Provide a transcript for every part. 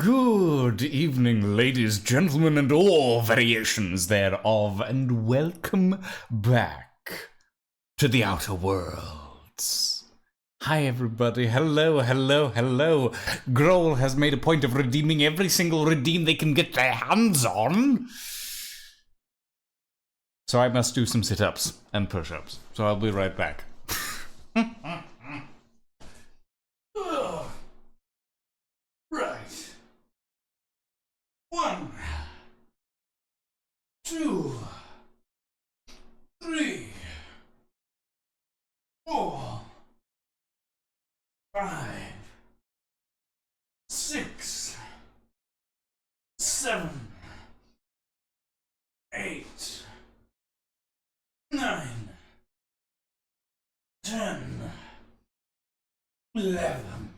Good evening, ladies, gentlemen, and all variations thereof, and welcome back to the Outer Worlds. Hi, everybody. Hello. Grohl has made a point of redeeming every single redeem they can get their hands on. So I must do some sit-ups and push-ups. So I'll be right back. Right. 1, 2, 3, 4, 5, 6, 7, 8, 9, 10, 11,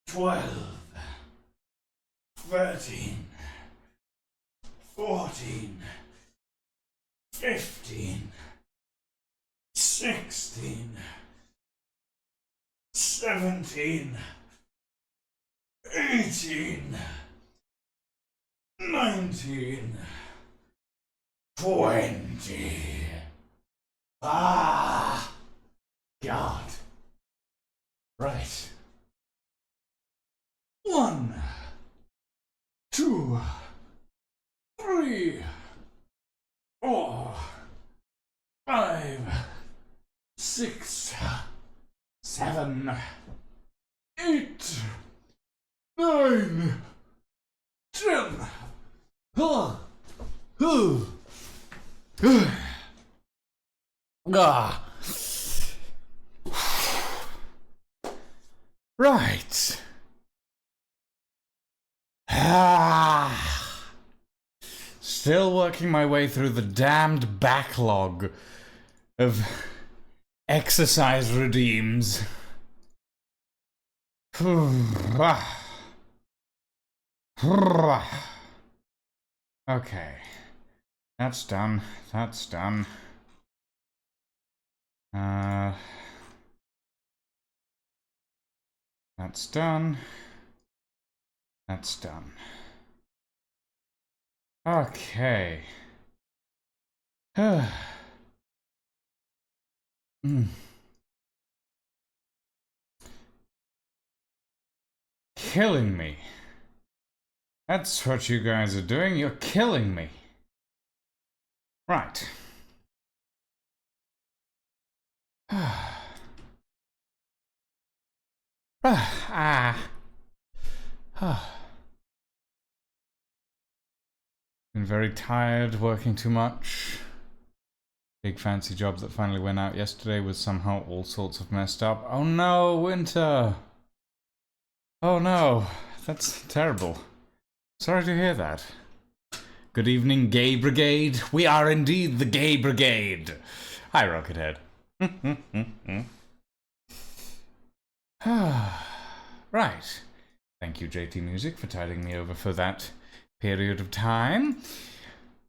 12, 13, 14, 15, 16, 17, 18, 19, 20. Ah, God. Right. 1, 2, 3, 4, 5, 6, 7, 8, 9, 10. Right. Still working my way through the damned backlog of exercise redeems. Okay. That's done. That's done. That's done. That's done. Okay. Killing me. That's what you guys are doing. You're killing me. Right. Been very tired, working too much. Big fancy job that finally went out yesterday was somehow all sorts of messed up. Oh no, winter! Oh no, that's terrible. Sorry to hear that. Good evening, Gay Brigade. We are indeed the Gay Brigade. Hi, Rockethead. Right. Thank you, JT Music, for tiding me over for that period of time.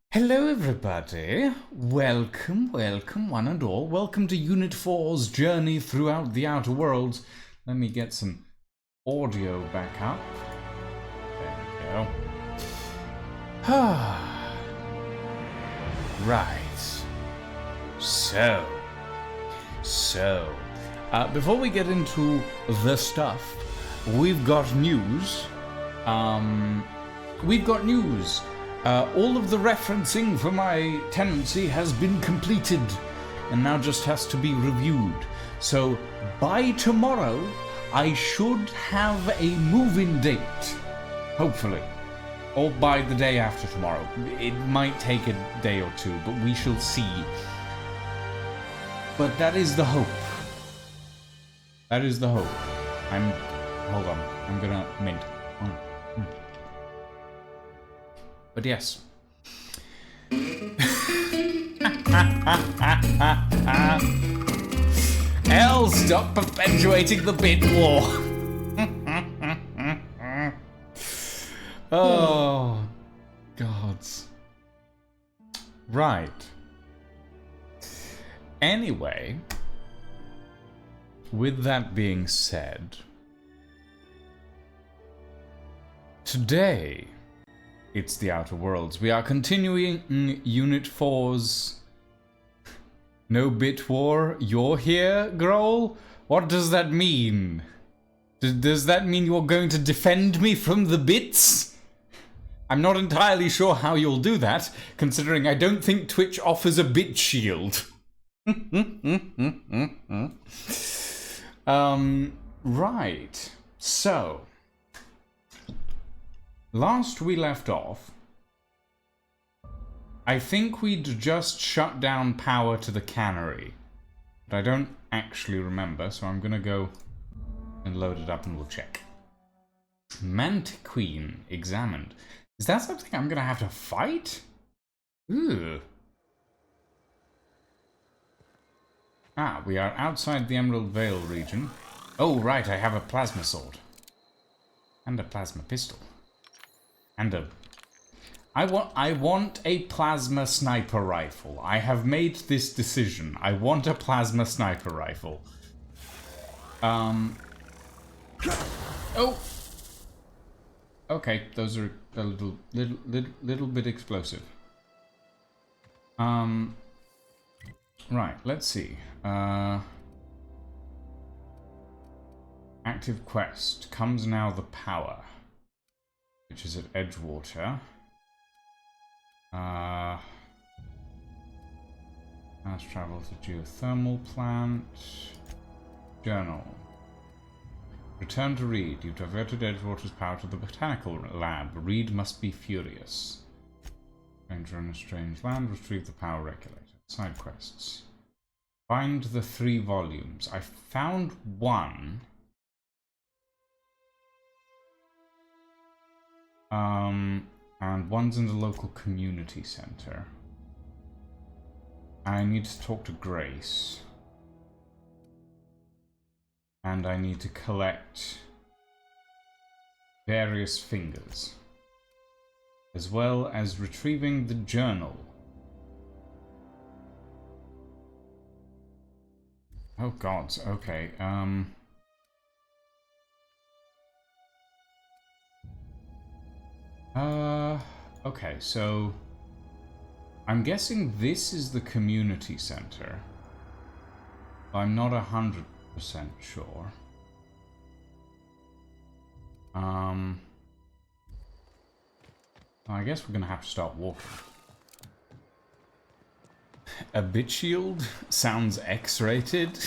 Hello, everybody. Welcome, one and all. Welcome to Unit 4's journey throughout the Outer Worlds. Let me get some audio back up. There we go. Right. So, before we get into the stuff, we've got news. All of the referencing for my tenancy has been completed and now just has to be reviewed. So by tomorrow, I should have a move-in date, hopefully. Or by the day after tomorrow. It might take a day or two, but we shall see. But that is the hope. That is the hope. Hold on. I'm gonna mint. But yes. Hell, stop perpetuating the bit war. Oh, gods. Right. Anyway, with that being said, today, it's the Outer Worlds. We are continuing Unit 4's No Bit War. You're here, Grohl? What does that mean? Does that mean you're going to defend me from the bits? I'm not entirely sure how you'll do that, considering I don't think Twitch offers a bit shield. Right. So, last we left off, I think we'd just shut down power to the cannery. But I don't actually remember, so I'm gonna go and load it up and we'll check. Mantiqueen examined. Is that something I'm gonna have to fight? Ooh. Ah, we are outside the Emerald Vale region. Oh, right, I have a plasma sword. And a plasma pistol. And a... I want a plasma sniper rifle. I have made this decision. I want a plasma sniper rifle. Oh! Okay, those are a little bit explosive. Right, let's see. Active quest. Comes now the power. Which is at Edgewater. Fast travel to geothermal plant. Journal. Return to Reed. You've diverted Edgewater's power to the botanical lab. Reed must be furious. Stranger in a strange land. Retrieve the power regulator. Side quests. Find the 3 volumes. I found one. And one's in the local community center. I need to talk to Grace. And I need to collect various fingers. As well as retrieving the journal. Oh gods, okay, okay, so I'm guessing this is the community center. I'm not 100% sure. I guess we're gonna have to start walking. A bit shield sounds X-rated.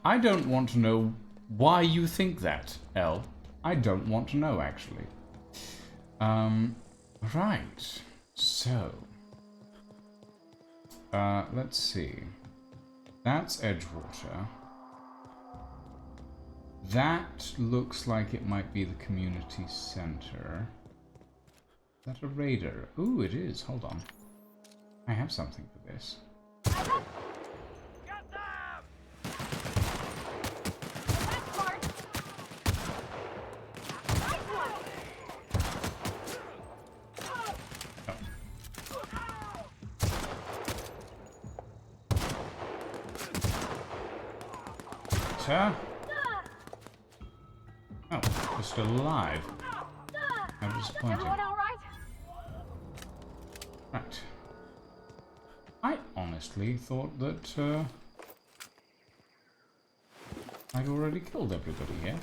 I don't want to know why you think that, Elle. I don't want to know, actually. Right. So. Let's see. That's Edgewater. That looks like it might be the community center. Is that a raider? Ooh, it is. Hold on. I have something for this. Get them! Sir? Oh, you're still alive. How disappointing. Everyone all right? Right. I honestly thought that I'd already killed everybody here.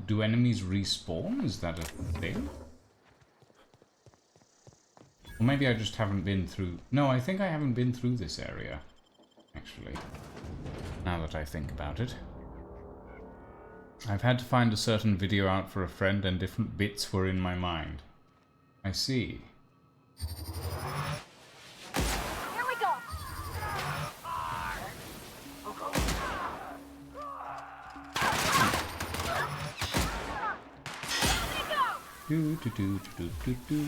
Do enemies respawn? Is that a thing? Or maybe I just haven't been through... No, I think I haven't been through this area, actually. Now that I think about it. I've had to find a certain video out for a friend and different bits were in my mind. I see. Here we go. Do do do do do do.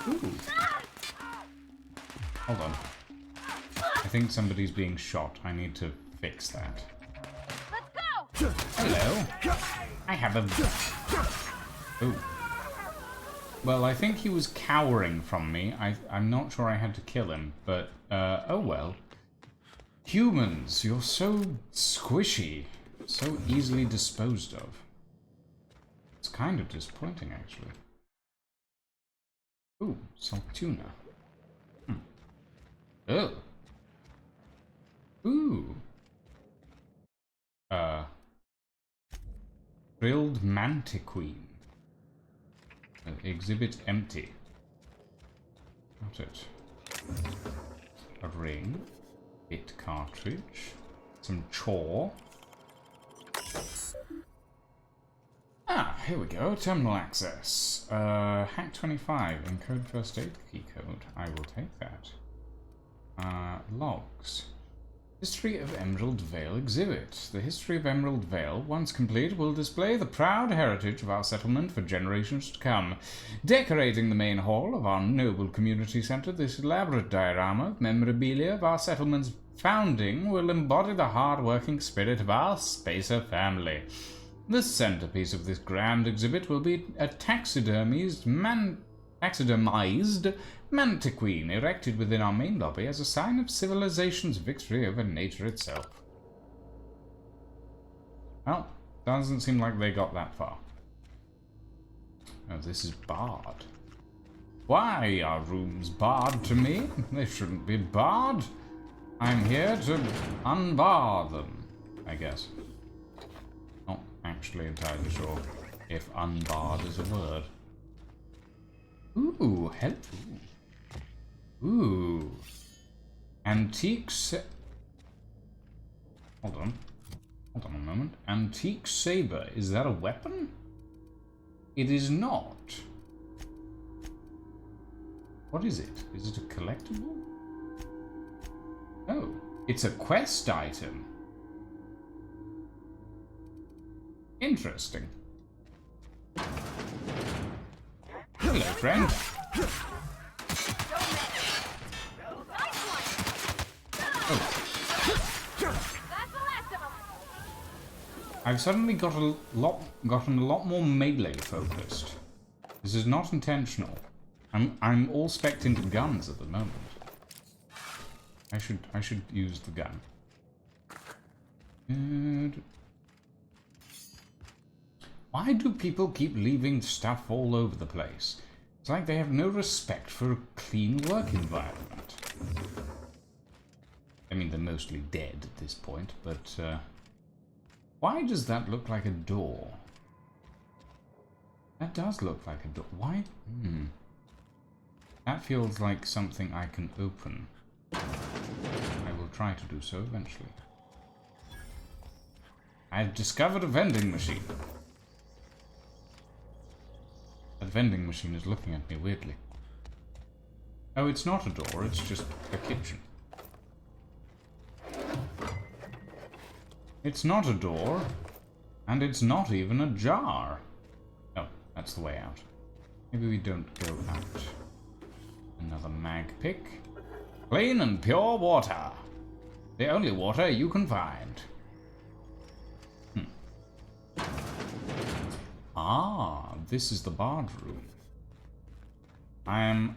Ooh. Hold on. I think somebody's being shot. I need to fix that. Let's go. Hello. I have a... Ooh. Well, I think he was cowering from me. I'm not sure I had to kill him, but, oh well. Humans, you're so squishy. so easily disposed of. It's kind of disappointing, actually. Ooh, salt tuna. Oh. Ooh. Grilled mantiquine. Exhibit empty. Got it. A ring. Bit cartridge. Some chaw. Ah, here we go. Terminal access. Hack 25. Encode first aid key code. I will take that. Logs. History of Emerald Vale exhibit. The history of Emerald Vale, once complete, will display the proud heritage of our settlement for generations to come. Decorating the main hall of our noble community center, this elaborate diorama of memorabilia of our settlement's founding will embody the hard-working spirit of our Spacer family. The centerpiece of this grand exhibit will be a taxidermized mantiquine erected within our main lobby as a sign of civilization's victory over nature itself. Well, doesn't seem like they got that far. Oh, this is barred. Why are rooms barred to me? They shouldn't be barred. I'm here to unbar them, I guess. Not actually entirely sure if unbarred is a word. Ooh, hello. Ooh. Antique Hold on. Hold on a moment. Antique saber. Is that a weapon? It is not. What is it? Is it a collectible? Oh, it's a quest item. Interesting. Hello, friend. Oh. I've suddenly gotten a lot more melee focused. This is not intentional. I'm all spec'd into guns at the moment. I should use the gun. And why do people keep leaving stuff all over the place? It's like they have no respect for a clean work environment. I mean, they're mostly dead at this point, but why does that look like a door? That does look like a door. Why? That feels like something I can open. I will try to do so eventually. I've discovered a vending machine. That vending machine is looking at me weirdly. Oh, it's not a door, it's just a kitchen. It's not a door, and it's not even a jar. Oh, that's the way out. Maybe we don't go out. Another mag pick. Clean and pure water. The only water you can find. Ah, this is the barred room. I am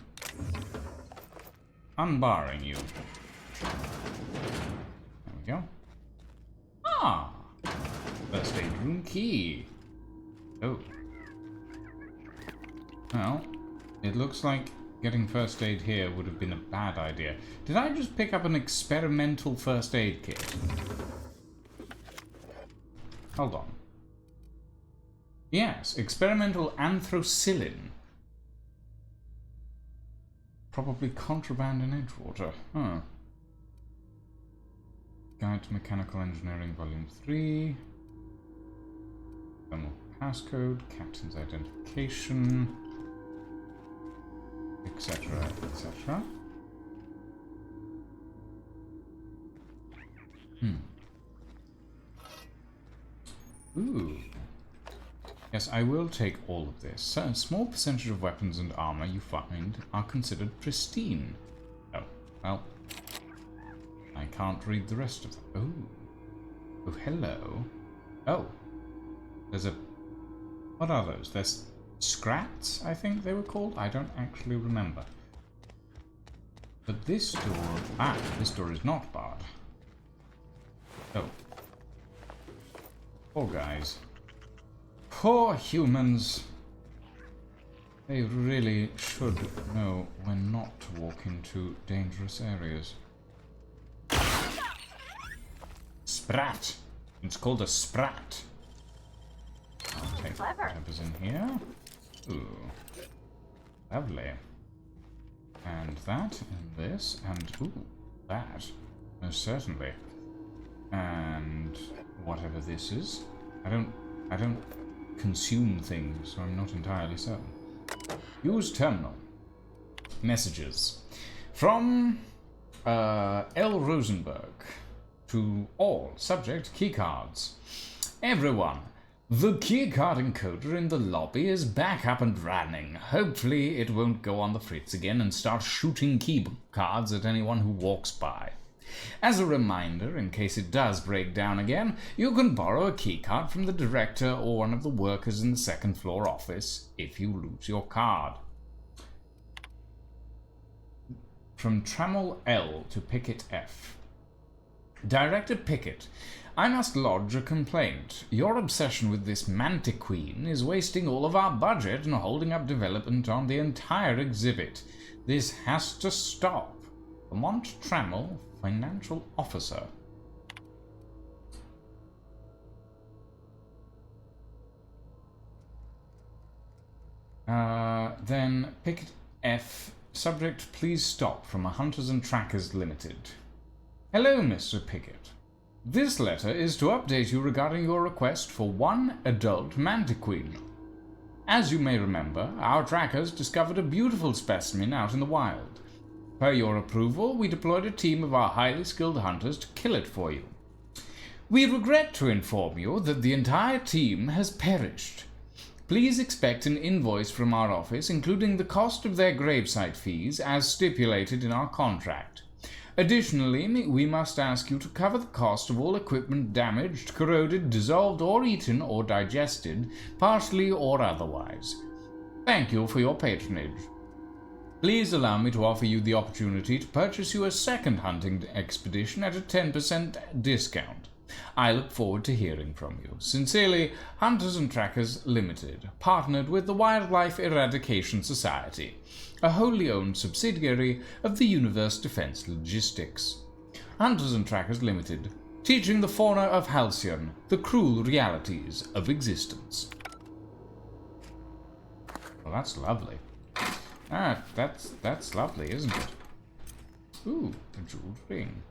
unbarring you. There we go. Ah! First aid room key. Oh. Well, it looks like getting first aid here would have been a bad idea. Did I just pick up an experimental first aid kit? Hold on. Yes, experimental anthracillin. Probably contraband in Edgewater. Huh. Guide to Mechanical Engineering, Volume 3. Thermal passcode, captain's identification, etc., etc. Ooh. Yes, I will take all of this. So, a small percentage of weapons and armor you find are considered pristine. Oh, well. I can't read the rest of them. Oh. Oh, hello. Oh. There's a... What are those? There's scrats, I think they were called? I don't actually remember. But this door... Ah, this door is not barred. Oh. Poor guys. Poor humans. They really should know when not to walk into dangerous areas. Sprat! It's called a sprat. I'll take whatever's in here. Ooh. Lovely. And that, and this, and ooh, that. Most certainly. And whatever this is. I don't consume things, so I'm not entirely certain. Use terminal. Messages. From L. Rosenberg. To all. Subject, keycards. Everyone. The keycard encoder in the lobby is back up and running. Hopefully it won't go on the fritz again and start shooting keycards at anyone who walks by. As a reminder, in case it does break down again, you can borrow a keycard from the director or one of the workers in the second floor office if you lose your card. From Trammell L to Pickett F. Director Pickett, I must lodge a complaint. Your obsession with this Mantiqueen is wasting all of our budget and holding up development on the entire exhibit. This has to stop. Lamont Trammell, Financial Officer. Then Pickett F. Subject, please stop, from a Hunters and Trackers Limited. Hello, Mr. Pickett. This letter is to update you regarding your request for one adult Mantiqueen. As you may remember, our trackers discovered a beautiful specimen out in the wild. Per your approval, we deployed a team of our highly skilled hunters to kill it for you. We regret to inform you that the entire team has perished. Please expect an invoice from our office, including the cost of their gravesite fees as stipulated in our contract. Additionally, we must ask you to cover the cost of all equipment damaged, corroded, dissolved, or eaten or digested, partially or otherwise. Thank you for your patronage. Please allow me to offer you the opportunity to purchase you a second hunting expedition at a 10% discount. I look forward to hearing from you. Sincerely, Hunters and Trackers Limited, partnered with the Wildlife Eradication Society, a wholly owned subsidiary of the Universe Defense Logistics. Hunters and Trackers Limited, teaching the fauna of Halcyon the cruel realities of existence. Well, that's lovely. That's lovely, isn't it? Ooh, a jeweled ring.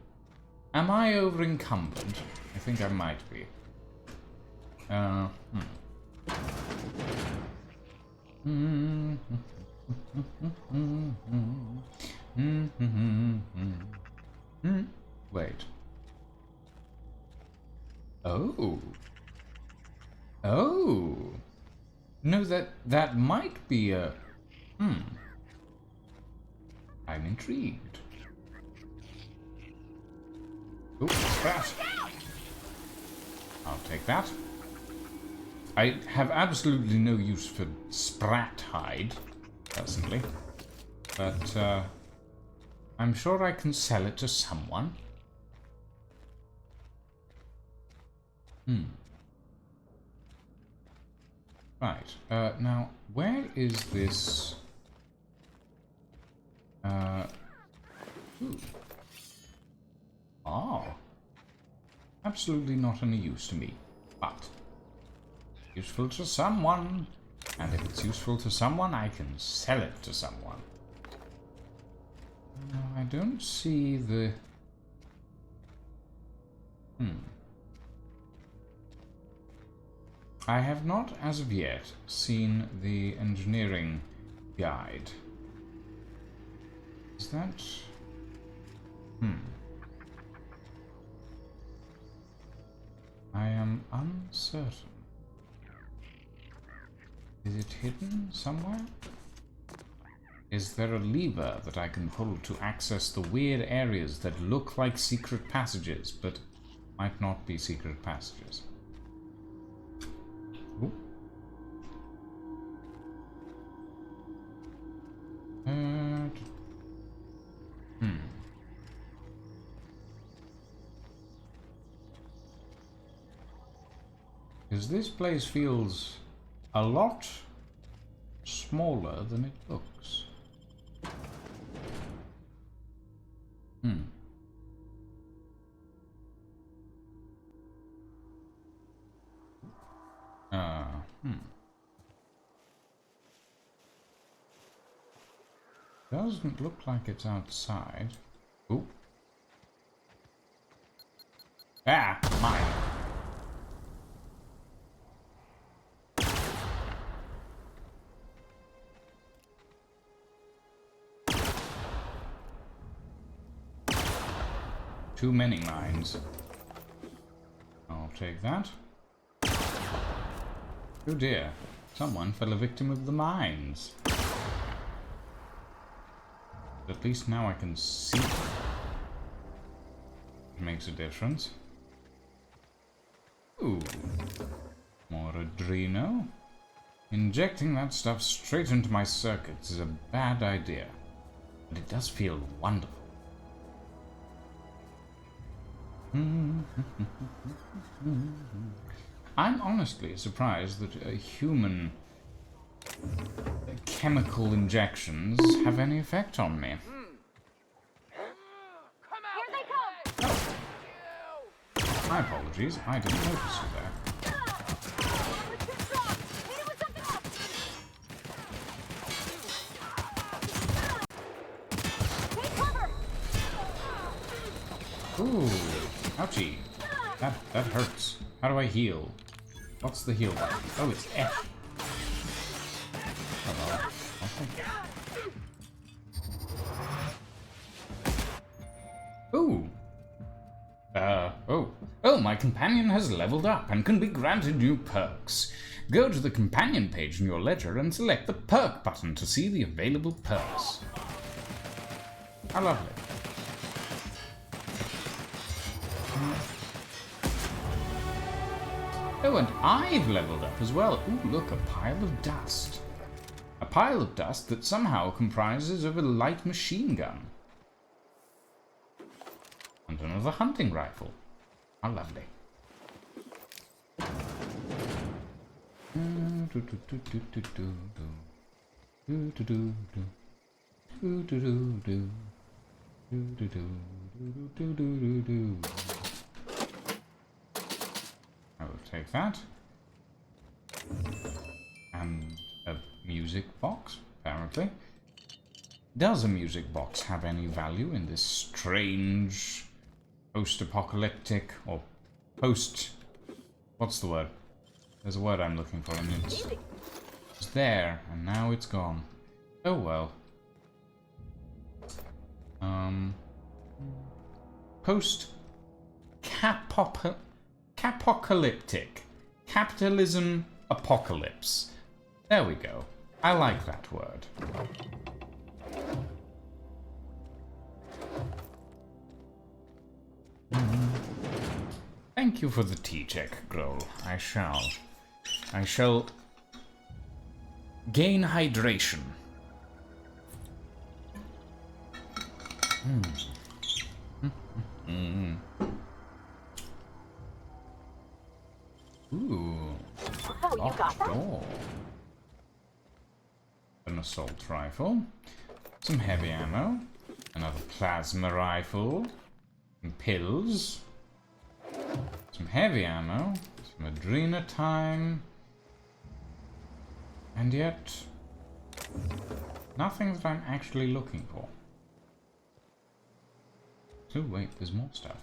Am I over encumbered? I think I might be. Wait. Oh. Oh. No, that might be a... I'm intrigued. Ooh, that. I'll take that. I have absolutely no use for sprat hide, personally. But, I'm sure I can sell it to someone. Right, now, where is this... Ooh. Oh. Absolutely not any use to me, but useful to someone. And if it's useful to someone, I can sell it to someone. No, I don't see the... I have not, as of yet, seen the engineering guide. Is that... I am uncertain. Is it hidden somewhere? Is there a lever that I can pull to access the weird areas that look like secret passages, but might not be secret passages? Ooh. Because this place feels a lot smaller than it looks. Doesn't look like it's outside. Ooh. Ah, mine. Too many mines. I'll take that. Oh dear, someone fell a victim of the mines. But at least now I can see it. It makes a difference. Ooh, more Adreno. Injecting that stuff straight into my circuits is a bad idea, but it does feel wonderful. I'm honestly surprised that human chemical injections have any effect on me. Here they come! My apologies, I didn't notice you there. We're too strong! Hit it with something else! Take cover! Ooh, ouchie. That hurts. How do I heal? What's the heal button? Oh, it's F. Oh, well, I'll take it. Ooh. Oh, my companion has leveled up and can be granted new perks. Go to the companion page in your ledger and select the perk button to see the available perks. How lovely. Oh, and I've leveled up as well. Ooh, look, a pile of dust. A pile of dust that somehow comprises of a light machine gun. And another hunting rifle. How lovely. I will take that. And a music box, apparently. Does a music box have any value in this strange post-apocalyptic or post... What's the word? There's a word I'm looking for and it's there and now it's gone. Oh well. Post-apocalyptic. Capitalism apocalypse. There we go. I like that word. Thank you for the tea check, Grohl. I shall gain hydration. Ooh. Oh, you got Locked that? door. An assault rifle. Some heavy ammo. Another plasma rifle. Some pills. Some heavy ammo. Some adrena time. And yet... nothing that I'm actually looking for. Oh wait, there's more stuff.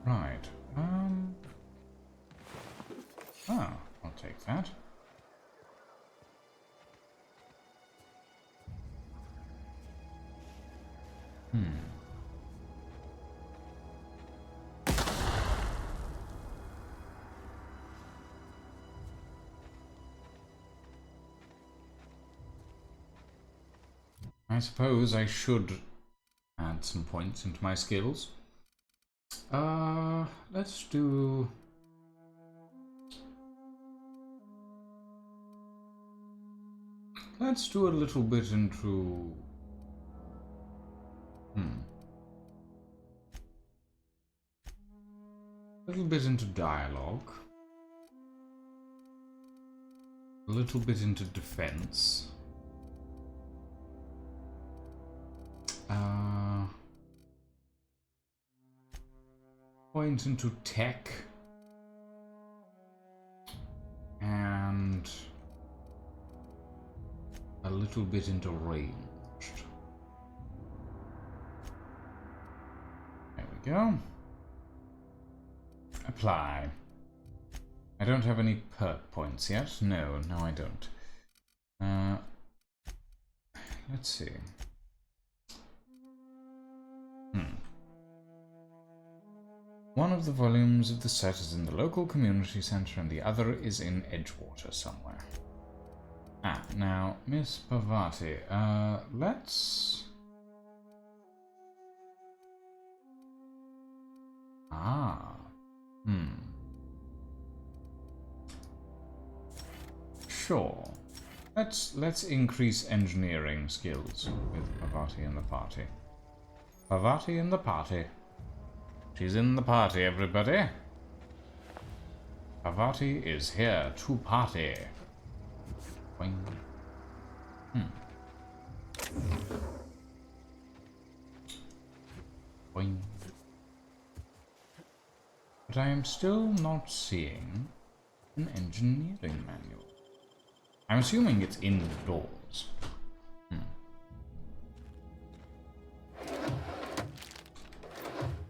Right. Ah, I'll take that. I suppose I should add some points into my skills. Let's do... let's do a little bit into... A little bit into dialogue. A little bit into defense. Point into tech. And a little bit into ranged. There we go. Apply. I don't have any perk points yet. No, I don't. Let's see. One of the volumes of the set is in the local community center and the other is in Edgewater somewhere. Now, Miss Parvati, let's... Sure. Let's increase engineering skills with Parvati in the party. Parvati in the party. She's in the party, everybody. Parvati is here to party. Boing. Boing. But I am still not seeing an engineering manual. I'm assuming it's indoors.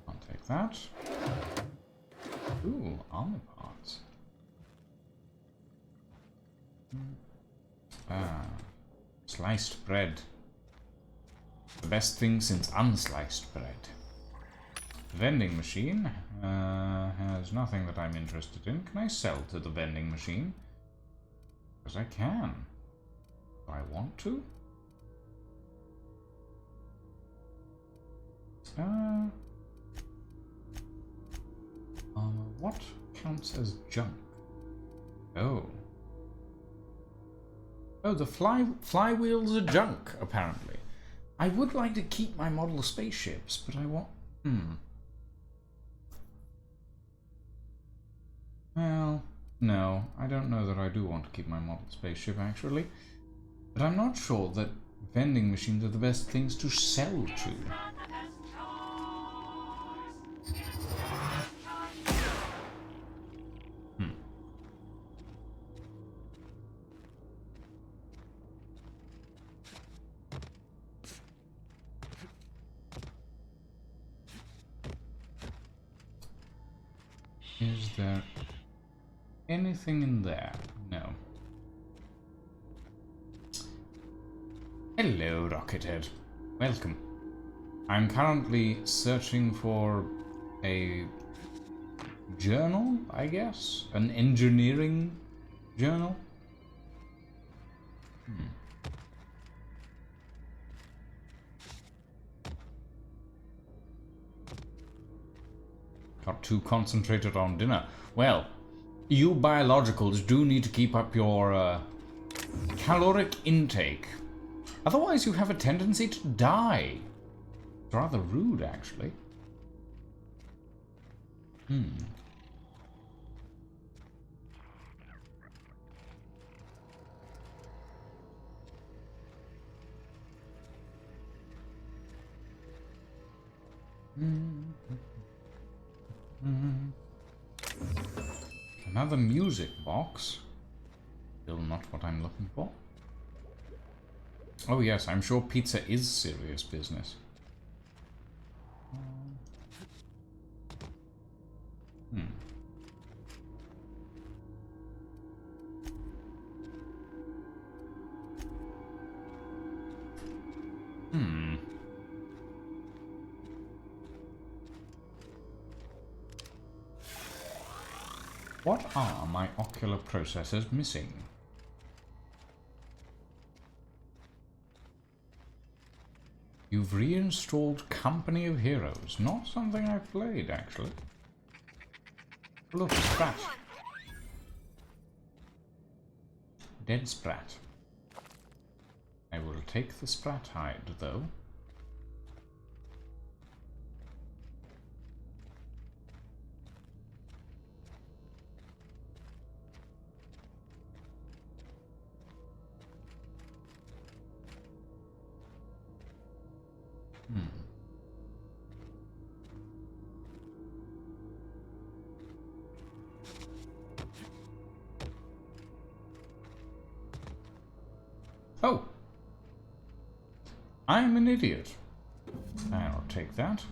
I'll take that. Ooh, armor parts. Sliced bread. The best thing since unsliced bread. Vending machine has nothing that I'm interested in. Can I sell to the vending machine? Because I can. Do I want to? What counts as junk? Oh. Oh, the flywheels are junk, apparently. I would like to keep my model spaceships, but I want... Well, no, I don't know that I do want to keep my model spaceship, actually. But I'm not sure that vending machines are the best things to sell to. Is there anything in there? No. Hello, Rockethead. Welcome. I'm currently searching for a journal, I guess? An engineering journal? Got too concentrated on dinner. Well, you biologicals do need to keep up your caloric intake. Otherwise you have a tendency to die. It's rather rude, actually. Another music box. Still not what I'm looking for. Oh yes, I'm sure pizza is serious business. What are my ocular processors missing? You've reinstalled Company of Heroes. Not something I've played, actually. Look, Sprat. Dead Sprat. I will take the Sprat hide, though. Oh! I'm an idiot. I'll take that.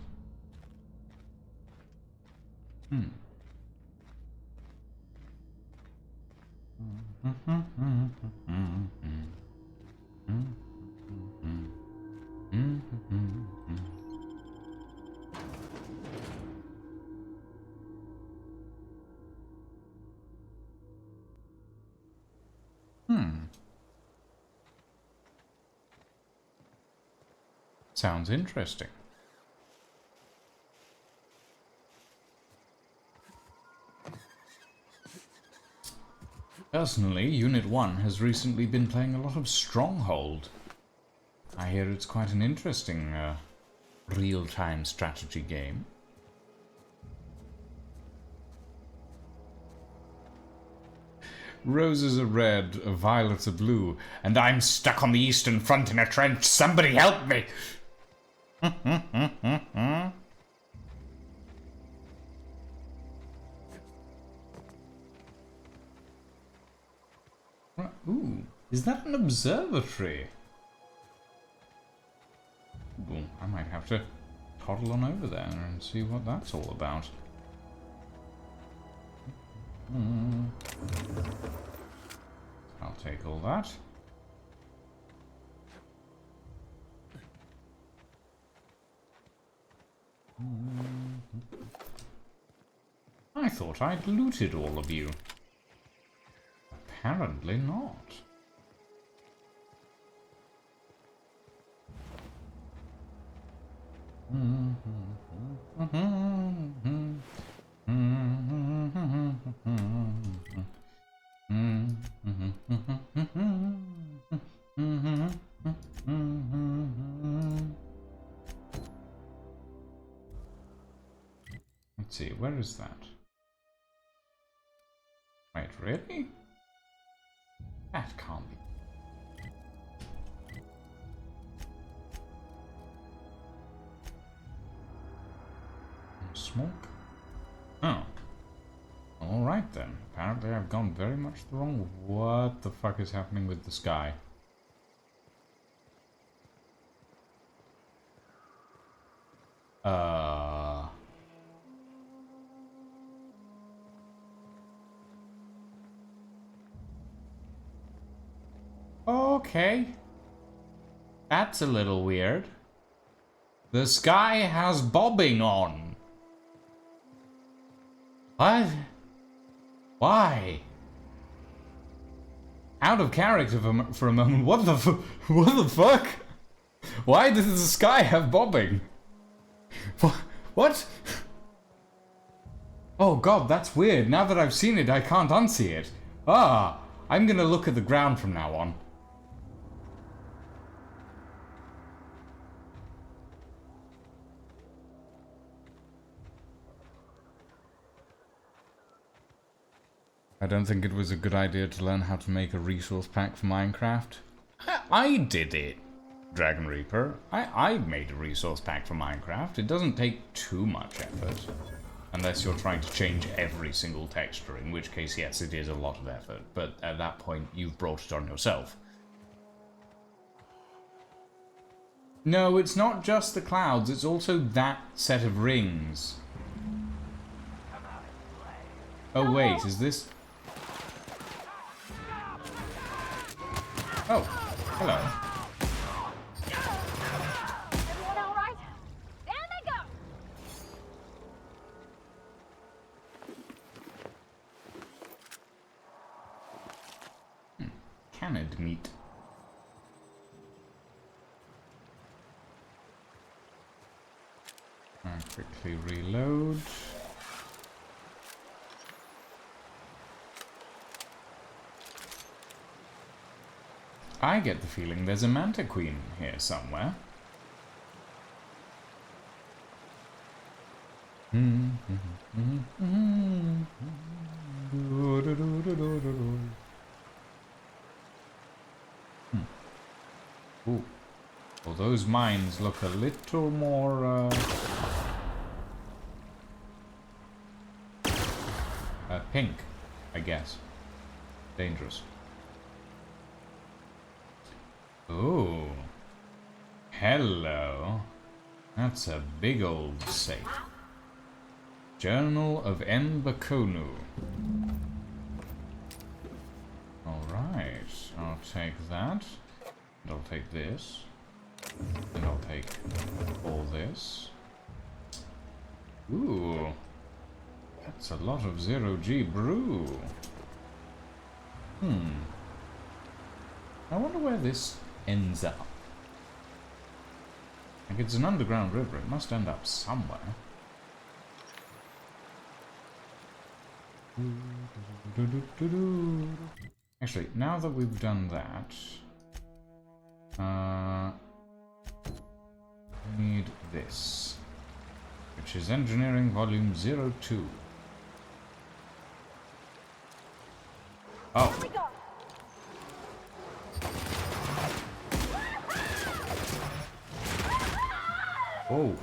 Sounds interesting. Personally, Unit 1 has recently been playing a lot of Stronghold. I hear it's quite an interesting real-time strategy game. Roses are red, violets are blue, and I'm stuck on the Eastern Front in a trench. Somebody help me! Ooh, is that an observatory? Ooh, I might have to toddle on over there and see what that's all about. I'll take all that. I thought I'd looted all of you. Apparently not. Let's see, where is that? Wait, really? That can't be. Smoke? Oh. Alright then. Apparently I've gone very much the wrong... What the fuck is happening with the sky? Okay. That's a little weird. The sky has bobbing on. What? Why? Out of character for a moment. What the fuck? Why does the sky have bobbing? What? Oh god, that's weird. Now that I've seen it, I can't unsee it. Ah, I'm gonna look at the ground from now on. I don't think it was a good idea to learn how to make a resource pack for Minecraft. I did it, Dragon Reaper. I made a resource pack for Minecraft. It doesn't take too much effort. Unless you're trying to change every single texture, in which case, yes, it is a lot of effort. But at that point, you've brought it on yourself. No, it's not just the clouds. It's also that set of rings. Oh, wait, is this... Oh, hello. Everyone all right? There they go! Canned meat. I'll quickly reload. I get the feeling there's a Manta Queen here somewhere. Ooh. Well, those mines look a little more, pink, I guess. Dangerous. Ooh. Hello. That's a big old safe. Journal of Mbakonu. Alright. I'll take that. And I'll take this. And I'll take all this. Ooh. That's a lot of 0G brew. I wonder where this ends up. Like, it's an underground river. It must end up somewhere. Actually, now that we've done that, we need this, which is Engineering Volume 02. Oh. Here we go. Oh.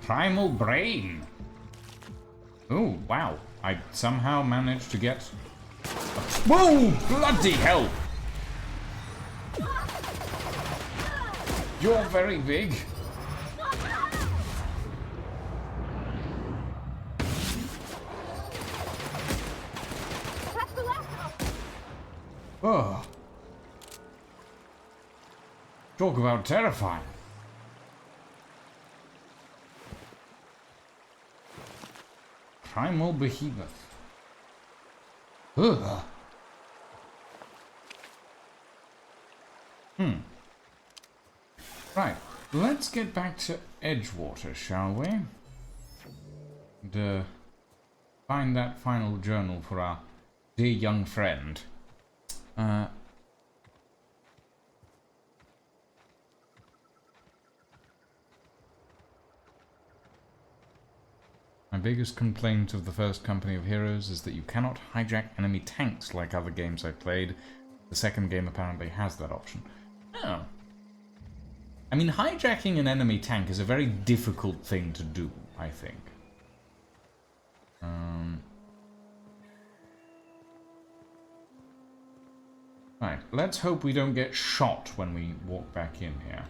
Primal Brain. Oh, wow. I somehow managed to get... Whoa! Bloody hell! You're very big. That's the last of them. Oh. Talk about terrifying. Primal Behemoth. Ugh. Right, let's get back to Edgewater, shall we? And find that final journal for our dear young friend. My biggest complaint of the first Company of Heroes is that you cannot hijack enemy tanks like other games I played. The second game apparently has that option. Oh. I mean, hijacking an enemy tank is a very difficult thing to do, I think. Right, let's hope we don't get shot when we walk back in here.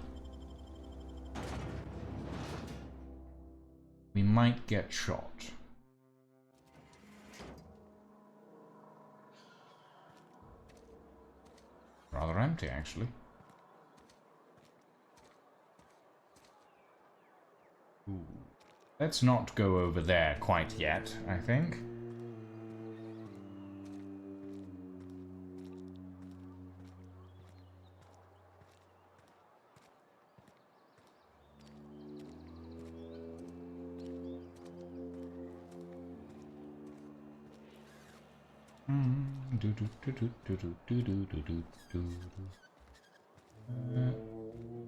We might get shot. Rather empty, actually. Ooh. Let's not go over there quite yet, I think.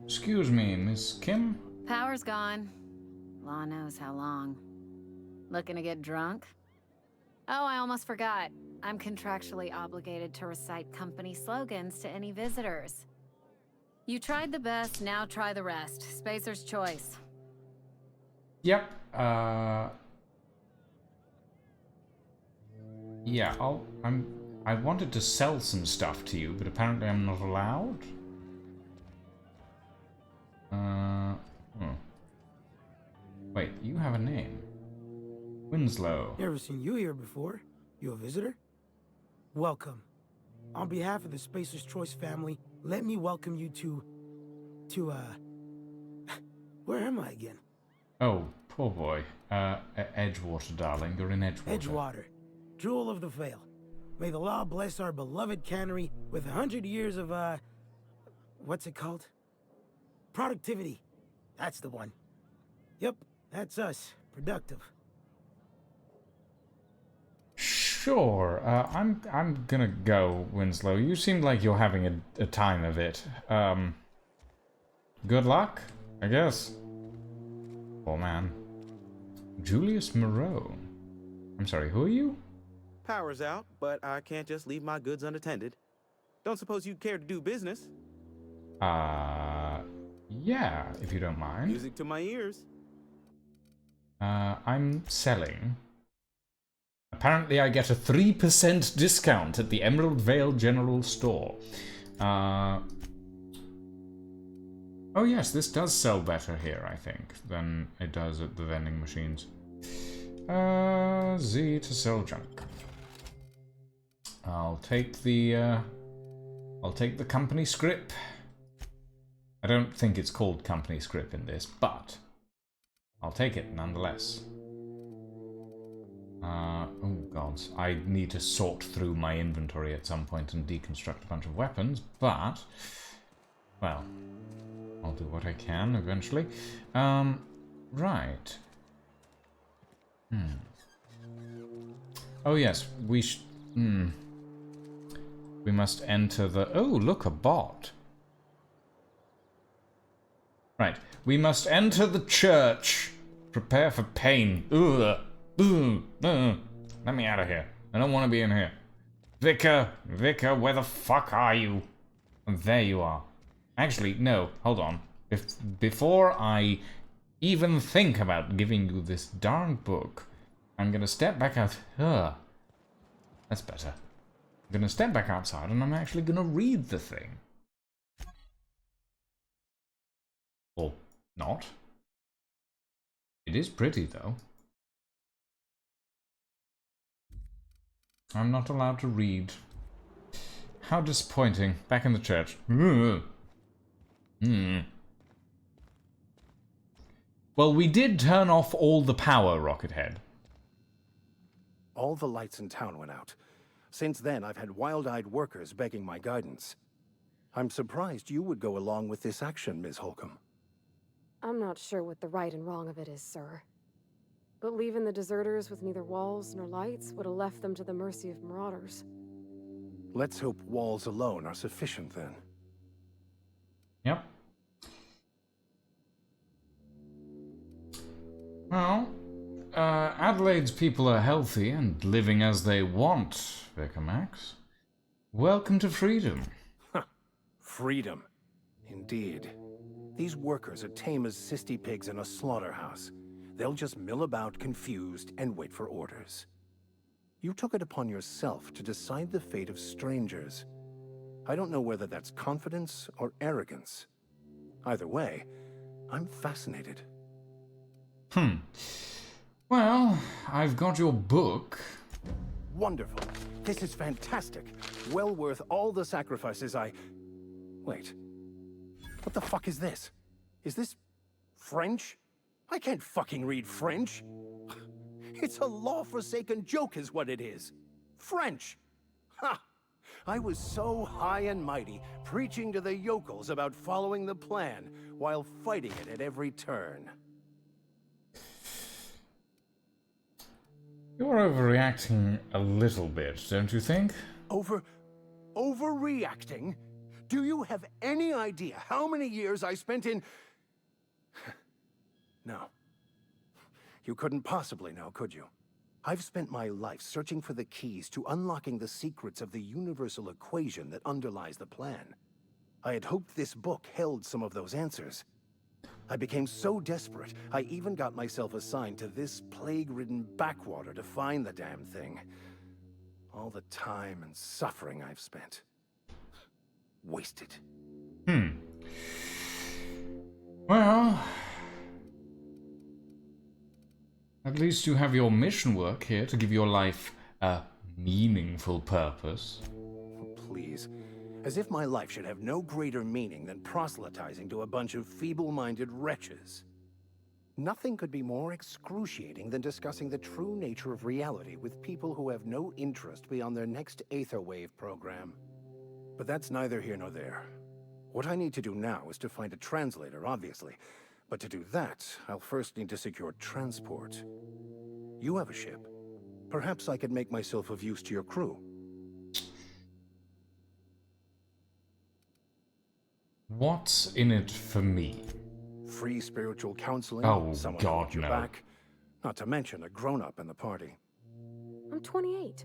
Excuse me, Miss Kim? Power's gone. Law knows how long. Looking to get drunk? Oh, I almost forgot. I'm contractually obligated to recite company slogans to any visitors. You tried the best, now try the rest. Spacer's choice. Yep, yeah, I wanted to sell some stuff to you, but apparently I'm not allowed. Wait, you have a name. Winslow. Never seen you here before. You a visitor? Welcome. On behalf of the Spacer's Choice family, let me welcome you to where am I again? Oh, poor boy. Edgewater, darling. You're in Edgewater. Edgewater, jewel of the Vale. May the law bless our beloved cannery with 100 years of, what's it called? Productivity. That's the one. Yep, that's us. Productive. Sure. I'm gonna go, Winslow. You seem like you're having a time of it. Good luck, I guess. Poor man. Julius Moreau. I'm sorry, who are you? Power's out, but I can't just leave my goods unattended. Don't suppose you'd care to do business? Yeah, if you don't mind. Music to my ears. I'm selling. Apparently I get a 3% discount at the Emerald Vale General Store. Oh yes, this does sell better here, I think, than it does at the vending machines. Z to sell junk. I'll take the company scrip. I don't think it's called company scrip in this, but I'll take it nonetheless. Oh gods, I need to sort through my inventory at some point and deconstruct a bunch of weapons, but, well, I'll do what I can eventually. Right. Oh yes, we must enter the... Oh, look, a bot. Right, we must enter the church. Prepare for pain. Ugh. Let me out of here. I don't want to be in here. Vicar, where the fuck are you? Oh, there you are. Actually, no, hold on. Before I even think about giving you this darn book, I'm gonna step back out. That's better. I'm gonna step back outside and I'm actually gonna read the thing. Or not. It is pretty, though. I'm not allowed to read. How disappointing. Back in the church. Well, we did turn off all the power, Rockethead. All the lights in town went out. Since then, I've had wild-eyed workers begging my guidance. I'm surprised you would go along with this action, Ms. Holcomb. I'm not sure what the right and wrong of it is, sir. But leaving the deserters with neither walls nor lights would have left them to the mercy of marauders. Let's hope walls alone are sufficient, then. Yep. Well, Adelaide's people are healthy and living as they want, Vicar Max. Welcome to freedom. Freedom. Indeed. These workers are tame as cysty pigs in a slaughterhouse. They'll just mill about confused and wait for orders. You took it upon yourself to decide the fate of strangers. I don't know whether that's confidence or arrogance. Either way, I'm fascinated. Well, I've got your book. Wonderful. This is fantastic. Well worth all the sacrifices I... Wait. What the fuck is this? Is this French? I can't fucking read French. It's a law-forsaken joke is what it is. French. Ha! I was so high and mighty, preaching to the yokels about following the plan, while fighting it at every turn. You're overreacting a little bit, don't you think? Overreacting? Do you have any idea how many years I spent in... No. You couldn't possibly know, could you? I've spent my life searching for the keys to unlocking the secrets of the universal equation that underlies the plan. I had hoped this book held some of those answers. I became so desperate, I even got myself assigned to this plague-ridden backwater to find the damn thing. All the time and suffering I've spent. Wasted. Well... At least you have your mission work here to give your life a meaningful purpose. Please. As if my life should have no greater meaning than proselytizing to a bunch of feeble-minded wretches. Nothing could be more excruciating than discussing the true nature of reality with people who have no interest beyond their next Aetherwave program. But that's neither here nor there. What I need to do now is to find a translator, obviously. But to do that, I'll first need to secure transport. You have a ship. Perhaps I could make myself of use to your crew. What's in it for me? Free spiritual counseling, Oh, someone God, to watch your no. back. Not to mention a grown-up in the party. I'm 28.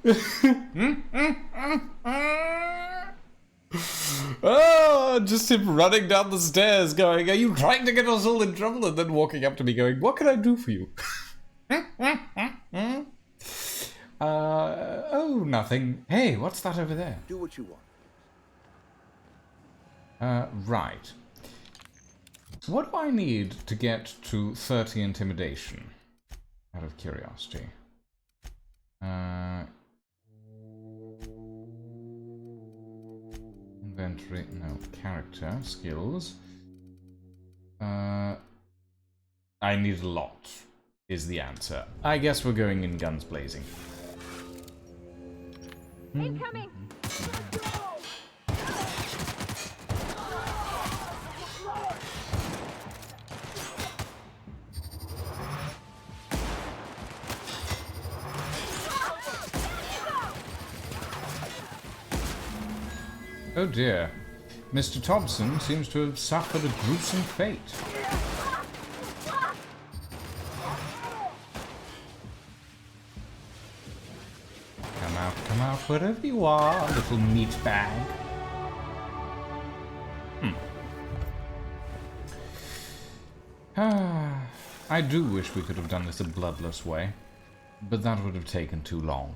Oh, just him running down the stairs going, "Are you trying to get us all in trouble?" And then walking up to me going, "What can I do for you?" Oh, nothing. Hey, what's that over there? Do what you want. Right. What do I need to get to 30 intimidation? Out of curiosity. Inventory, no. Character, skills. I need a lot, is the answer. I guess we're going in guns blazing. Incoming! Oh dear. Mr. Thompson seems to have suffered a gruesome fate. Come out, wherever you are, little meat bag. I do wish we could have done this a bloodless way, but that would have taken too long.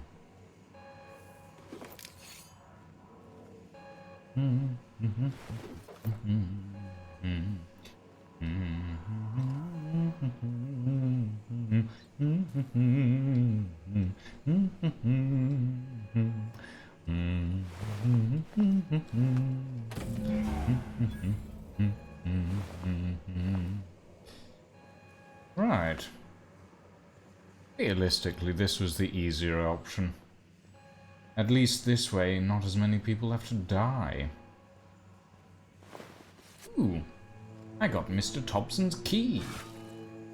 Right. Realistically, this was the easier option. At least this way, not as many people have to die. Ooh, I got Mr. Thompson's key.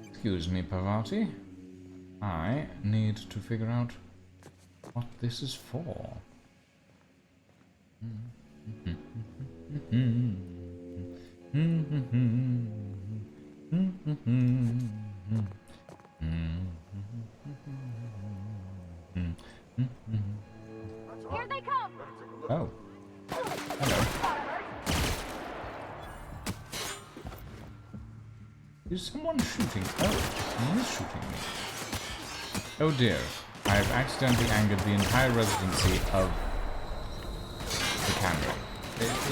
Excuse me, Parvati. I need to figure out what this is for. Here they come! Oh. Hello. Is someone shooting? Oh, someone is shooting me. Oh dear. I have accidentally angered the entire residency of the cannery.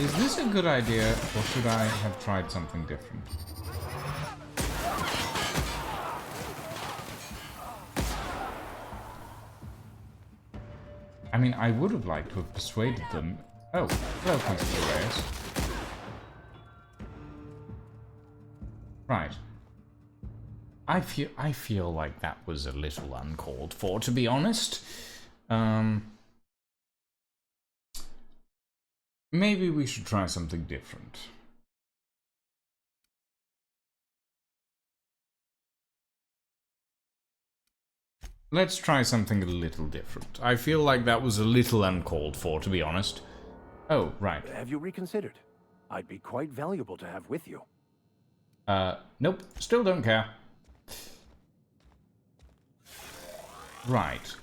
Is this a good idea, or should I have tried something different? I mean, I would have liked to have persuaded them. Oh, hello, Constable Reyes. Right. I feel like that was a little uncalled for, to be honest. Maybe we should try something different. Let's try something a little different. I feel like that was a little uncalled for, to be honest. Oh, right. Have you reconsidered? I'd be quite valuable to have with you. Nope. Still don't care. Right.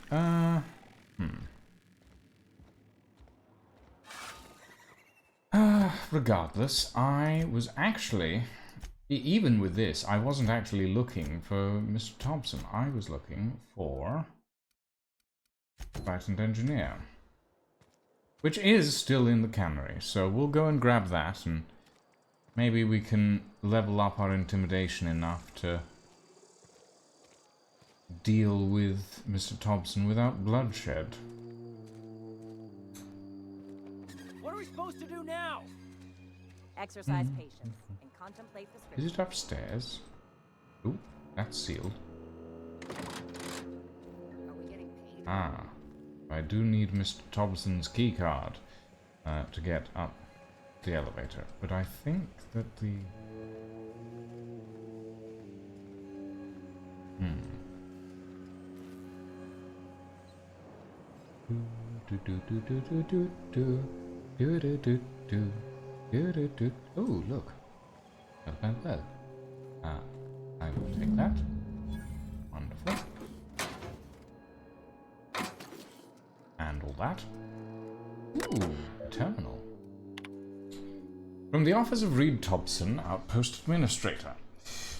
Regardless, I was actually... Even with this, I wasn't actually looking for Mr. Thompson. I was looking for... Patent Engineer. Which is still in the cannery, so we'll go and grab that, and maybe we can level up our intimidation enough to deal with Mr. Thompson without bloodshed. What are we supposed to do now? Exercise patience and contemplate the script. Is it upstairs? Ooh, that's sealed. Are we getting paid? Ah, I do need Mr. Thompson's keycard to get up the elevator, but I think that the... Oh, look. Well. I will take that. Wonderful. that. Ooh, a terminal. From the office of Reed Thompson, Outpost Administrator.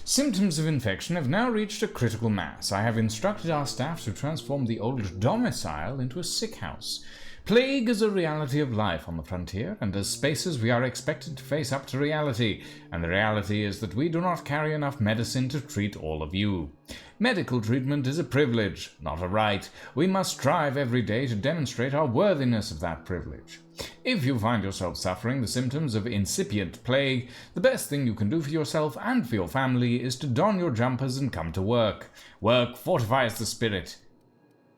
Symptoms of infection have now reached a critical mass. I have instructed our staff to transform the old domicile into a sick house. Plague is a reality of life on the frontier, and as spacers we are expected to face up to reality, and the reality is that we do not carry enough medicine to treat all of you. Medical treatment is a privilege, not a right. We must strive every day to demonstrate our worthiness of that privilege. If you find yourself suffering the symptoms of incipient plague, the best thing you can do for yourself and for your family is to don your jumpers and come to work. Work fortifies the spirit.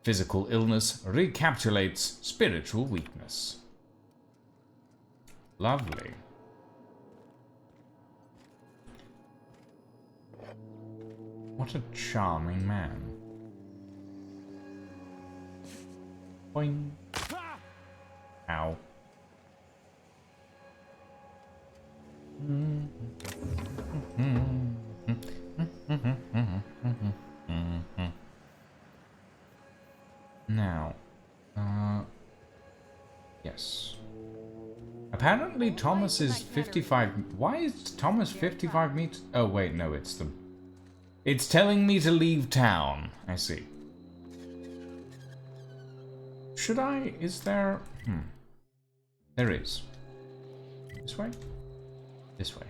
Physical illness recapitulates spiritual weakness. Lovely. What a charming man. Boing. Ow. Now, yes. Apparently Thomas is 55... Why is Thomas 55 meters? Oh, wait, no, it's the... It's telling me to leave town. I see. Should I... Is there... There is. This way? This way.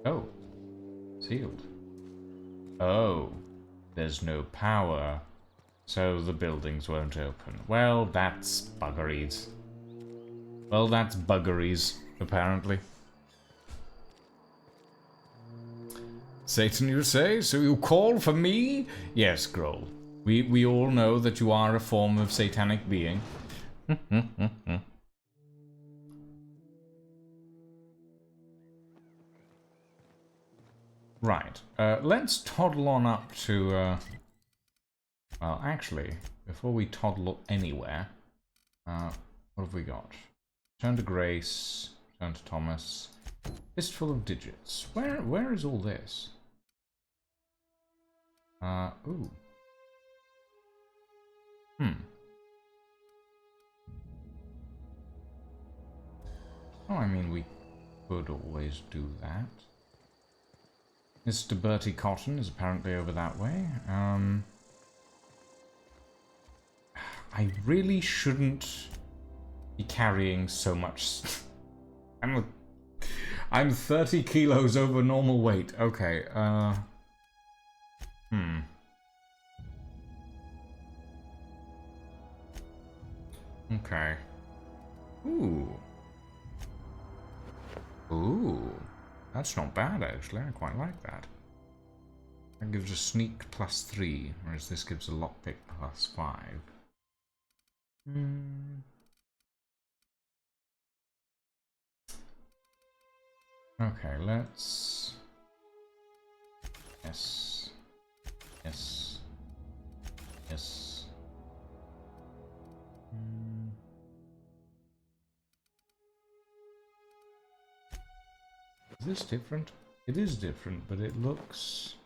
Oh. Sealed. Oh. There's no power. So the buildings won't open. Well, that's buggeries. Well, that's buggeries, apparently. Satan, you say? So you call for me? Yes, Grohl. We all know that you are a form of satanic being. Right. Let's toddle on up to... well, actually, before we toddle anywhere, what have we got? Turn to Grace, turn to Thomas. Fistful of digits. Where is all this? Ooh. Oh, I mean, we could always do that. Mr. Bertie Cotton is apparently over that way. I really shouldn't be carrying so much. I'm 30 kilos over normal weight. Okay, Okay. Ooh. Ooh. That's not bad, actually. I quite like that. That gives a sneak +3, whereas this gives a lockpick +5. Okay, let's... Yes. Yes. Yes. Is this different? It is different, but it looks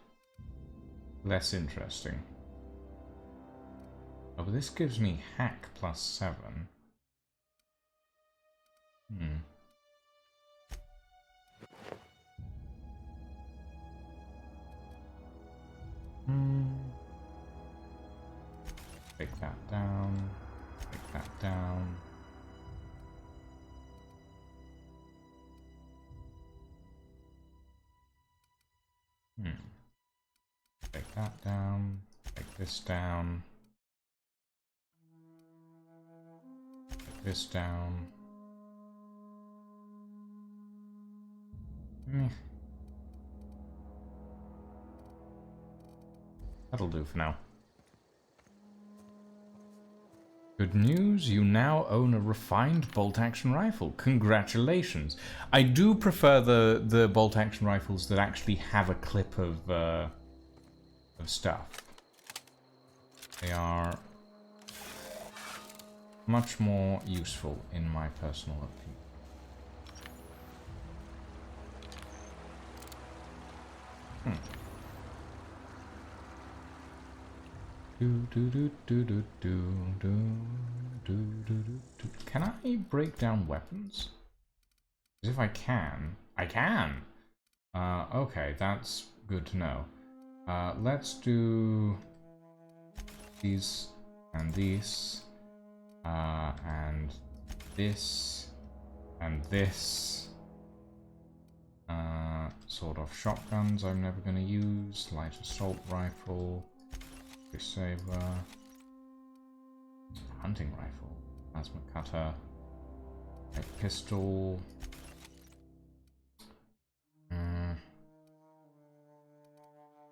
less interesting. Oh, but this gives me hack +7. Take that down. Take that down. Take that down. Take this down. Take this down. That'll do for now. Good news, you now own a refined bolt-action rifle. Congratulations. I do prefer the bolt-action rifles that actually have a clip of stuff. They are much more useful, in my personal opinion. Can I break down weapons? As if I can. I can! Okay, that's good to know. Let's do these and these, and this, and this. Sort of shotguns I'm never going to use. Light assault rifle, saber, hunting rifle, plasma cutter, a pistol.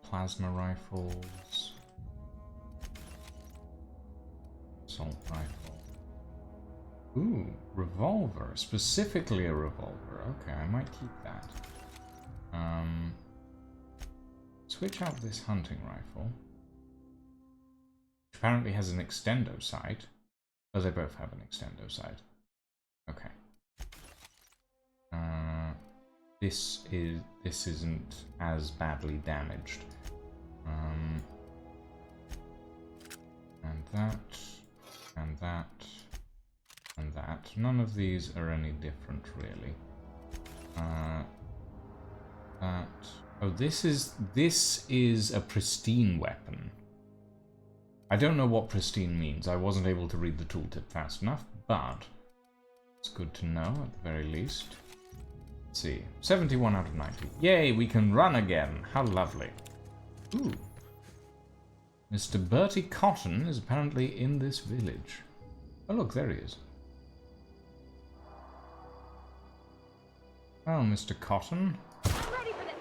Plasma rifles, assault rifle. Ooh, revolver. Specifically a revolver. Okay, I might keep that. Switch out this hunting rifle, which apparently has an extendo sight. Oh, they both have an extendo sight. Okay. This isn't as badly damaged. And that, and that, and that. None of these are any different, really. That. Oh, this is a pristine weapon. I don't know what pristine means. I wasn't able to read the tooltip fast enough, but it's good to know at the very least. Let's see. 71 out of 90. Yay, we can run again. How lovely. Ooh. Mr. Bertie Cotton is apparently in this village. Oh, look, there he is. Well, Mr. Cotton. Ready for this.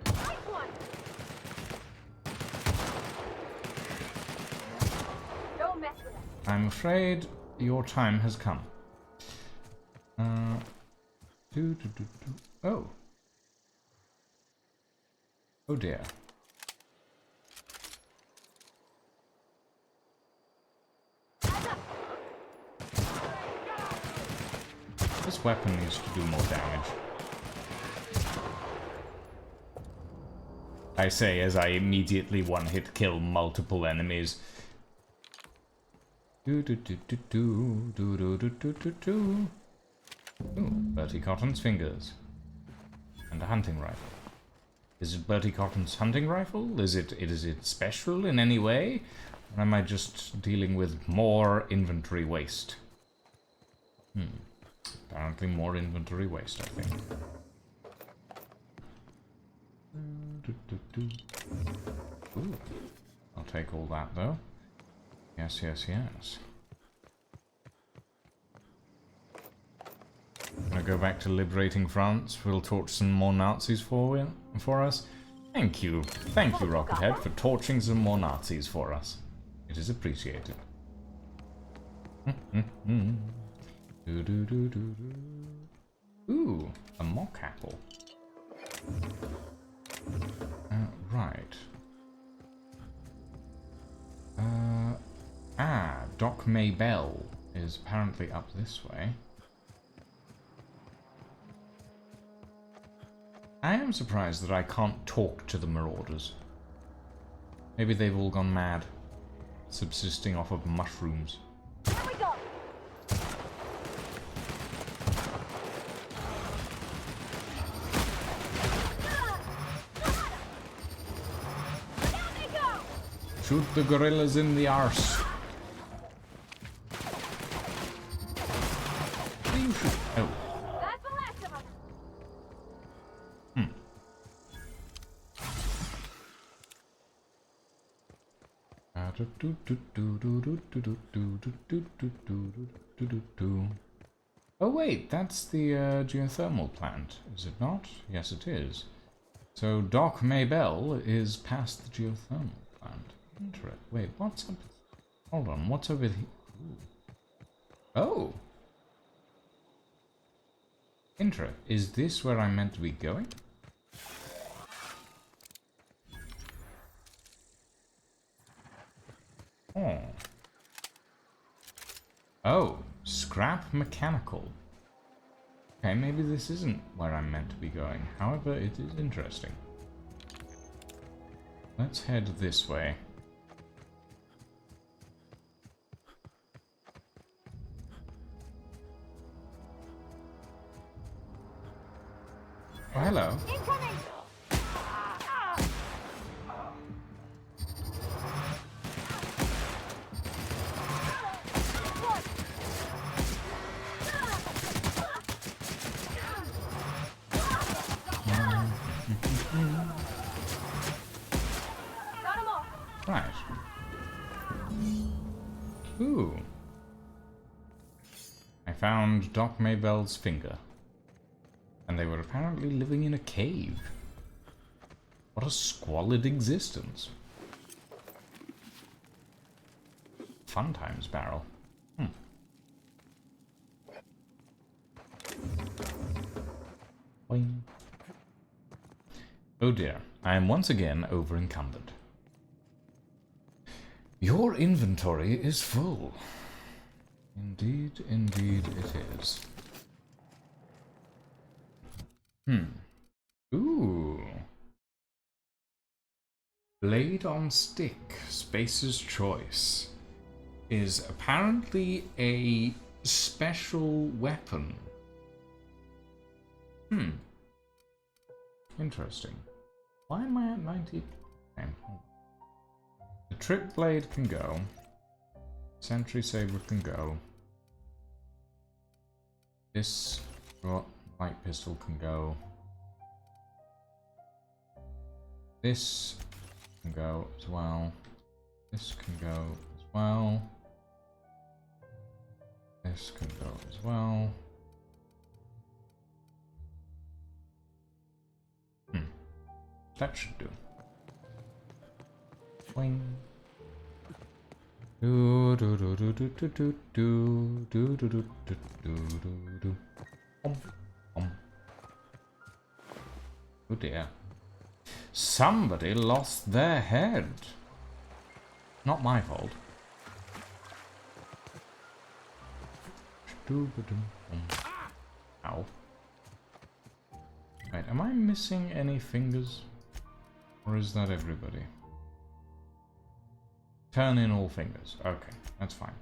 Nice one. Don't mess with it. I'm afraid your time has come. Oh. Oh dear. This weapon needs to do more damage. I say as I immediately one-hit kill multiple enemies. Ooh, Bertie Cotton's fingers. And a hunting rifle. Is it Bertie Cotton's hunting rifle? Is it special in any way? Or am I just dealing with more inventory waste? Apparently more inventory waste, I think. Ooh. I'll take all that, though. Yes, yes, yes. Gonna go back to liberating France. We'll torch some more Nazis for us. Thank you. Thank you, Rockethead, for torching some more Nazis for us. It is appreciated. Ooh, a mock apple. Right. Doc Maybell is apparently up this way. I am surprised that I can't talk to the Marauders. Maybe they've all gone mad, subsisting off of mushrooms. Here we go. Down they go. Shoot the gorillas in the arse. What do you shoot? Oh. That's the last of them. Oh wait, that's the geothermal plant, is it not? Yes, it is. So Doc Maybell is past the geothermal plant. Interesting. Wait, what's up? Hold on, what's over here? Oh! Interesting. Is this where I'm meant to be going? Oh. Oh, scrap mechanical. Okay, maybe this isn't where I'm meant to be going. However, it is interesting. Let's head this way. Oh, hello. Right. Ooh. I found Doc Maybell's finger. And they were apparently living in a cave. What a squalid existence. Fun times, Barrel. Boing. Oh dear, I am once again over-encumbered. Your inventory is full. Indeed, indeed it is. Ooh. Blade on stick, Spacer's Choice, is apparently a special weapon. Interesting. Why am I at 90? Okay. The trip blade can go. Sentry saber can go. This light pistol can go. This can go as well. This can go as well. This can go as well. That should do. Swing. Do do do do do do do do do do do do do do. Oh dear. Somebody lost their head. Not my fault. Ow. Wait, am I missing any fingers? Or is that everybody? Turn in all fingers. Okay, that's fine.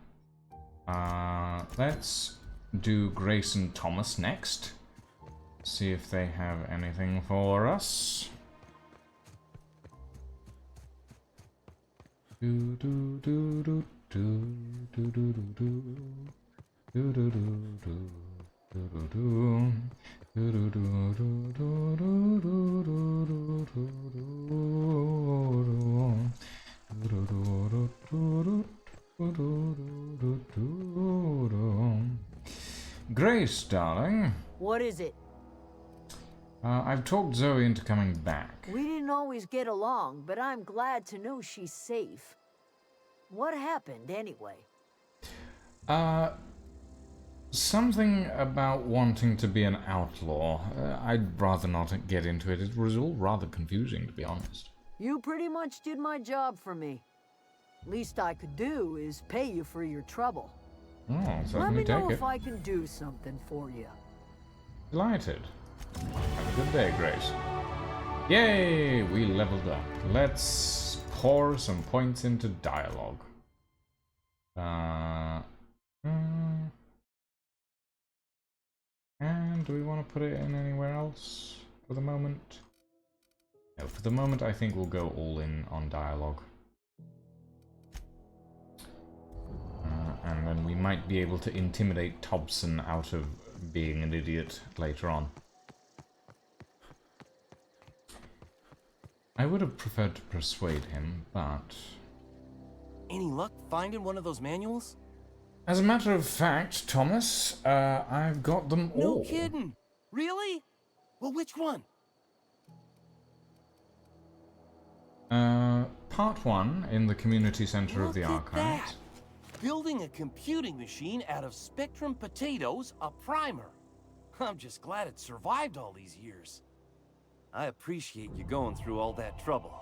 Let's do Grace and Thomas next. See if they have anything for us. Do do do do do do do do do do do do do do do. Grace, darling. What is it? I've talked Zoe into coming back. We didn't always get along, but I'm glad to know she's safe. What happened, anyway? Something about wanting to be an outlaw. I'd rather not get into it. It was all rather confusing, to be honest. You pretty much did my job for me. Least I could do is pay you for your trouble. Oh, Let certainly me know take it. if I can do something for you. Delighted. Have a good day, Grace. Yay! We leveled up. Let's pour some points into dialogue. And do we want to put it in anywhere else for the moment? No, for the moment I think we'll go all in on dialogue. And then we might be able to intimidate Thompson out of being an idiot later on. I would have preferred to persuade him, but... Any luck finding one of those manuals? As a matter of fact, Thomas, I've got them all. No kidding. Really? Well, which one? Part 1 in the community center of the Look at archives. that. Building a computing machine out of Spectrum potatoes, a primer. I'm just glad it survived all these years. I appreciate you going through all that trouble.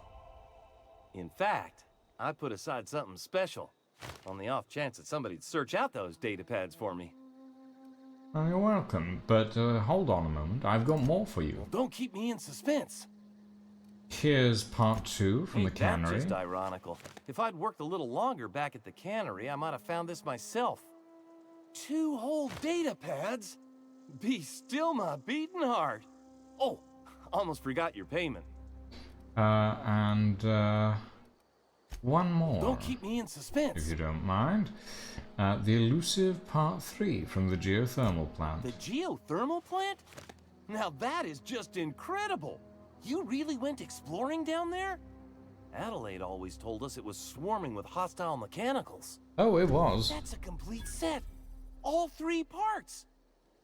In fact, I put aside something special, on the off chance that somebody'd search out those data pads for me. Oh, you're welcome, but hold on a moment. I've got more for you. Well, don't keep me in suspense. Here's part 2 from the cannery. That's just ironical. If I'd worked a little longer back at the cannery, I might have found this myself. 2 whole data pads? Be still my beating heart. Oh, almost forgot your payment. One more. Don't keep me in suspense. If you don't mind. The elusive part 3 from the geothermal plant. The geothermal plant? Now that is just incredible. You really went exploring down there? Adelaide always told us it was swarming with hostile mechanicals. Oh, it was. That's a complete set. All 3 parts.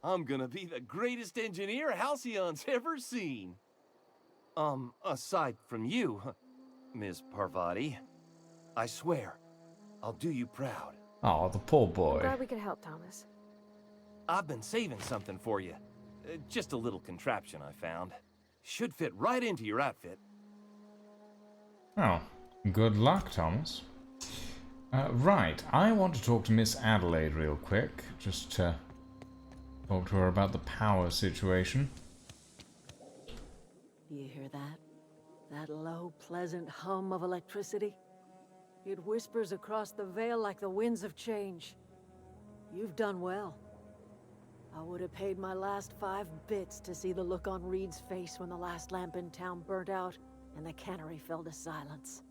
I'm gonna be the greatest engineer Halcyon's ever seen. Aside from you, Ms. Parvati. I swear, I'll do you proud. Oh, the poor boy. I'm glad we could help, Thomas. I've been saving something for you. Just a little contraption I found. Should fit right into your outfit. Oh, good luck, Thomas. Right, I want to talk to Miss Adelaide real quick. Just to talk to her about the power situation. Do you hear that? That low, pleasant hum of electricity? It whispers across the veil like the winds of change. You've done well. I would have paid my last 5 bits to see the look on Reed's face when the last lamp in town burnt out and the cannery fell to silence.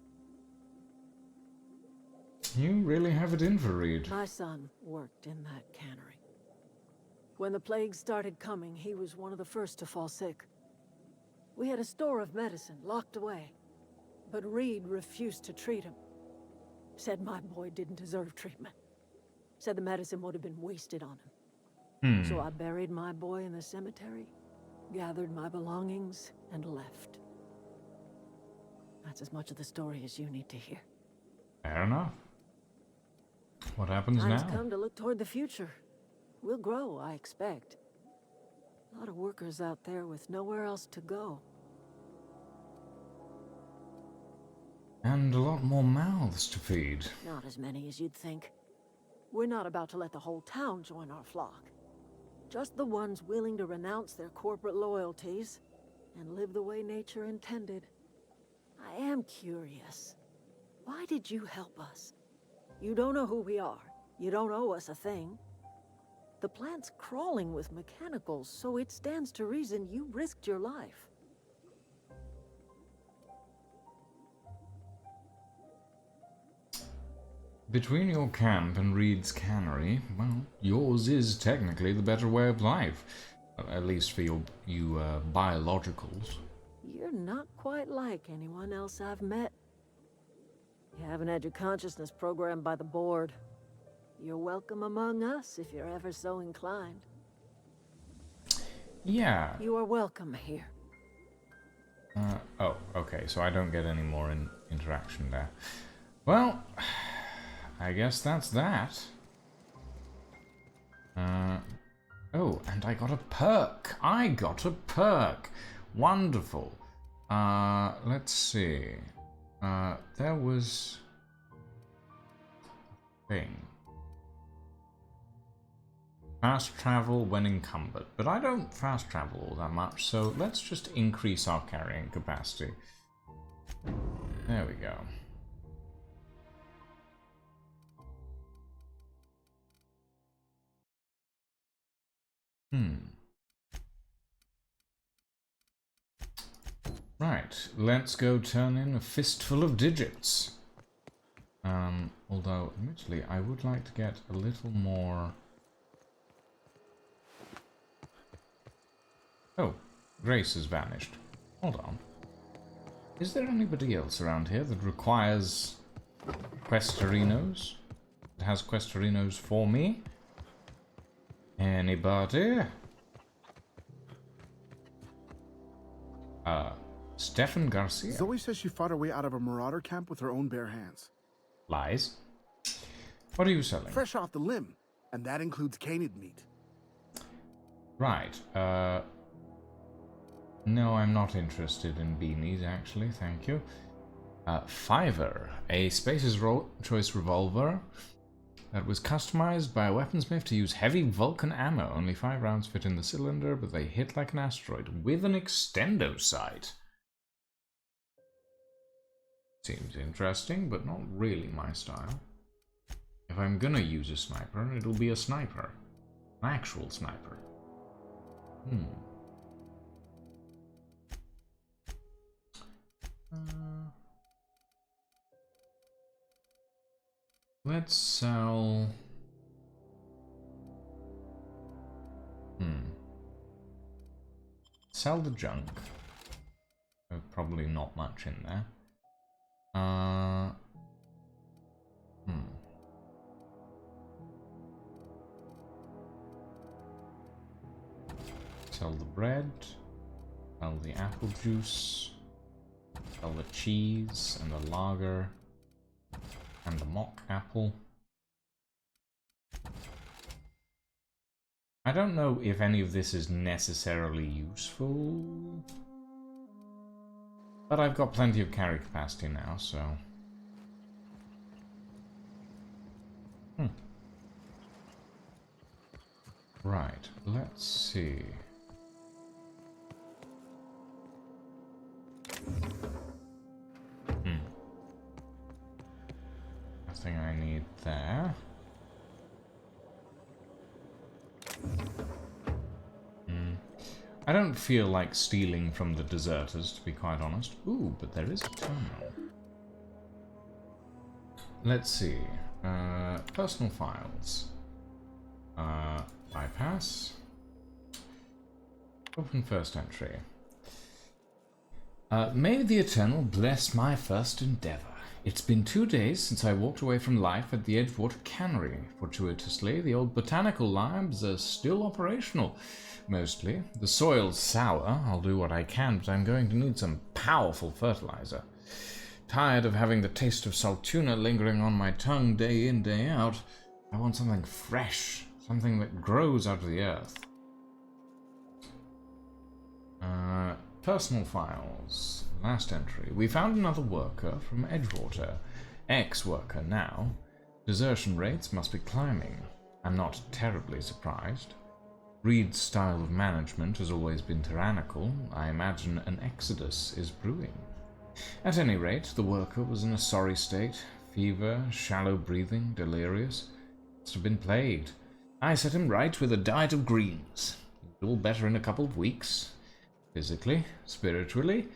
You really have it in for Reed. My son worked in that cannery. When the plague started coming, he was one of the first to fall sick. We had a store of medicine locked away, but Reed refused to treat him. Said my boy didn't deserve treatment. Said the medicine would have been wasted on him. So I buried my boy in the cemetery, gathered my belongings, and left. That's as much of the story as you need to hear. Fair enough. What happens Time's now? come to look toward the future. We'll grow, I expect. A lot of workers out there with nowhere else to go. And a lot more mouths to feed. Not as many as you'd think. We're not about to let the whole town join our flock. Just the ones willing to renounce their corporate loyalties and live the way nature intended. I am curious. Why did you help us? You don't know who we are. You don't owe us a thing. The plant's crawling with mechanicals, so it stands to reason you risked your life. Between your camp and Reed's cannery, well, yours is technically the better way of life. At least for you biologicals. You're not quite like anyone else I've met. You haven't had your consciousness programmed by the board. You're welcome among us if you're ever so inclined. Yeah. You are welcome here. Oh, okay, so I don't get any more interaction there. Well, I guess that's that. Oh, and I got a perk. I got a perk. Wonderful. Let's see. There was a thing. Fast travel when encumbered. But I don't fast travel all that much, so let's just increase our carrying capacity. There we go. Right, let's go turn in a fistful of digits. Although, admittedly, I would like to get a little more... Oh, Grace has vanished. Hold on. Is there anybody else around here that requires Questorinos? That has Questorinos for me? Anybody? Stefan Garcia. Zoe says she fought her way out of a marauder camp with her own bare hands. Lies. What are you selling? Fresh off the limb, and that includes canid meat. Right, no, I'm not interested in beanies, actually, thank you. Fiverr, a Space's Choice revolver that was customized by a weaponsmith to use heavy Vulcan ammo. Only 5 rounds fit in the cylinder, but they hit like an asteroid with an extendo sight. Seems interesting, but not really my style. If I'm gonna use a sniper, it'll be a sniper. An actual sniper. Let's sell... Sell the junk. There's probably not much in there. Sell the bread. Sell the apple juice. Sell the cheese and the lager. And the mock apple. I don't know if any of this is necessarily useful. But I've got plenty of carry capacity now, so... Right, let's see. Nothing I need there. I don't feel like stealing from the deserters, to be quite honest. Ooh, but there is a terminal. Let's see. Personal files. Bypass. Open first entry. May the Eternal bless my first endeavor. It's been 2 days since I walked away from life at the Edgewater Cannery. Fortuitously, the old botanical labs are still operational. Mostly. The soil's sour. I'll do what I can, but I'm going to need some powerful fertilizer. Tired of having the taste of salt tuna lingering on my tongue day in, day out. I want something fresh. Something that grows out of the earth. Personal files. Last entry. We found another worker from Edgewater. Ex-worker now. Desertion rates must be climbing. I'm not terribly surprised. Reed's style of management has always been tyrannical. I imagine an exodus is brewing. At any rate, the worker was in a sorry state. Fever, shallow breathing, delirious. Must have been plagued. I set him right with a diet of greens. He'll be all better in a couple of weeks. Physically, spiritually,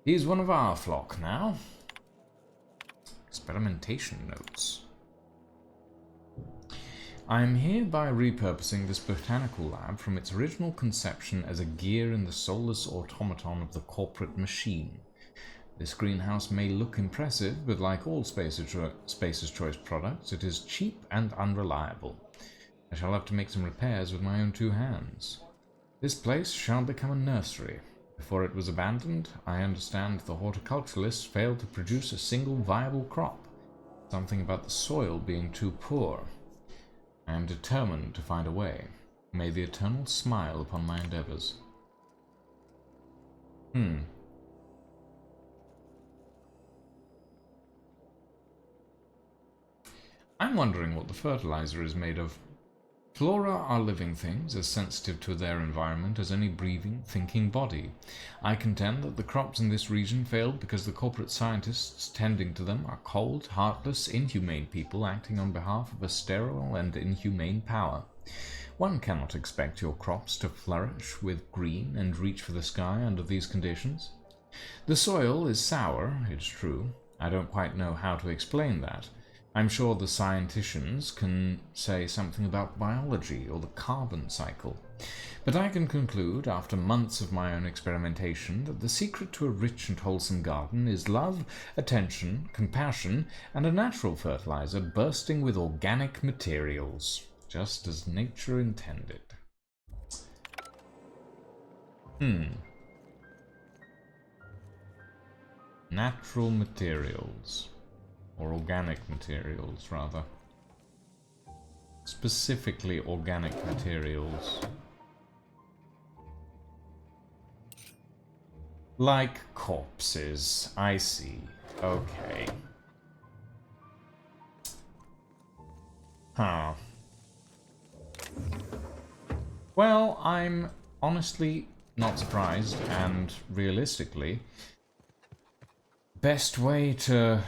he's one of our flock now. Experimentation notes. I am hereby repurposing this botanical lab from its original conception as a gear in the soulless automaton of the corporate machine. This greenhouse may look impressive, but like all Spacer's Choice products, it is cheap and unreliable. I shall have to make some repairs with my own 2 hands. This place shall become a nursery. Before it was abandoned, I understand the horticulturalists failed to produce a single viable crop. Something about the soil being too poor. I am determined to find a way. May the Eternal smile upon my endeavors. I'm wondering what the fertilizer is made of. Flora are living things, as sensitive to their environment as any breathing, thinking body. I contend that the crops in this region failed because the corporate scientists tending to them are cold, heartless, inhumane people acting on behalf of a sterile and inhumane power. One cannot expect your crops to flourish with green and reach for the sky under these conditions. The soil is sour, it's true. I don't quite know how to explain that. I'm sure the scienticians can say something about biology or the carbon cycle. But I can conclude, after months of my own experimentation, that the secret to a rich and wholesome garden is love, attention, compassion, and a natural fertilizer bursting with organic materials, just as nature intended. Natural materials. Or organic materials, rather. Specifically organic materials. Like corpses. I see. Okay. Huh. Well, I'm honestly not surprised, and realistically, best way to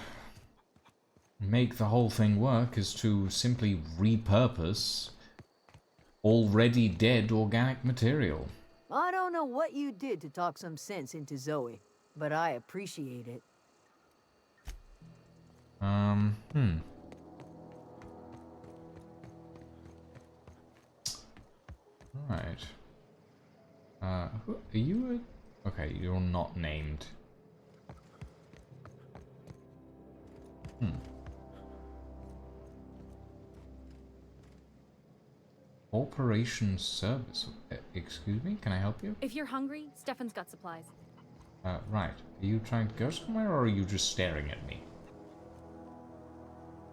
make the whole thing work is to simply repurpose already dead organic material. I don't know what you did to talk some sense into Zoe, but I appreciate it. Right. Who, are you a... Okay, you're not named. Operation Service. Excuse me, can I help you? If you're hungry, Stefan's got supplies. Right. Are you trying to go somewhere, or are you just staring at me?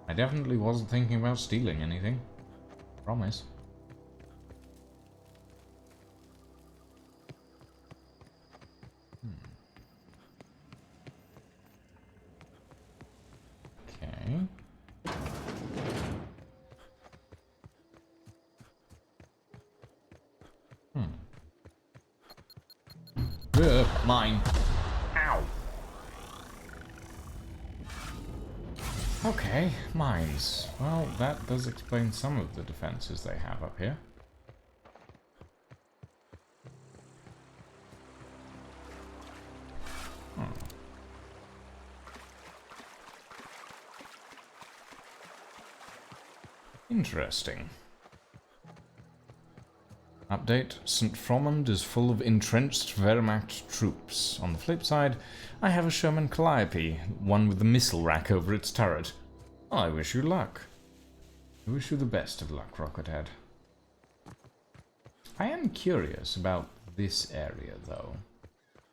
I definitely wasn't thinking about stealing anything. Promise. Okay. Mine. Ow. Okay, mines. Well, that does explain some of the defenses they have up here. Interesting. Update, St. Fromond is full of entrenched Wehrmacht troops. On the flip side, I have a Sherman Calliope, one with the missile rack over its turret. I wish you luck. I wish you the best of luck, Rockethead. I am curious about this area, though.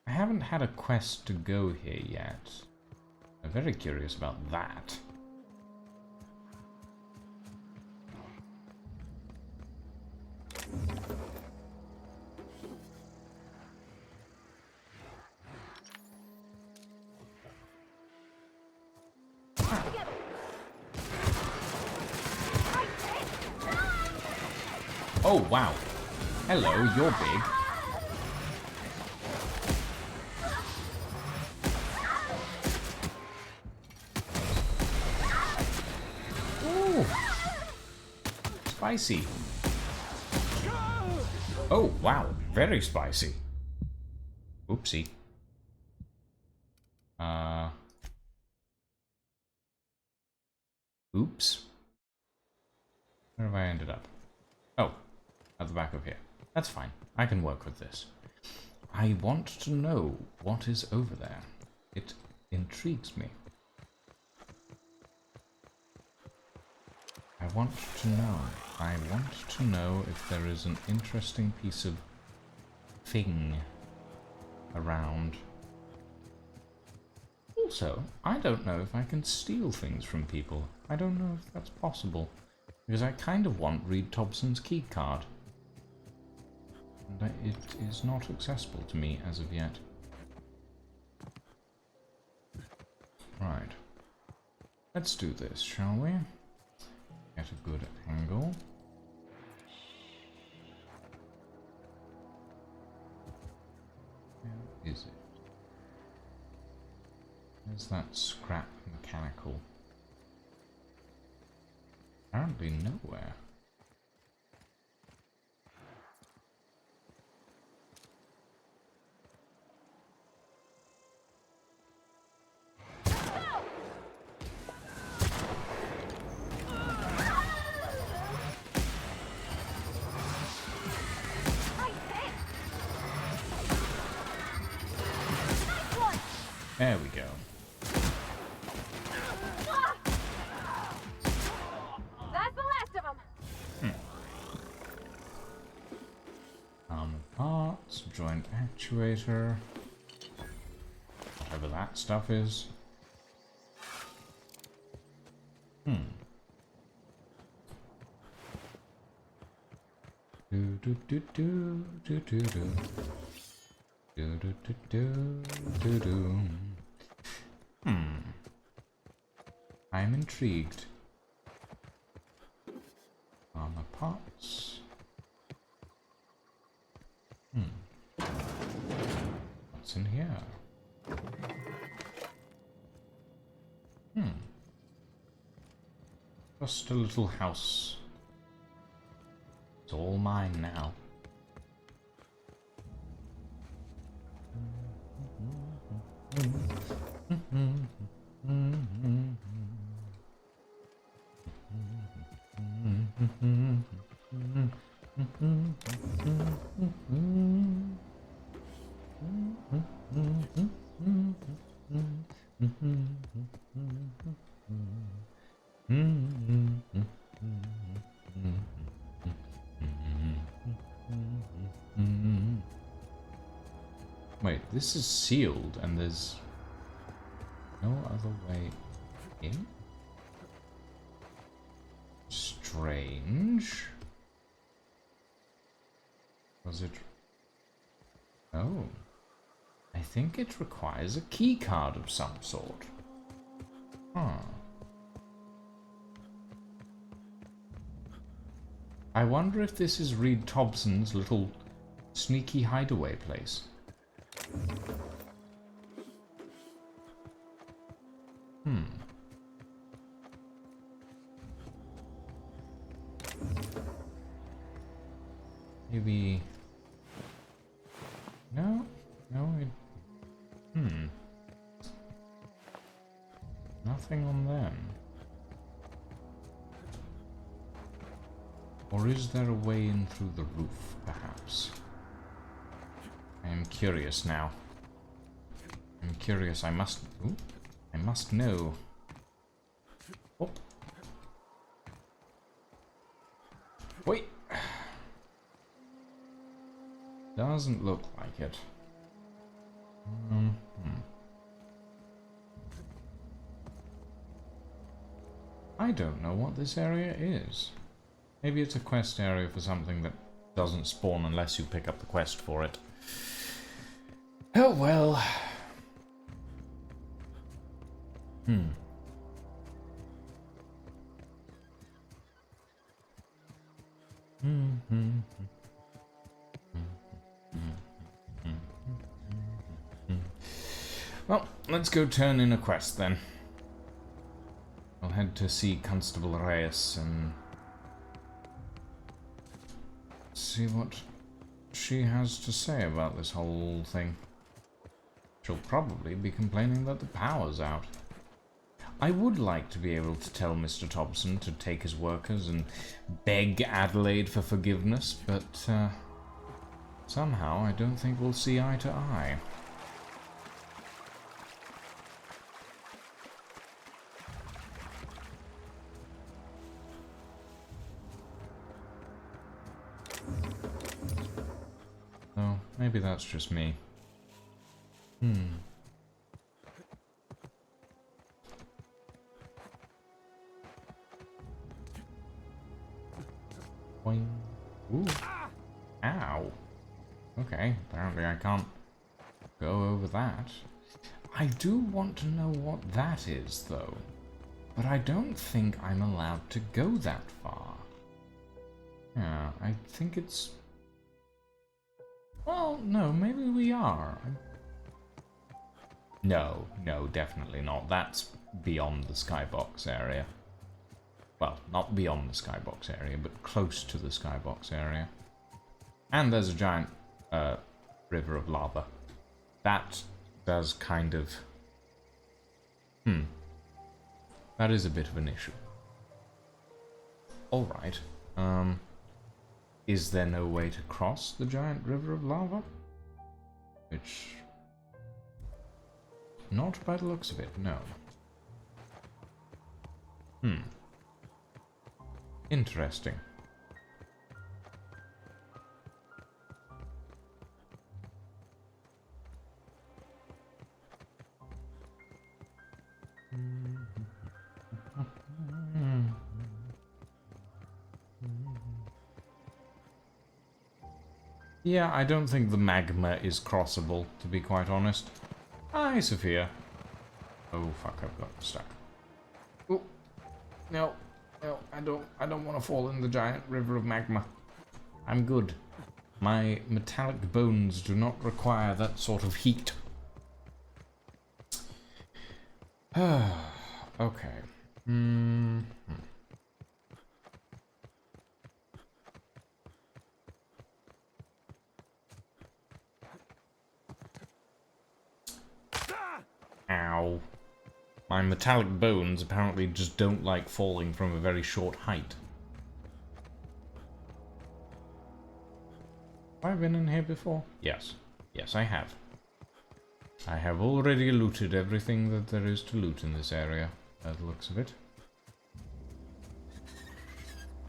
I haven't had a quest to go here yet. I'm very curious about that. Oh, wow. Hello, you're big. Ooh. Spicy. Oh, wow. Very spicy. Oopsie. Oops. Where have I ended up? Oh, at the back of here. That's fine. I can work with this. I want to know what is over there. It intrigues me. I want to know. I want to know if there is an interesting piece of thing around. Also, I don't know if I can steal things from people. I don't know if that's possible. Because I kind of want Reed Thompson's key card. And it is not accessible to me as of yet. Right. Let's do this, shall we? Get a good angle. Where is it? Where's that scrap mechanical? Apparently nowhere. There we go. That's the last of them. Armor parts, joint actuator, whatever that stuff is. Do do do do do do do. Do do do do do do. I'm intrigued. Armor parts. What's in here? Just a little house. It's all mine now. Wait, this is sealed and there's no other way in? Strange. Was it... Oh. I think it requires a key card of some sort. Huh. I wonder if this is Reed Thompson's little sneaky hideaway place. Maybe... No? No, it... Nothing on them. Or is there a way in through the roof, perhaps? I am curious now. I'm curious, I must... Ooh, I must know. Oh. Wait! Doesn't look like it. I don't know what this area is. Maybe it's a quest area for something that doesn't spawn unless you pick up the quest for it. Oh well. Well, let's go turn in a quest then. I'll head to see Constable Reyes and see what she has to say about this whole thing. She'll probably be complaining that the power's out. I would like to be able to tell Mr. Thompson to take his workers and beg Adelaide for forgiveness, but somehow I don't think we'll see eye to eye. Oh, maybe that's just me. Boing. Ooh. Ow. Okay, apparently I can't go over that. I do want to know what that is, though. But I don't think I'm allowed to go that far. Yeah, I think it's... Well, no, maybe we are. No, definitely not. That's beyond the skybox area. Well, not beyond the skybox area, but close to the skybox area. And there's a giant river of lava. That does kind of... That is a bit of an issue. Alright. Is there no way to cross the giant river of lava? Which... Not by the looks of it, no. Interesting. Yeah, I don't think the magma is crossable, to be quite honest. Hi, Sophia. Oh fuck, I've got stuck. Oh, no, I don't want to fall in the giant river of magma. I'm good. My metallic bones do not require that sort of heat. Okay. Ow. My metallic bones apparently just don't like falling from a very short height. Have I been in here before? Yes. Yes, I have. I have already looted everything that there is to loot in this area, by the looks of it.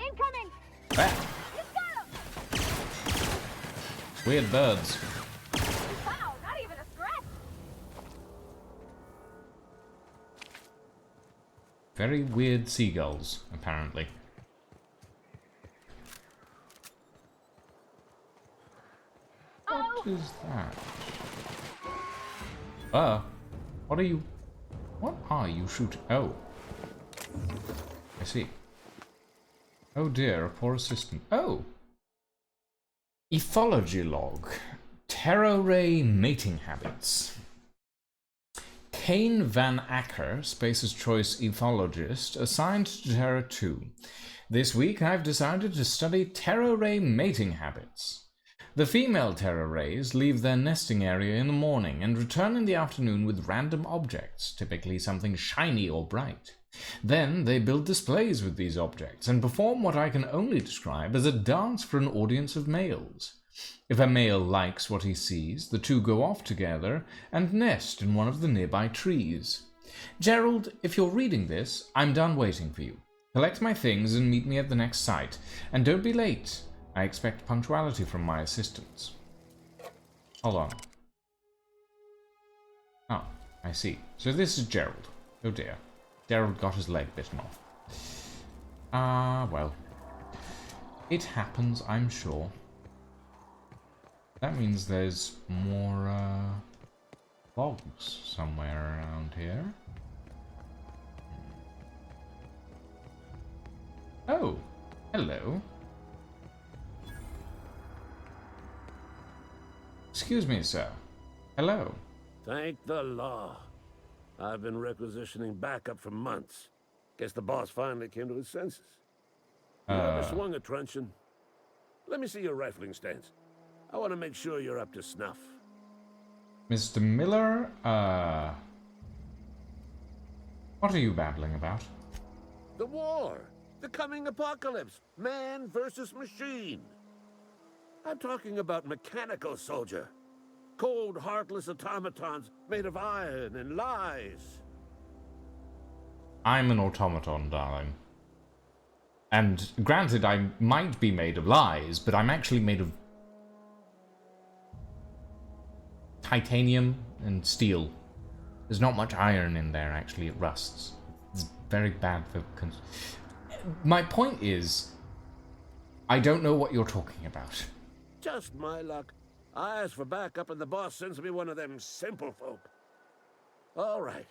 Incoming! Ah! Weird birds. Wow, not even a scratch! Very weird seagulls, apparently. What is that? What are you... What are you shooting? Oh. I see. Oh dear, a poor assistant. Oh! Ethology log. Terror ray mating habits. Kane Van Acker, Space's Choice ethologist, assigned to Terra 2. This week I've decided to study terror ray mating habits. The female terror rays leave their nesting area in the morning and return in the afternoon with random objects, typically something shiny or bright. Then they build displays with these objects and perform what I can only describe as a dance for an audience of males. If a male likes what he sees, the two go off together and nest in one of the nearby trees. Gerald, if you're reading this, I'm done waiting for you. Collect my things and meet me at the next site. And don't be late. I expect punctuality from my assistants. Hold on. Oh, I see. So this is Gerald. Oh dear. Gerald got his leg bitten off. Well. It happens, I'm sure. That means there's more, logs somewhere around here. Oh, hello. Excuse me, sir. Hello. Thank the law. I've been requisitioning backup for months. Guess the boss finally came to his senses. You ever swung a truncheon? Let me see your rifling stance. I want to make sure you're up to snuff. Mr. Miller, what are you babbling about? The war. The coming apocalypse. Man versus machine. I'm talking about mechanical soldier. Cold, heartless automatons made of iron and lies. I'm an automaton, darling. And granted, I might be made of lies, but I'm actually made of titanium and steel. There's not much iron in there, actually. It rusts. It's very bad for... My point is, I don't know what you're talking about. Just my luck. I ask for backup and the boss sends me one of them simple folk. All right.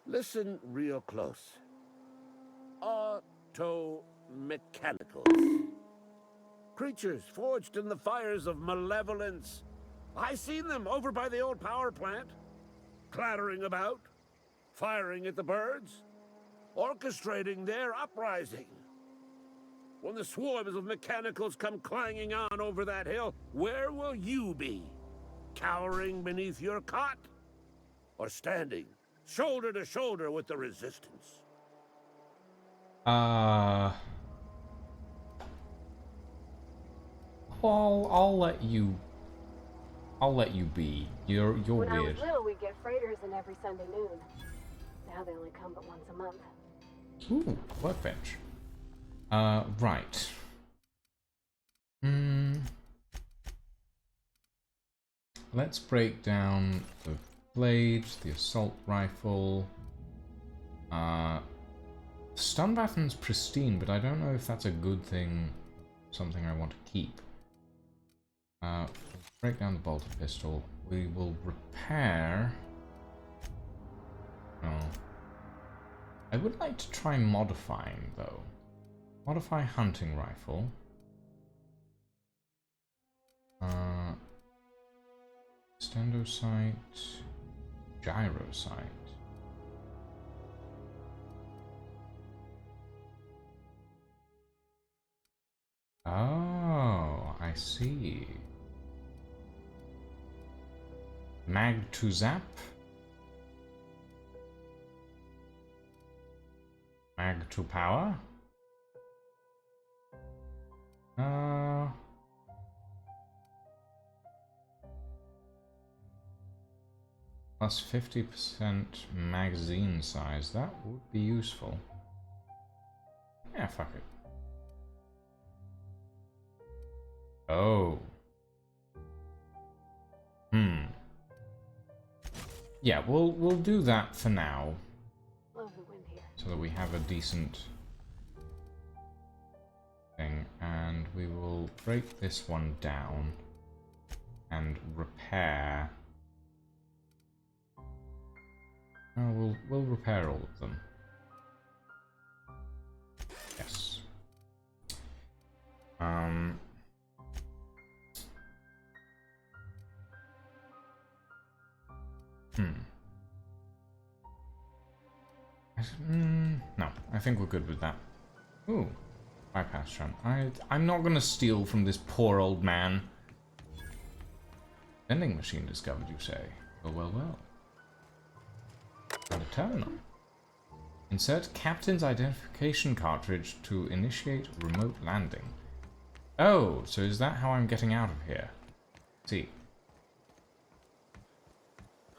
Listen real close. Auto-mechanicals. Creatures forged in the fires of malevolence. I seen them over by the old power plant. Clattering about. Firing at the birds. Orchestrating their uprising. When the swarms of mechanicals come clanging on over that hill, where will you be? Cowering beneath your cot? Or standing, shoulder to shoulder with the resistance? Well, I'll let you be. You're When weird. I was little, we'd get freighters in every Sunday noon. Now they only come but once a month. Ooh, workbench. Right. Let's break down the blade, the assault rifle. Stun batten's pristine, but I don't know if that's a good thing, something I want to keep. Break down the bolter pistol. We will repair... Oh. I would like to try modifying, though. Modify hunting rifle. Stendo sight. Gyro sight. Oh, I see. Mag to zap. Mag to power. Plus 50% magazine size. That would be useful. Yeah, fuck it. Oh. Yeah, we'll do that for now. Love the wind here. So that we have a decent thing. And we will break this one down and repair. Oh, we'll repair all of them. Yes. No, I think we're good with that. Ooh, bypass shun. I'm not gonna steal from this poor old man. Vending machine discovered, you say? Well. And a terminal. Insert captain's identification cartridge to initiate remote landing. Oh, so is that how I'm getting out of here? See.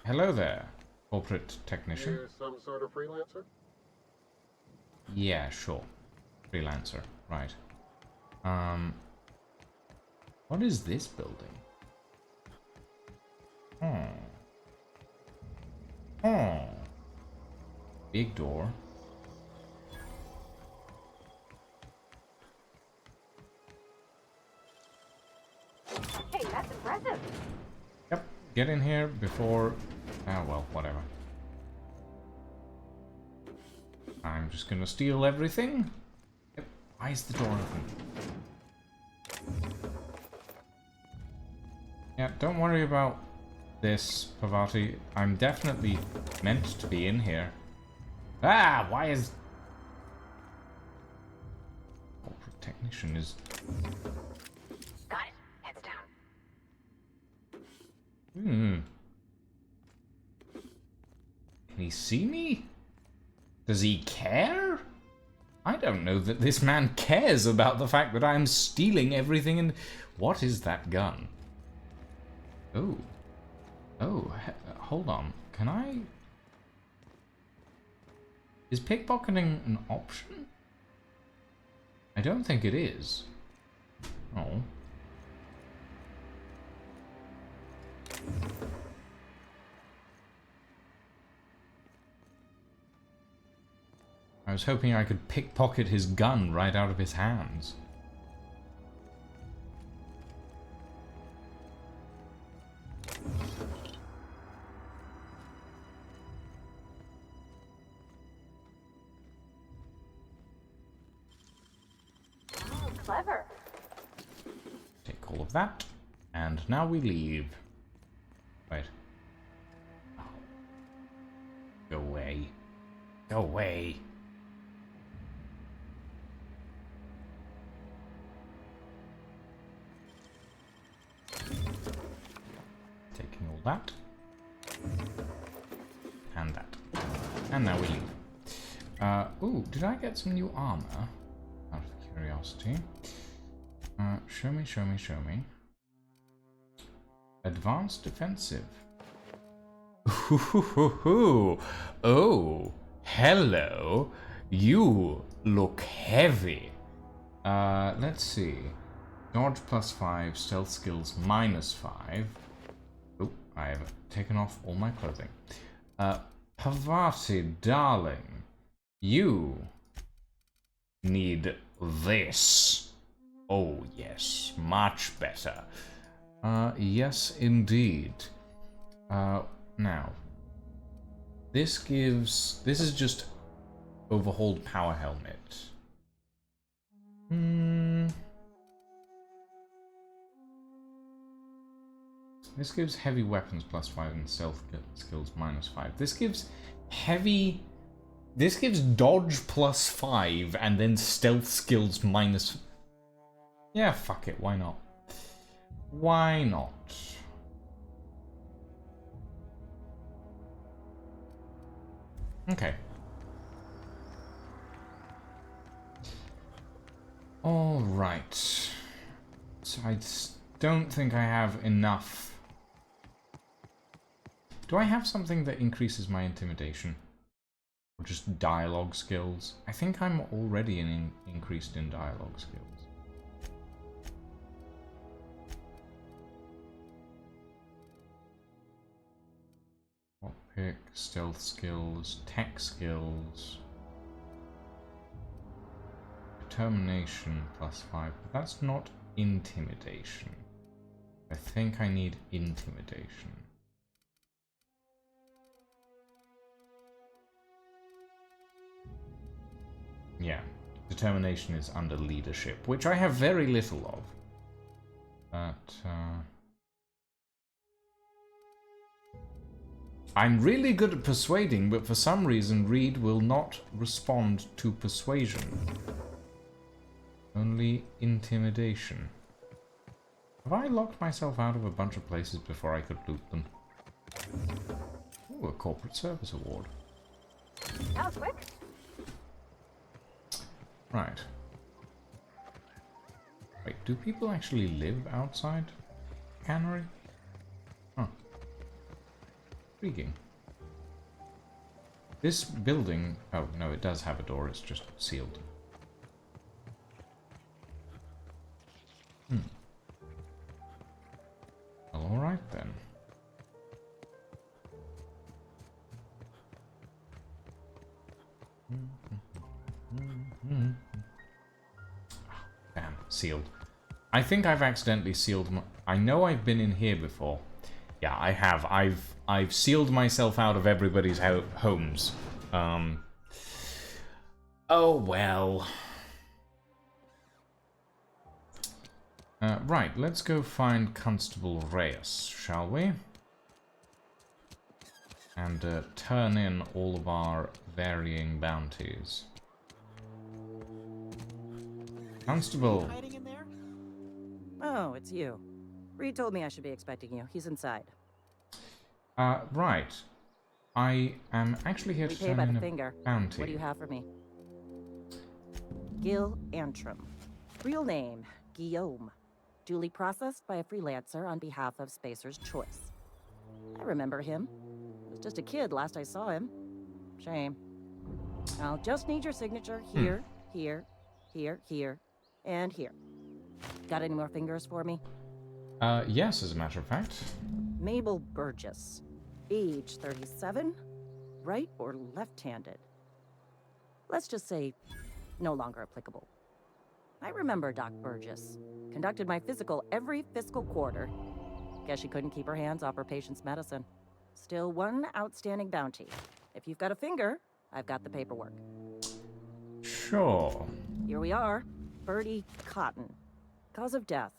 Hello there, corporate technician. You're some sort of freelancer? Yeah, sure. Freelancer, right. What is this building? Big door. Hey, that's impressive. Yep, get in here before... Ah, well, whatever. I'm just gonna steal everything. Yep, why is the door open? Yeah, don't worry about this, Pavati. I'm definitely meant to be in here. Ah, why is... Corporate technician is... Got it. Heads down. Can he see me? Does he care? I don't know that this man cares about the fact that I'm stealing everything and... What is that gun? Oh. Oh, hold on. Can I... Is pickpocketing an option? I don't think it is. Oh. I was hoping I could pickpocket his gun right out of his hands. Oh, clever. Take all of that, and now we leave. Wait. Oh. Go away. Go away. Taking all that. And that. And now we leave. Ooh, did I get some new armor? Out of curiosity. Show me. Advanced defensive. Oh, hello. You look heavy. Let's see. Dodge +5, stealth skills -5. Oh, I have taken off all my clothing. Pavati, darling, you need this. Oh, yes, much better. Yes, indeed. Now, this is just overhauled power helmet. This gives heavy weapons +5 and stealth skills -5. This gives dodge +5 and then stealth skills -. Yeah, fuck it. Why not? Why not? Okay. Alright. So don't think I have enough. Do I have something that increases my intimidation? Or just dialogue skills? I think I'm already increased in dialogue skills. Lockpick, stealth skills, tech skills. Determination +5, but that's not intimidation. I think I need intimidation. Yeah, determination is under leadership, which I have very little of. But, I'm really good at persuading, but for some reason Reed will not respond to persuasion. Only intimidation. Have I locked myself out of a bunch of places before I could loot them? Ooh, a corporate service award. That was quick. Right. Wait, do people actually live outside Cannery? Huh. Intriguing. This building... Oh, no, it does have a door, it's just sealed. Well, alright then. Damn, sealed. I think I've accidentally sealed my... I know I've been in here before. Yeah, I have. I've sealed myself out of everybody's homes. Oh well. Right, let's go find Constable Reyes, shall we? And turn in all of our varying bounties. Constable! Hiding in there? Oh, it's you. Reed told me I should be expecting you. He's inside. Right. I am actually here to turn in a bounty. What do you have for me? Gil Antrim. Real name, Guillaume. Duly processed by a freelancer on behalf of Spacer's Choice. I remember him. Was just a kid last I saw him. Shame. I'll just need your signature here, here, here, here, and here. Got any more fingers for me? Yes, as a matter of fact. Mabel Burgess. Age 37. Right or left-handed? Let's just say no longer applicable. I remember Doc Burgess. Conducted my physical every fiscal quarter. Guess she couldn't keep her hands off her patient's medicine. Still one outstanding bounty. If you've got a finger, I've got the paperwork. Sure. Here we are. Bertie Cotton. Cause of death.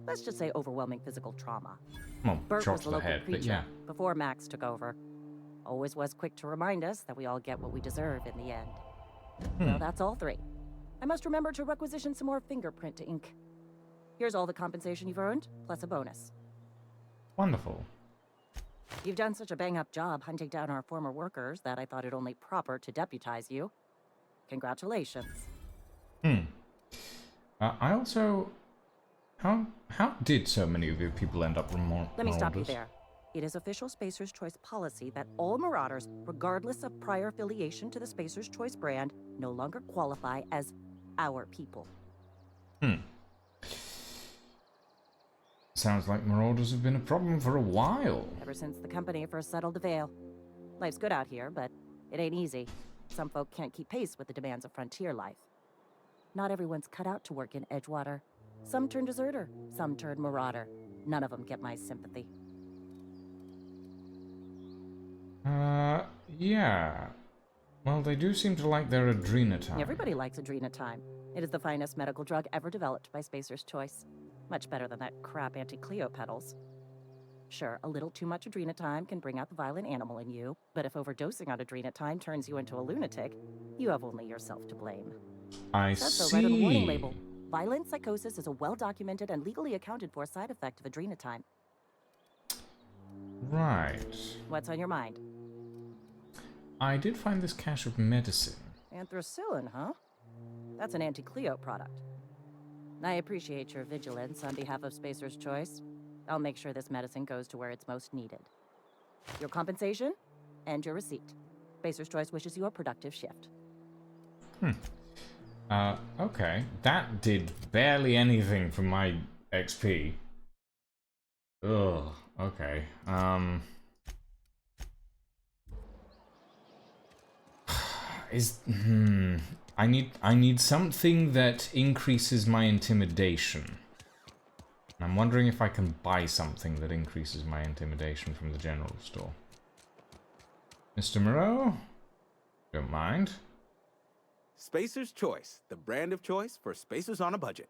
Let's just say overwhelming physical trauma. Well, Bert shot was to the the local head, but preacher yeah. before Max took over. Always was quick to remind us that we all get what we deserve in the end. Well, that's all three. I must remember to requisition some more fingerprint ink. Here's all the compensation you've earned, plus a bonus. Wonderful. You've done such a bang-up job hunting down our former workers that I thought it only proper to deputize you. Congratulations. I also... How did so many of you people end up Marauders? Let me stop you there. It is official Spacer's Choice policy that all Marauders, regardless of prior affiliation to the Spacer's Choice brand, no longer qualify as our people. Sounds like Marauders have been a problem for a while. Ever since the company first settled the Vale. Life's good out here, but it ain't easy. Some folk can't keep pace with the demands of frontier life. Not everyone's cut out to work in Edgewater. Some turn deserter, some turn marauder. None of them get my sympathy. Yeah. Well, they do seem to like their adrenatime. Everybody likes adrenatime. It is the finest medical drug ever developed by Spacer's Choice. Much better than that crap anti-Cleo pedals. Sure, a little too much adrenatime can bring out the violent animal in you, but if overdosing on adrenatime turns you into a lunatic, you have only yourself to blame. I That's see. right on the warning label. Violent psychosis is a well-documented and legally accounted for side effect of adrenatime. Right. What's on your mind? I did find this cache of medicine. Anthracillin, huh? That's an anti-Cleo product. I appreciate your vigilance on behalf of Spacer's Choice. I'll make sure this medicine goes to where it's most needed. Your compensation and your receipt. Spacer's Choice wishes you a productive shift. Okay. That did barely anything for my XP. Ugh, okay. I need something that increases my intimidation. I'm wondering if I can buy something that increases my intimidation from the general store. Mr. Moreau? Don't mind. Spacer's Choice, the brand of choice for spacers on a budget.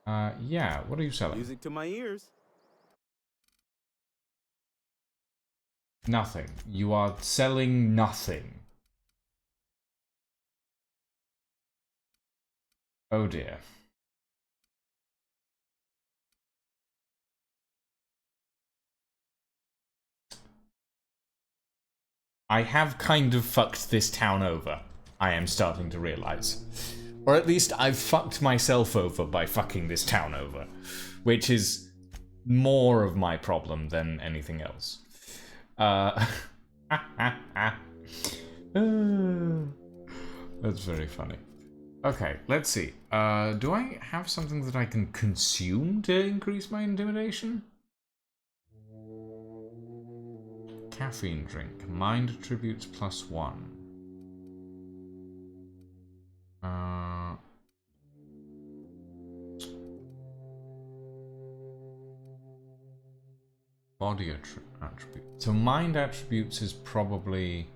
Yeah, what are you selling? Music to my ears. Nothing. You are selling nothing. Oh dear. I have kind of fucked this town over. I am starting to realize. Or at least I've fucked myself over by fucking this town over. Which is more of my problem than anything else. That's very funny. Okay, let's see. Do I have something that I can consume to increase my intimidation? Caffeine drink. Mind attributes +1. Body attribute. So mind attributes is probably...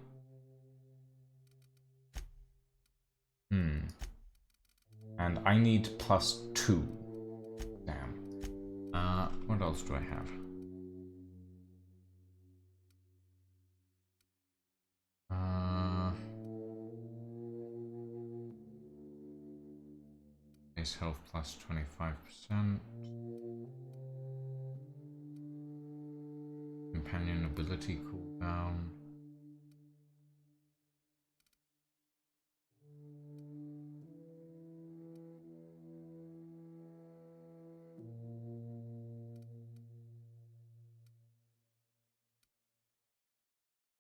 And I need +2. Damn. What else do I have? Base health +25%. Companion ability cooldown.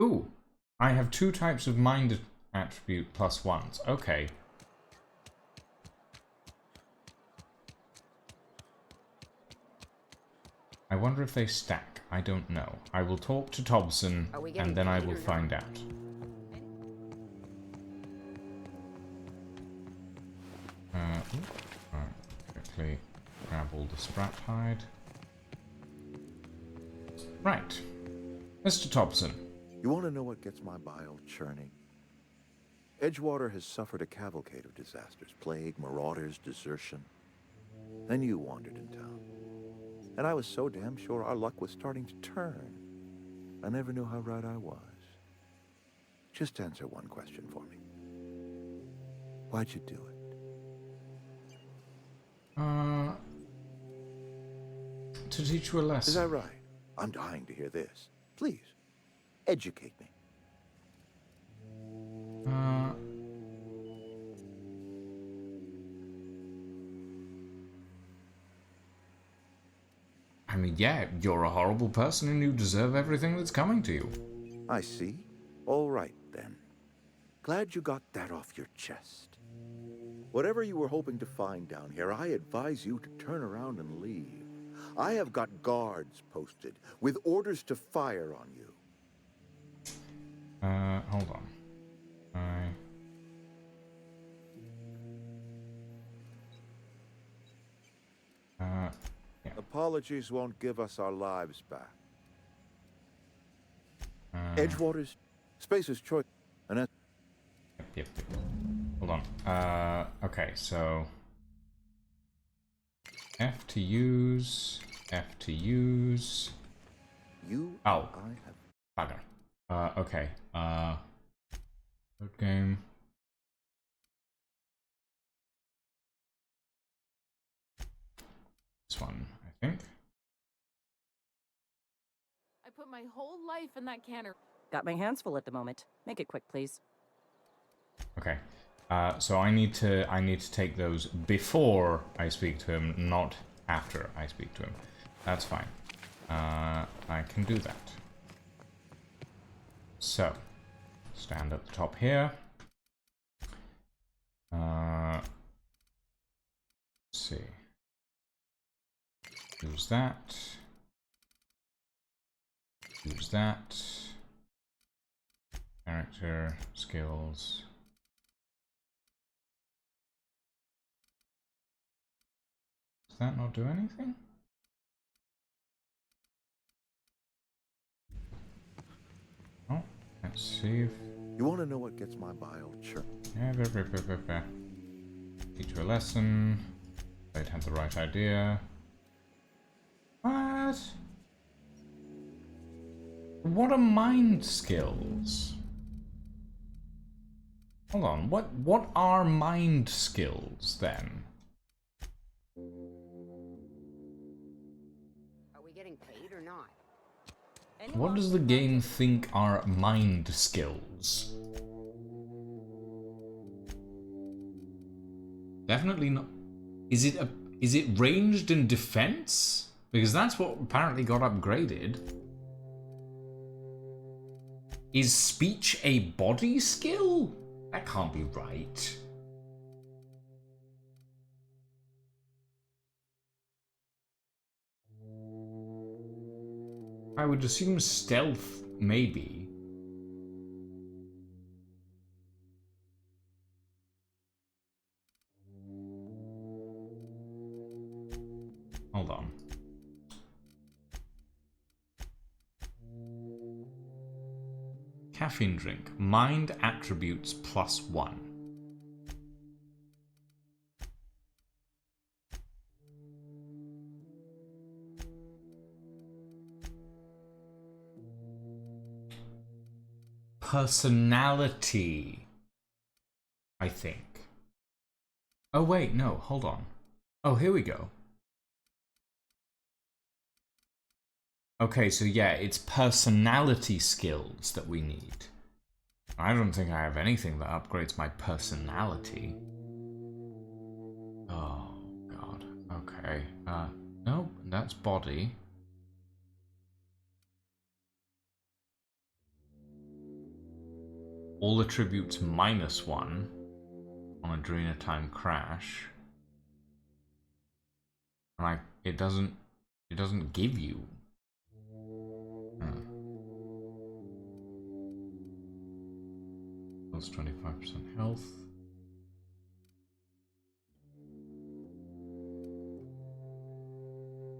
Ooh, I have 2 types of mind attribute +1s. Okay. I wonder if they stack. I don't know. I will talk to Tobson, and then I will find out. Right, quickly grab all the scrap hide. Right. Mr. Tobson. You want to know what gets my bile churning? Edgewater has suffered a cavalcade of disasters. Plague, marauders, desertion. Then you wandered in town. And I was so damn sure our luck was starting to turn. I never knew how right I was. Just answer one question for me. Why'd you do it? To teach you a lesson. Is that right? I'm dying to hear this. Please, educate me. I mean, yeah, you're a horrible person and you deserve everything that's coming to you. I see. All right, then. Glad you got that off your chest. Whatever you were hoping to find down here, I advise you to turn around and leave. I have got guards posted with orders to fire on you. Hold on. Yeah. Apologies won't give us our lives back. Edgewater's Spacer's Choice. And Yep. Hold on. Okay, so F to use. You. Oh. I have. Bugger. Okay. Third game. This one, I think. I put my whole life in that canner. Got my hands full at the moment. Make it quick, please. Okay. So I need to take those before I speak to him, not after I speak to him. That's fine. I can do that. So, stand at the top here. Let's see. Use that. Use that. Character, skills. Does that not do anything? Oh, let's see if... You want to know what gets my bile churning? Yeah, teach you a lesson. They'd have the right idea. What? What are mind skills? Hold on, what are mind skills then? Are we getting paid or not? What does the game think are mind skills? Definitely not. Is it ranged in defense? Because that's what apparently got upgraded. Is speech a body skill? That can't be right. I would assume stealth, maybe. Hold on. Caffeine drink. Mind attributes +1. Personality, I think. Oh wait, no, hold on. Oh, here we go. Okay, so yeah, it's personality skills that we need. I don't think I have anything that upgrades my personality. Oh, God. Okay. Nope, that's body. All attributes -1 on Adrena time crash. And it doesn't give you. Plus 25% health.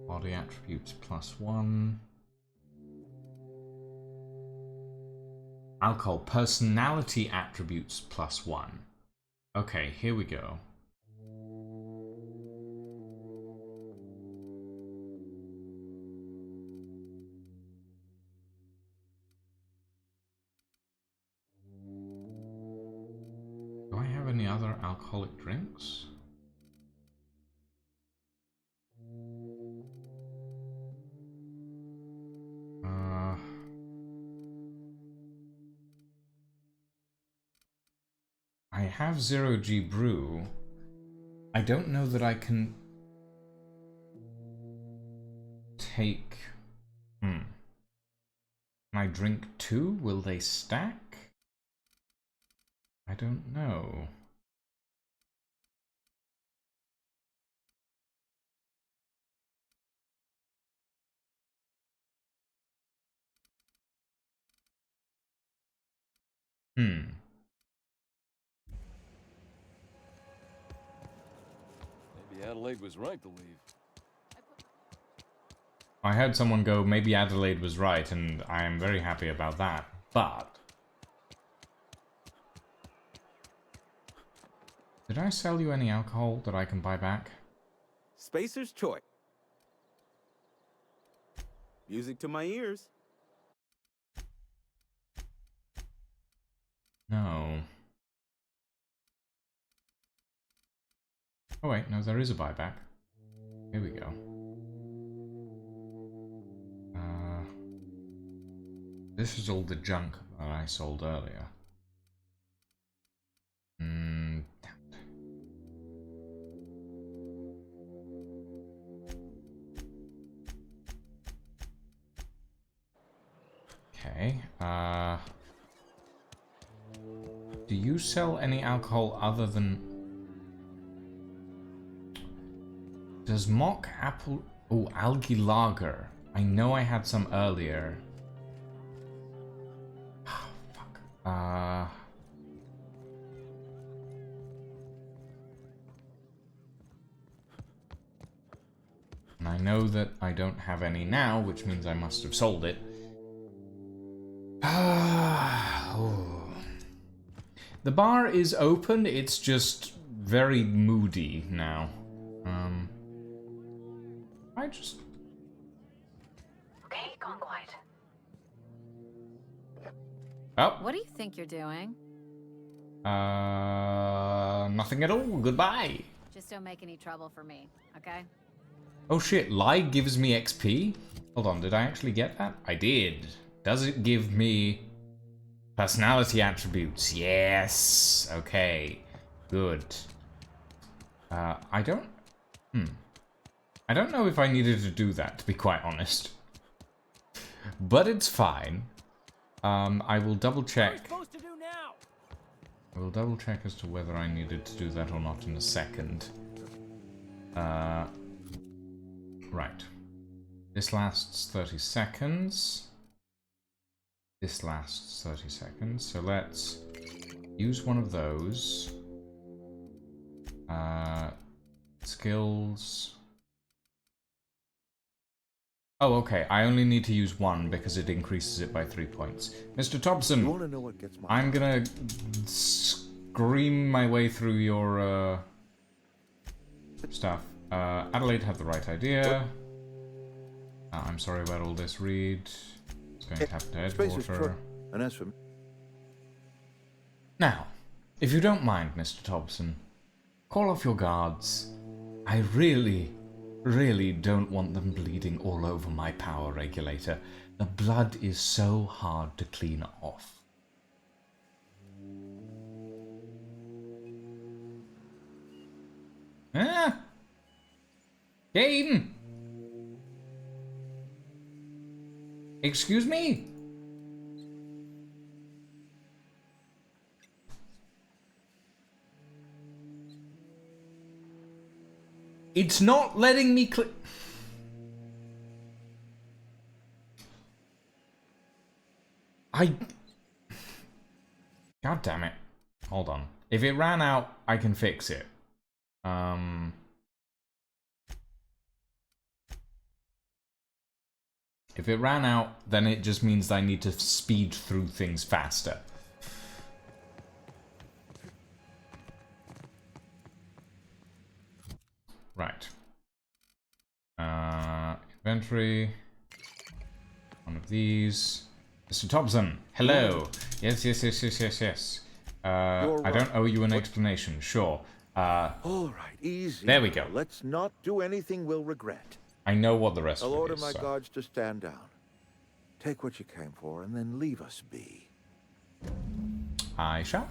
Body attributes +1. Alcohol personality attributes +1. Okay, here we go. Do I have any other alcoholic drinks? I have 0G brew. I don't know that I can take... Can I drink 2? Will they stack? I don't know. Maybe Adelaide was right to leave. I heard someone go, maybe Adelaide was right, and I am very happy about that, but... Did I sell you any alcohol that I can buy back? Spacer's choice. Music to my ears. No. Oh wait, no, there is a buyback. Here we go. This is all the junk that I sold earlier. Okay. Do you sell any alcohol other than... Does mock apple... Oh, algae lager. I know I had some earlier. Fuck. And I know that I don't have any now, which means I must have sold it. Oh. The bar is open, it's just very moody now. I just... Okay, gone quiet. Oh. What do you think you're doing? Nothing at all. Goodbye. Just don't make any trouble for me, okay? Oh shit, lie gives me XP? Hold on, did I actually get that? I did. Does it give me personality attributes? Yes. Okay. Good. I don't... I don't know if I needed to do that, to be quite honest. But it's fine. I will double check. I will double check as to whether I needed to do that or not in a second. Right. This lasts 30 seconds. This lasts 30 seconds. So let's use one of those. Skills. Oh, okay. I only need to use one because it increases it by 3 points. Mr. Thompson, I'm gonna scream my way through your stuff. Adelaide had the right idea. I'm sorry about all this, Reed. It's going to happen to Edgewater. And as for... Now, if you don't mind, Mr. Thompson, call off your guards. I really don't want them bleeding all over my power regulator. The blood is so hard to clean off. Ah! Game! Excuse me? It's not letting me click. God damn it. Hold on. If it ran out, I can fix it. If it ran out, then it just means I need to speed through things faster. Right. Inventory. One of these. Mr. Thompson, hello. Yes. I don't owe you an explanation, sure. All right, easy. There we go. Let's not do anything we'll regret. I know what the rest of I'll it order is. my So. guards to stand down. Take what you came for, and then leave us be. I shall.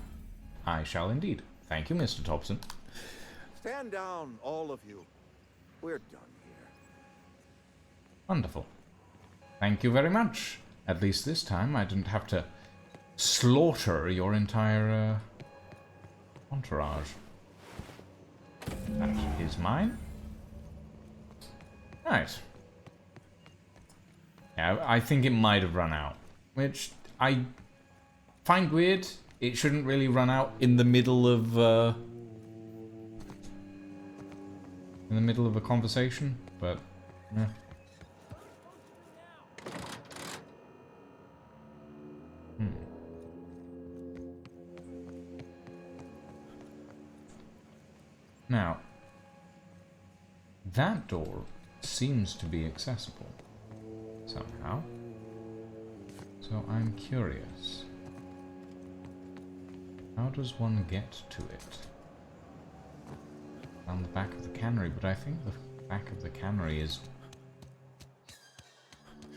I shall indeed. Thank you, Mr. Thompson. Stand down, all of you. We're done here. Wonderful. Thank you very much. At least this time I didn't have to slaughter your entire entourage. That is mine. Right. Yeah, I think it might have run out, which I find weird. It shouldn't really run out in the middle of a conversation, but yeah. Now, that door seems to be accessible somehow, so I'm curious. How does one get to it? On the back of the cannery, but I think the back of the cannery is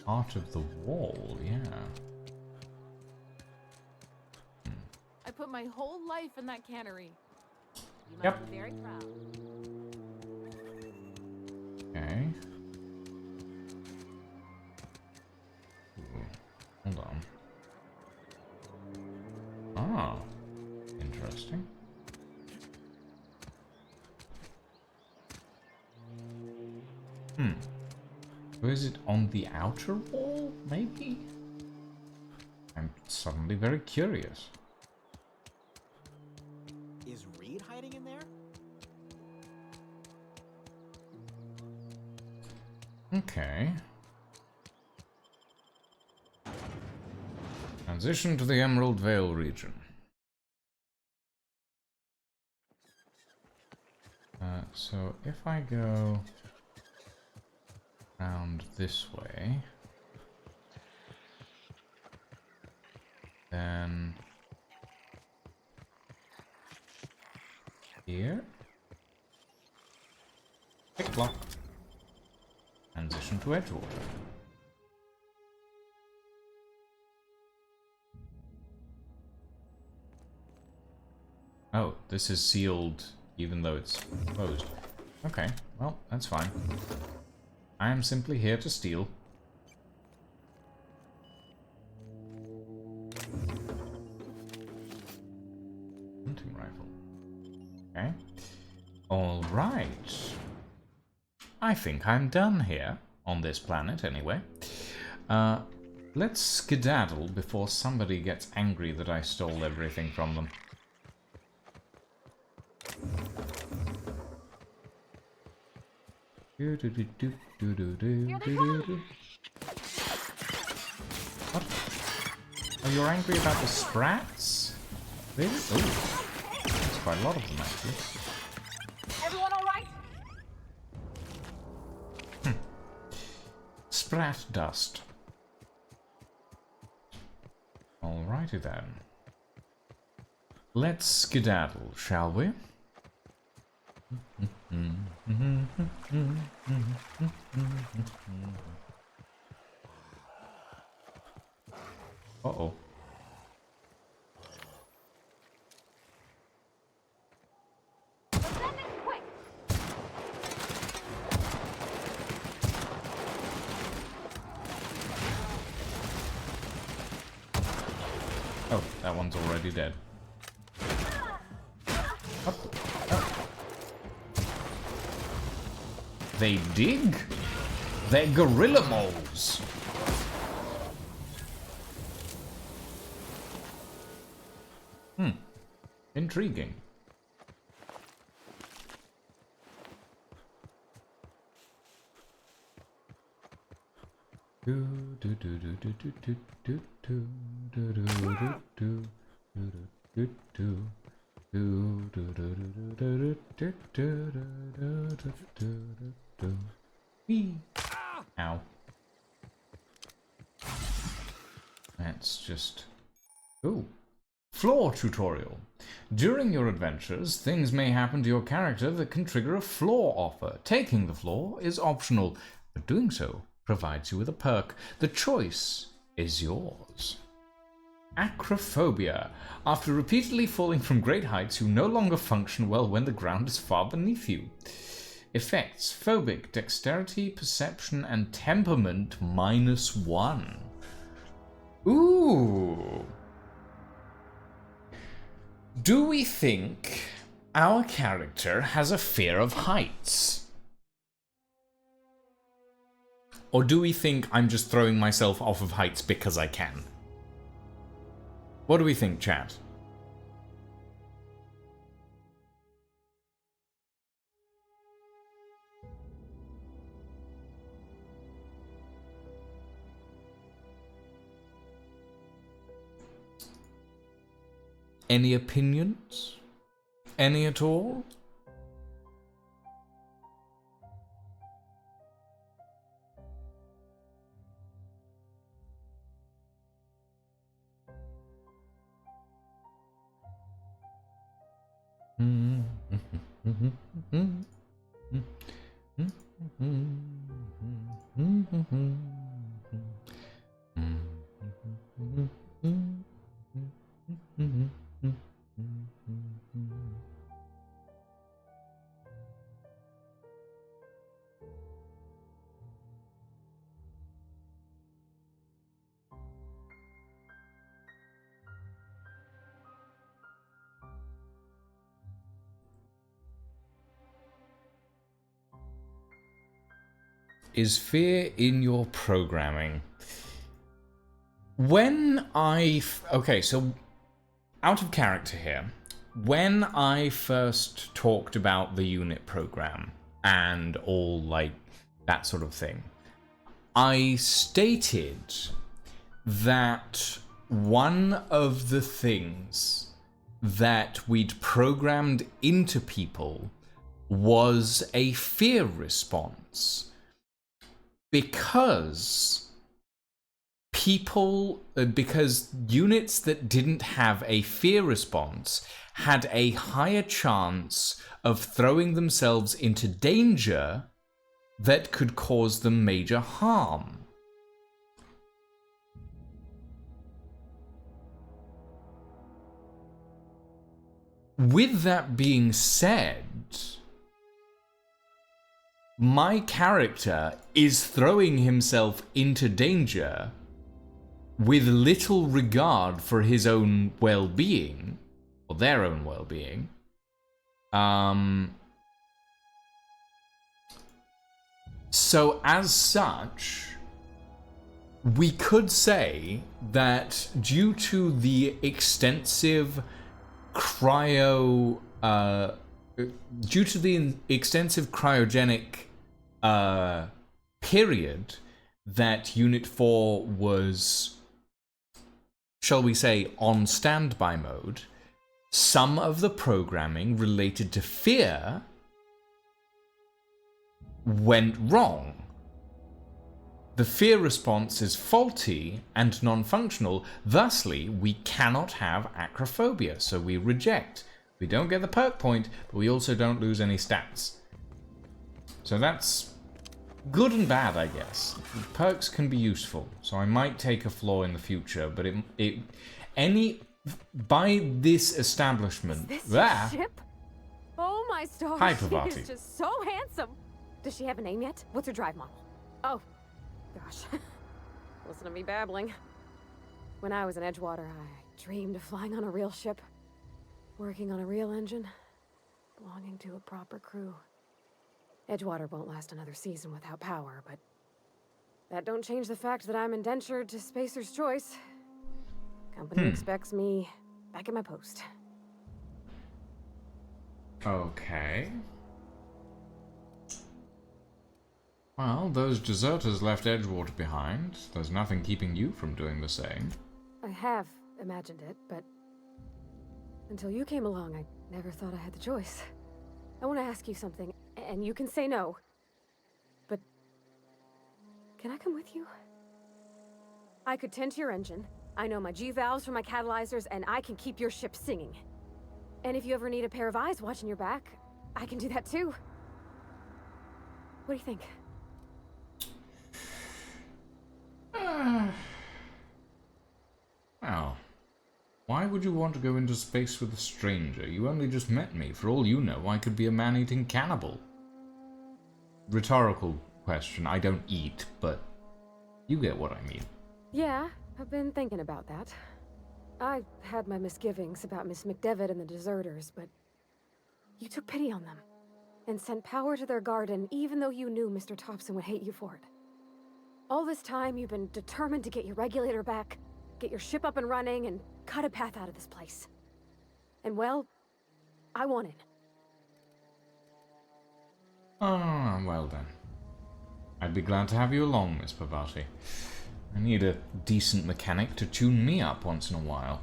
part of the wall, yeah. I put my whole life in that cannery. You must Yep. be very proud. Okay. Ooh, hold on. So is it on the outer wall, maybe? I'm suddenly very curious. Is Reed hiding in there? Okay. Transition to the Emerald Vale region. So if I go around this way, then here, pick lock, transition to Edgewater. Oh, this is sealed even though it's closed. Okay, well, that's fine. I am simply here to steal. Hunting rifle. Okay. Alright. I think I'm done here, on this planet anyway. Let's skedaddle before somebody gets angry that I stole everything from them. What? Oh, you're angry about the sprats? Really? Oh, that's quite a lot of them, actually. Everyone all right? Sprat dust. Alrighty then. Let's skedaddle, shall we? Uh-oh. Oh, that one's already dead. What? Oh. They dig? They're gorilla moles. Intriguing. Ow. That's just... Ooh. Floor tutorial. During your adventures, things may happen to your character that can trigger a floor offer. Taking the floor is optional, but doing so provides you with a perk. The choice is yours. Acrophobia. After repeatedly falling from great heights, you no longer function well when the ground is far beneath you. Effects. Phobic. Dexterity, perception, and temperament -1. Ooh. Do we think our character has a fear of heights? Or do we think I'm just throwing myself off of heights because I can? What do we think, chat? Any opinions? Any at all? is fear in your programming. Okay, so out of character here. When I first talked about the unit program and all like that sort of thing, I stated that one of the things that we'd programmed into people was a fear response, because units that didn't have a fear response had a higher chance of throwing themselves into danger that could cause them major harm. With that being said, my character is throwing himself into danger with little regard for his own well-being, or their own well-being. So as such, we could say that due to the extensive cryogenic period that Unit 4 was, shall we say, on standby mode, some of the programming related to fear went wrong. The fear response is faulty and non-functional, thusly we cannot have acrophobia, so we reject. We don't get the perk point, but we also don't lose any stats. So that's good and bad, I guess. Perks can be useful, so I might take a flaw in the future, but by this establishment... Is this your ship? Oh my stars, Hi, she Pavati. is just so handsome. Does she have a name yet? What's her drive model? Oh, gosh. Listen to me babbling. When I was in Edgewater, I dreamed of flying on a real ship, working on a real engine, belonging to a proper crew. Edgewater won't last another season without power, but that don't change the fact that I'm indentured to Spacer's Choice. Company expects me back at my post. Okay. Well, those deserters left Edgewater behind. There's nothing keeping you from doing the same. I have imagined it, but until you came along, I never thought I had the choice. I want to ask you something, and you can say no. But can I come with you? I could tend to your engine. I know my G-valves from my catalyzers, and I can keep your ship singing. And if you ever need a pair of eyes watching your back, I can do that too. What do you think? Well, why would you want to go into space with a stranger? You only just met me. For all you know, I could be a man-eating cannibal. Rhetorical question. I don't eat, but you get what I mean. Yeah, I've been thinking about that. I've had my misgivings about Miss McDevitt and the deserters, but you took pity on them and sent power to their garden even though you knew Mr. Thompson would hate you for it. All this time, you've been determined to get your regulator back, get your ship up and running, and cut a path out of this place. And well, I won it. Ah, well then. I'd be glad to have you along, Miss Pavati. I need a decent mechanic to tune me up once in a while.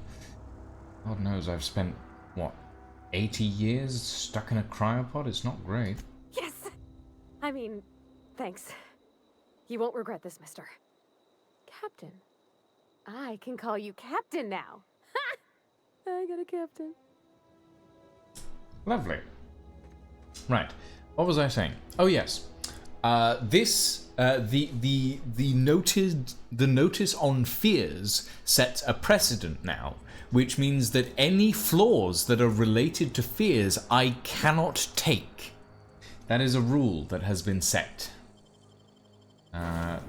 God knows I've spent, what, 80 years stuck in a cryopod? It's not great. Yes! I mean, thanks. You won't regret this, mister. Captain. I can call you Captain now. Ha! I got a captain. Lovely. Right. What was I saying? Oh yes. The notice on fears sets a precedent now, which means that any flaws that are related to fears I cannot take. That is a rule that has been set.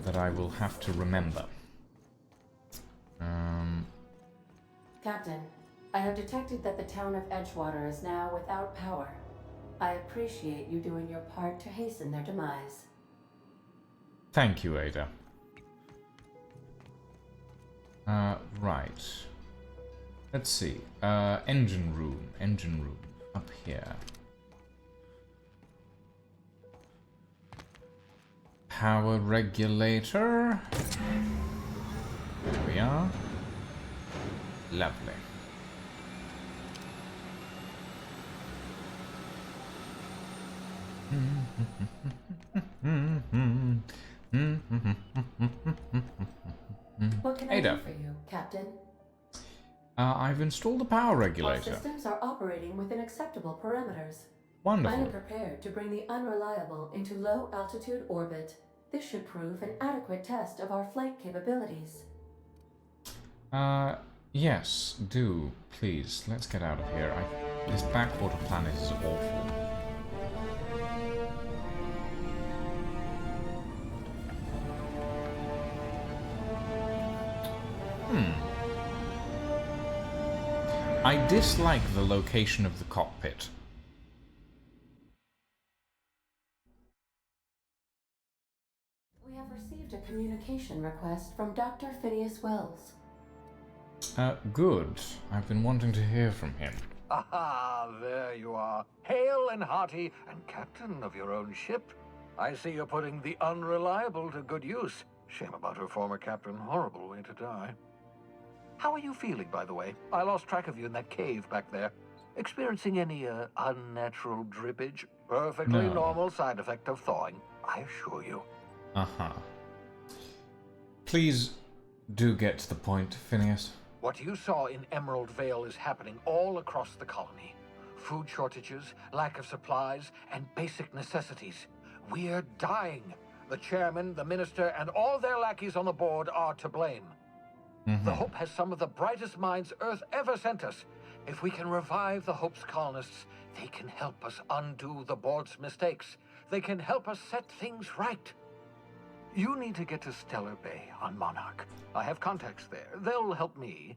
That I will have to remember. Captain, I have detected that the town of Edgewater is now without power. I appreciate you doing your part to hasten their demise. Thank you, Ada. Right. Let's see. Engine room. Engine room. Up here. Power regulator. There we are. Lovely. What can I do for you, Captain? I've installed a power Our regulator. systems are operating within acceptable parameters. Wonderful. I am prepared to bring the unreliable into low-altitude orbit. This should prove an adequate test of our flight capabilities. Yes, do. Please, let's get out of here. This backwater planet is awful. I dislike the location of the cockpit. We have received a communication request from Dr. Phineas Wells. Good. I've been wanting to hear from him. Aha, there you are. Hale and hearty, and captain of your own ship. I see you're putting the unreliable to good use. Shame about her former captain. Horrible way to die. How are you feeling, by the way? I lost track of you in that cave back there. Experiencing any, unnatural drippage? Perfectly No. normal side effect of thawing, I assure you. Uh-huh. Please do get to the point, Phineas. What you saw in Emerald Vale is happening all across the colony. Food shortages, lack of supplies, and basic necessities. We're dying. The chairman, the minister, and all their lackeys on the board are to blame. The Hope has some of the brightest minds Earth ever sent us. If we can revive the Hope's colonists, they can help us undo the board's mistakes. They can help us set things right. You need to get to Stellar Bay on Monarch. I have contacts there. They'll help me,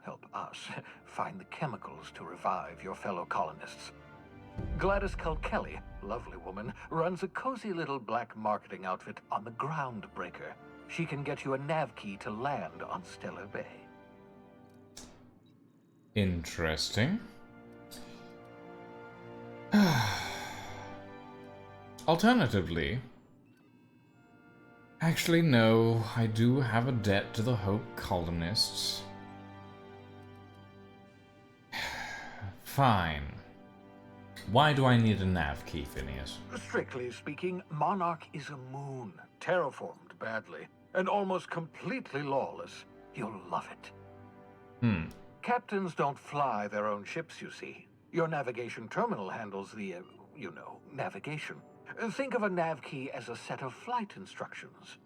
help us, find the chemicals to revive your fellow colonists. Gladys Kelly, lovely woman, runs a cozy little black marketing outfit on the Groundbreaker. She can get you a nav key to land on Stellar Bay. Interesting. Alternatively, actually no, I do have a debt to the Hope colonists. Fine. Why do I need a nav key, Phineas? Strictly speaking, Monarch is a moon, terraformed badly, and almost completely lawless. You'll love it. Captains don't fly their own ships, you see. Your navigation terminal handles the, navigation. Think of a nav key as a set of flight instructions.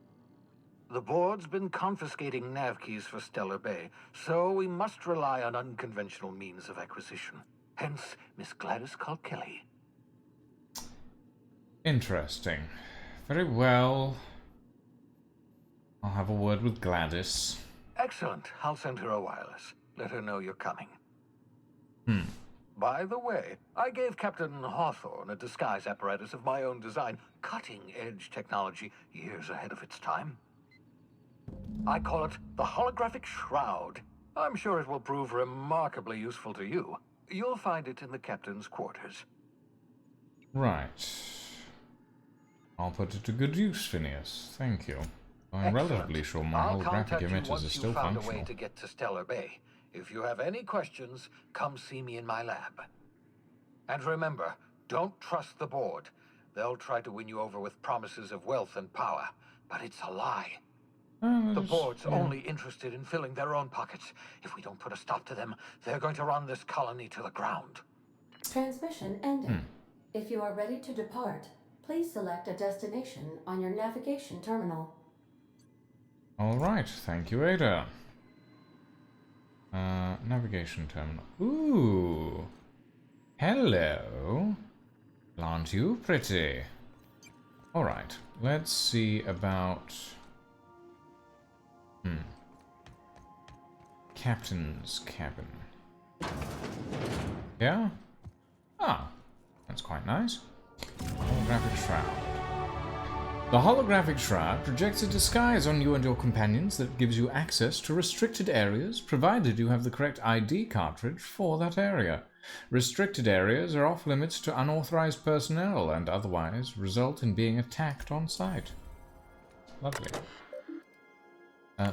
The board's been confiscating nav keys for Stellar Bay, so we must rely on unconventional means of acquisition. Hence, Miss Gladys Kelly. Interesting. Very well. I'll have a word with Gladys. Excellent. I'll send her a wireless. Let her know you're coming. By the way, I gave Captain Hawthorne a disguise apparatus of my own design, cutting-edge technology, years ahead of its time. I call it the Holographic Shroud. I'm sure it will prove remarkably useful to you. You'll find it in the captain's quarters. Right. I'll put it to good use, Phineas. Thank you. I'm Excellent. relatively sure my I'll holographic contact you emitters once are you've still found a functional. way to get to Stellar Bay. If you have any questions, come see me in my lab. And remember, don't trust the board. They'll try to win you over with promises of wealth and power, but it's a lie. The board's only interested in filling their own pockets. If we don't put a stop to them, they're going to run this colony to the ground. Transmission ended. If you are ready to depart, please select a destination on your navigation terminal. Alright, thank you, Ada. Navigation terminal. Ooh. Hello. Aren't you pretty? Alright, let's see about... Captain's cabin. Yeah? Ah, that's quite nice. Holographic shroud. The holographic shroud projects a disguise on you and your companions that gives you access to restricted areas, provided you have the correct ID cartridge for that area. Restricted areas are off limits to unauthorized personnel and otherwise result in being attacked on sight. Lovely.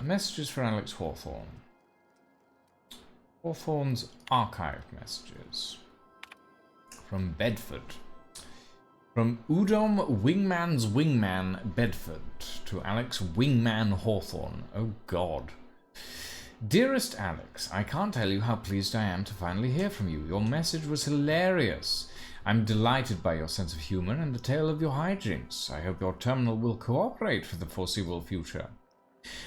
Messages for Alex Hawthorne. Hawthorne's archived messages. From Bedford. From Udom Wingman's Wingman Bedford to Alex Wingman Hawthorne. Oh God. Dearest Alex, I can't tell you how pleased I am to finally hear from you. Your message was hilarious. I'm delighted by your sense of humor and the tale of your hijinks. I hope your terminal will cooperate for the foreseeable future.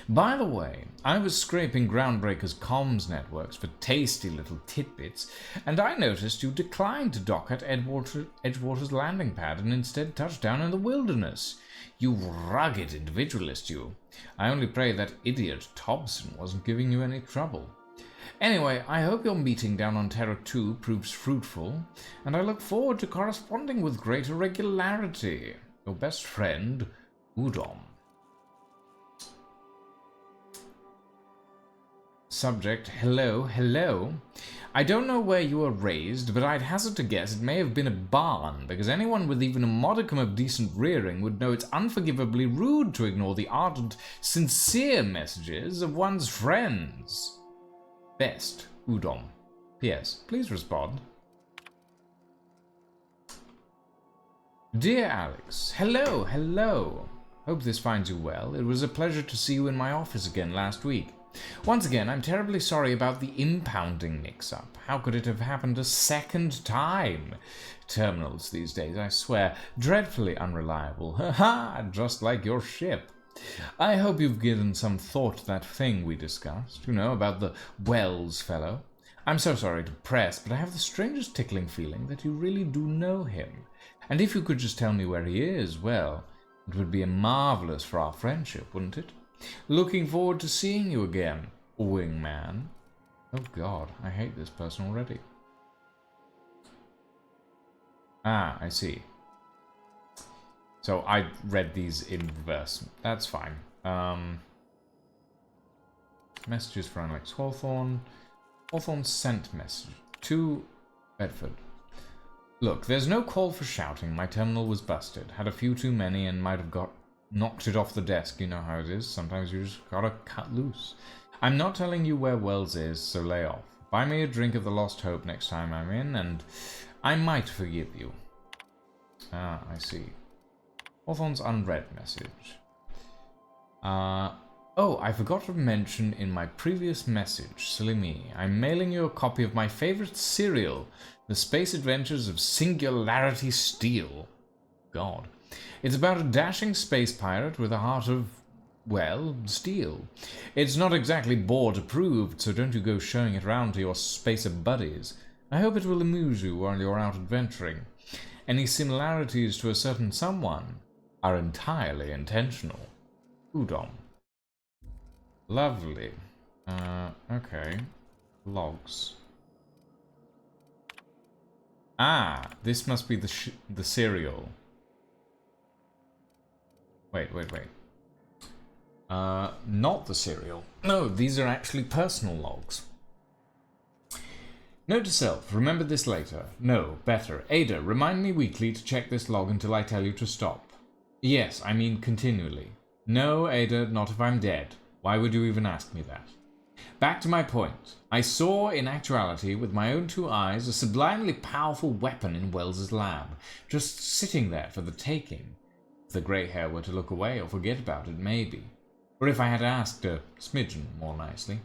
By the way, I was scraping Groundbreaker's comms networks for tasty little tidbits, and I noticed you declined to dock at Edgewater's landing pad and instead touched down in the wilderness. You rugged individualist, you. I only pray that idiot Thompson wasn't giving you any trouble. Anyway, I hope your meeting down on Terra 2 proves fruitful, and I look forward to corresponding with greater regularity. Your best friend, Udom. Subject, hello, hello. I don't know where you were raised, but I'd hazard to guess it may have been a barn, because anyone with even a modicum of decent rearing would know it's unforgivably rude to ignore the ardent, sincere messages of one's friends. Best, Udom. P.S. Please respond. Dear Alex, hello, hello. Hope this finds you well. It was a pleasure to see you in my office again last week. Once again, I'm terribly sorry about the impounding mix-up. How could it have happened a second time? Terminals these days, I swear, dreadfully unreliable. Ha ha! Just like your ship. I hope you've given some thought to that thing we discussed, you know, about the Wells fellow. I'm so sorry to press, but I have the strangest tickling feeling that you really do know him. And if you could just tell me where he is, well, it would be marvelous for our friendship, wouldn't it? Looking forward to seeing you again, Wingman. Oh God, I hate this person already. Ah, I see. So I read these in reverse. That's fine. Messages for Alex Hawthorne. Hawthorne sent message to Bedford. Look, there's no call for shouting. My terminal was busted. Had a few too many and might have knocked it off the desk. You know how it is. Sometimes you just gotta cut loose. I'm not telling you where Wells is, so lay off. Buy me a drink of the Lost Hope next time I'm in, and I might forgive you. Ah, I see. Hawthorne's unread message. Oh, I forgot to mention in my previous message, silly me, I'm mailing you a copy of my favorite serial, The Space Adventures of Singularity Steel. God. It's about a dashing space pirate with a heart of, well, steel. It's not exactly board approved, so don't you go showing it around to your spacer buddies. I hope it will amuse you while you're out adventuring. Any similarities to a certain someone are entirely intentional. Udom. Lovely. Okay. Logs. Ah, this must be the serial. Wait. Not the serial. No, these are actually personal logs. Note to self, remember this later. No, better. Ada, remind me weekly to check this log until I tell you to stop. Yes, I mean continually. No, Ada, not if I'm dead. Why would you even ask me that? Back to my point. I saw, in actuality, with my own two eyes, a sublimely powerful weapon in Wells's lab, just sitting there for the taking. If the grey hair were to look away or forget about it, maybe. Or if I had asked a smidgen more nicely.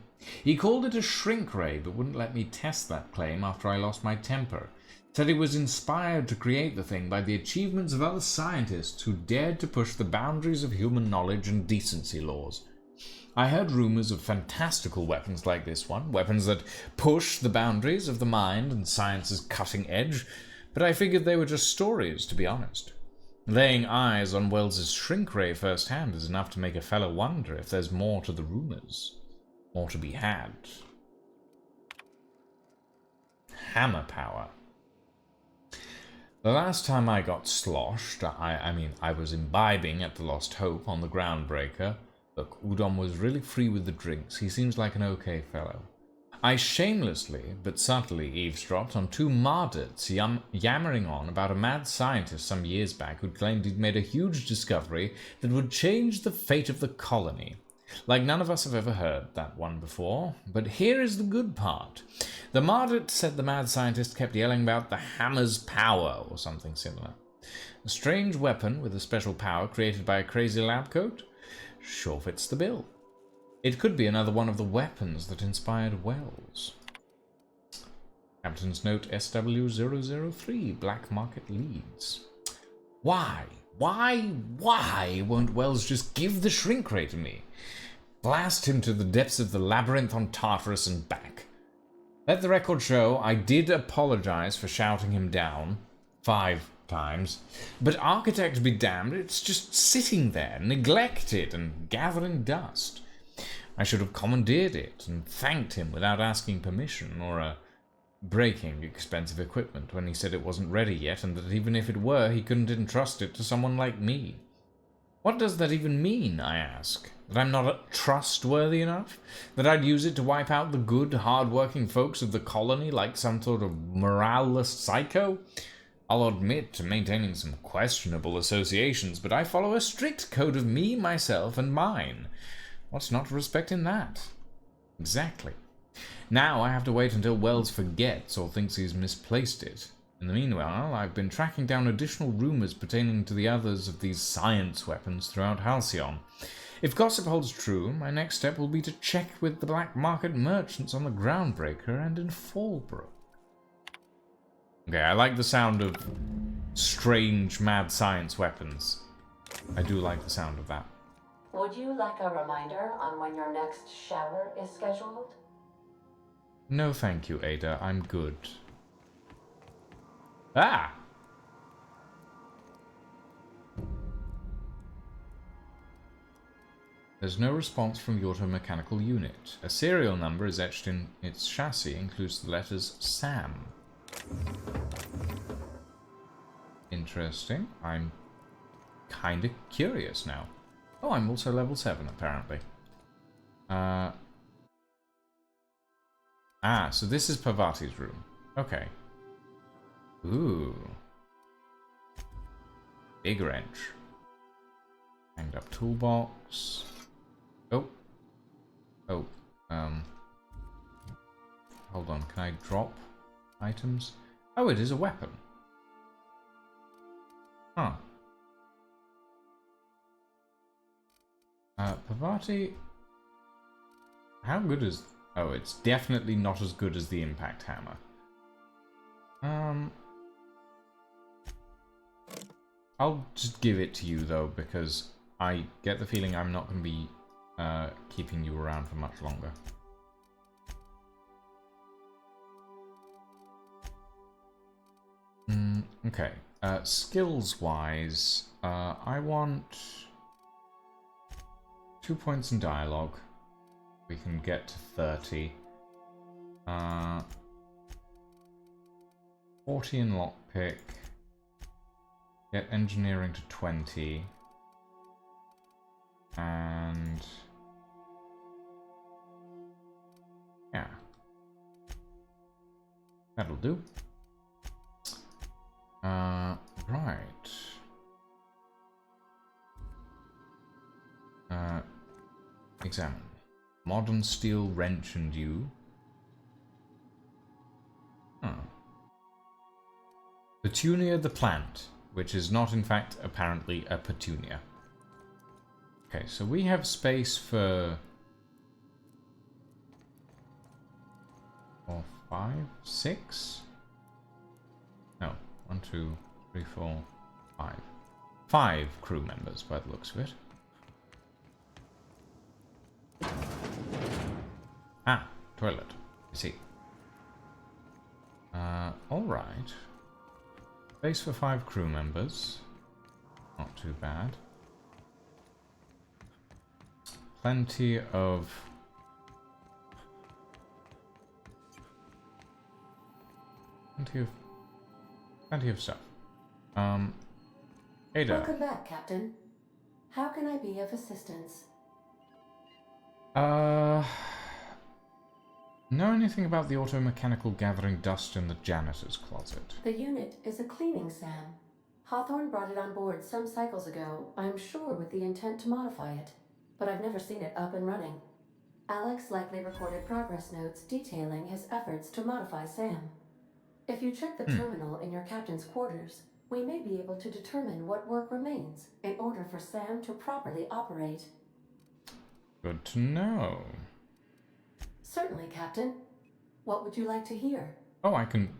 He called it a shrink ray, but wouldn't let me test that claim after I lost my temper. Said he was inspired to create the thing by the achievements of other scientists who dared to push the boundaries of human knowledge and decency laws. I heard rumors of fantastical weapons like this one, weapons that push the boundaries of the mind and science's cutting edge, but I figured they were just stories, to be honest. Laying eyes on Wells's shrink ray firsthand is enough to make a fellow wonder if there's more to the rumors. More to be had. Hammer power. The last time I got sloshed, I mean, I was imbibing at the Lost Hope on the Groundbreaker. Look, Udon was really free with the drinks. He seems like an okay fellow. I shamelessly, but subtly eavesdropped on two Mardits yammering on about a mad scientist some years back who'd claimed he'd made a huge discovery that would change the fate of the colony. Like none of us have ever heard that one before, but here is the good part. The Mardit said the mad scientist kept yelling about the hammer's power or something similar. A strange weapon with a special power created by a crazy lab coat? Sure fits the bill. It could be another one of the weapons that inspired Wells. Captain's note SW003, Black Market Leads. Why won't Wells just give the shrink ray to me? Blast him to the depths of the labyrinth on Tartarus and back. Let the record show I did apologize for shouting him down 5 times, but Architect be damned, it's just sitting there, neglected and gathering dust. I should have commandeered it and thanked him without asking permission or breaking expensive equipment when he said it wasn't ready yet and that even if it were, he couldn't entrust it to someone like me. What does that even mean, I ask? That I'm not trustworthy enough? That I'd use it to wipe out the good, hard-working folks of the colony like some sort of moraleless psycho? I'll admit to maintaining some questionable associations, but I follow a strict code of me, myself, and mine. What's not to respect in that? Exactly. Now I have to wait until Wells forgets or thinks he's misplaced it. In the meanwhile, I've been tracking down additional rumors pertaining to the others of these science weapons throughout Halcyon. If gossip holds true, my next step will be to check with the black market merchants on the Groundbreaker and in Fallbrook. Okay, I like the sound of strange, mad science weapons. I do like the sound of that. Would you like a reminder on when your next shower is scheduled? No thank you, Ada. I'm good. Ah! There's no response from the automechanical unit. A serial number is etched in its chassis, includes the letters SAM. Interesting. I'm kinda curious now. Oh, I'm also level 7, apparently. So this is Parvati's room. Okay. Ooh. Big wrench. Hanged up toolbox. Oh. Hold on, can I drop items? Oh, it is a weapon. Huh. Parvati... How good is... Oh, it's definitely not as good as the impact hammer. I'll just give it to you, though, because I get the feeling I'm not going to be keeping you around for much longer. Okay. Skills-wise, I want 2 points in dialogue. We can get to 30. 40 in lockpick. Get engineering to 20. And... yeah. That'll do. Right. Examine. Modern steel wrench and you. Petunia the plant, which is not in fact apparently a petunia. Okay, so we have space for 4, 5, 6? No, 1, 2, 3, 4, 5. 5 crew members by the looks of it. Ah, toilet. I see. Alright. Space for 5 crew members. Not too bad. Plenty of... Plenty of stuff. Ada. Welcome back, Captain. How can I be of assistance? Know anything about the automechanical gathering dust in the janitor's closet? The unit is a cleaning SAM. Hawthorne brought it on board some cycles ago, I'm sure with the intent to modify it. But I've never seen it up and running. Alex likely recorded progress notes detailing his efforts to modify SAM. If you check the terminal in your captain's quarters, we may be able to determine what work remains in order for SAM to properly operate. Good to know. Certainly, Captain. What would you like to hear? Oh, I can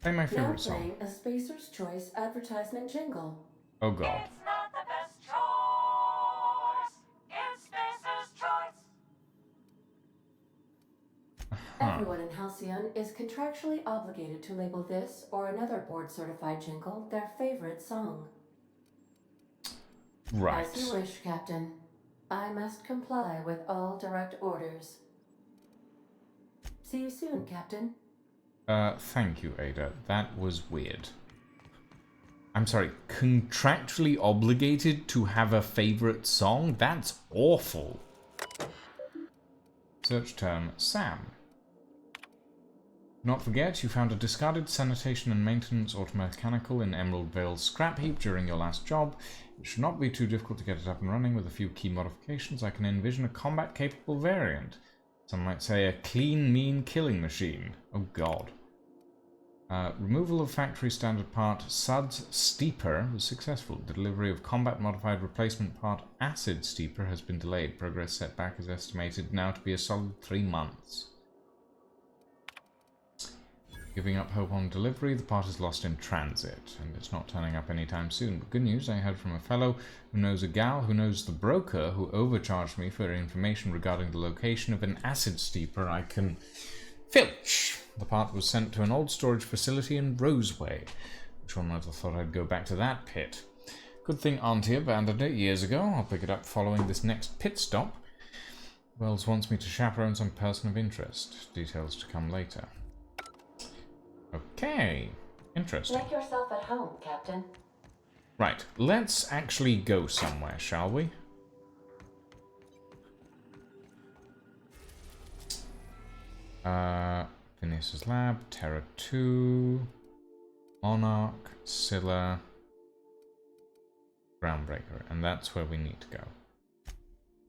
play my Now favorite song. playing a Spacer's Choice advertisement jingle. Oh god. It's not the best choice. It's Spacer's choice. Everyone in Halcyon is contractually obligated to label this or another board-certified jingle their favorite song. Right. As you wish, Captain. I must comply with all direct orders. See you soon, Captain. Thank you, Ada. That was weird. I'm sorry, contractually obligated to have a favorite song? That's awful. Search term, Sam. Do not forget, you found a discarded sanitation and maintenance automechanical in Emerald Vale's scrap heap during your last job. It should not be too difficult to get it up and running with a few key modifications. I can envision a combat-capable variant. Some might say a clean, mean killing machine. Oh god. Removal of factory standard part Suds Steeper was successful. The delivery of combat modified replacement part Acid Steeper has been delayed. Progress setback is estimated now to be a solid 3 months. Giving up hope on delivery, the part is lost in transit, and it's not turning up anytime soon. But good news, I heard from a fellow who knows a gal who knows the broker who overcharged me for information regarding the location of an acid steeper I can filch. The part was sent to an old storage facility in Roseway. Which one might have thought I'd go back to that pit? Good thing Auntie abandoned it years ago. I'll pick it up following this next pit stop. Wells wants me to chaperone some person of interest. Details to come later. Okay, interesting. Make yourself at home, Captain. Right, let's actually go somewhere, shall we? Phineas's Lab, Terra 2, Monarch, Scylla, Groundbreaker, and that's where we need to go.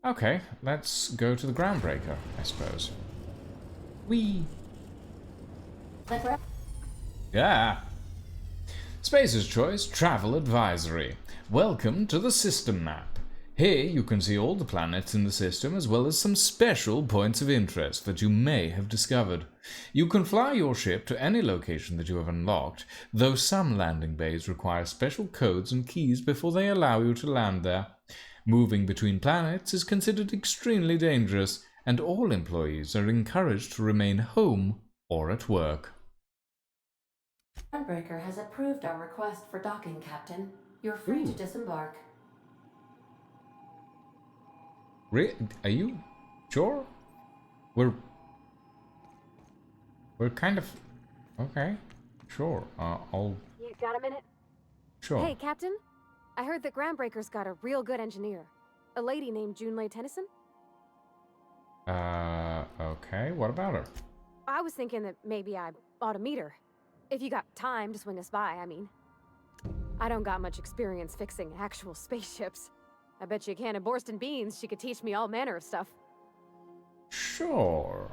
Okay, let's go to the Groundbreaker, I suppose. Whee! Yeah. Spacer's Choice Travel Advisory. Welcome to the system map. Here you can see all the planets in the system as well as some special points of interest that you may have discovered. You can fly your ship to any location that you have unlocked, though some landing bays require special codes and keys before they allow you to land there. Moving between planets is considered extremely dangerous, and all employees are encouraged to remain home or at work. Groundbreaker has approved our request for docking, Captain. You're free to disembark. Are you sure? We're kind of... Okay, sure. I'll... You got a minute? Sure. Hey, Captain. I heard that Groundbreaker's got a real good engineer. A lady named Junlei Tennyson. Okay. What about her? I was thinking that maybe I ought to meet her. If you got time to swing us by, I mean. I don't got much experience fixing actual spaceships. I bet you a can of Borston beans she could teach me all manner of stuff. Sure.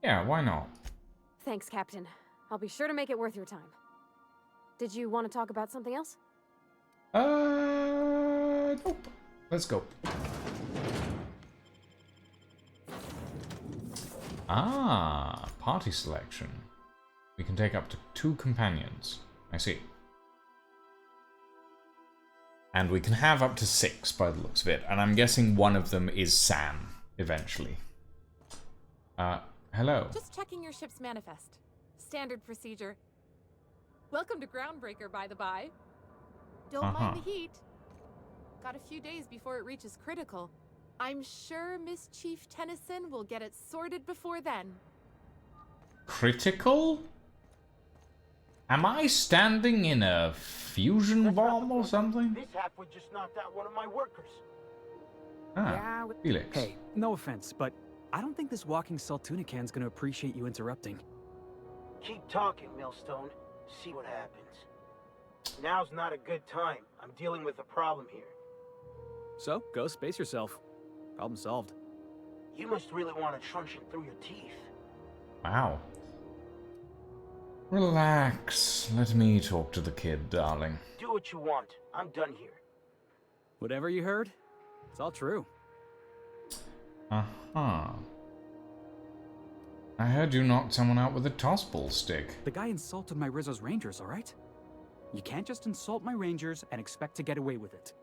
Yeah, why not? Thanks, Captain. I'll be sure to make it worth your time. Did you want to talk about something else? Nope. Let's go. Ah, party selection. We can take up to 2 companions. I see. And we can have up to 6 by the looks of it. And I'm guessing one of them is Sam, eventually. Hello. Just checking your ship's manifest. Standard procedure. Welcome to Groundbreaker, by the by. Don't mind the heat. Got a few days before it reaches critical. I'm sure Miss Chief Tennyson will get it sorted before then. Critical? Am I standing in a fusion bomb or something? This halfwit just knocked out one of my workers. Ah, Felix. Hey, no offense, but I don't think this walking Saltunican's gonna appreciate you interrupting. Keep talking, Millstone. See what happens. Now's not a good time. I'm dealing with a problem here. So, go space yourself. Problem solved. You must really want to truncheon through your teeth. Wow. Relax. Let me talk to the kid, darling. Do what you want. I'm done here. Whatever you heard, it's all true. Uh-huh. I heard you knocked someone out with a tossball stick. The guy insulted my Rizzo's Rangers, alright? You can't just insult my Rangers and expect to get away with it.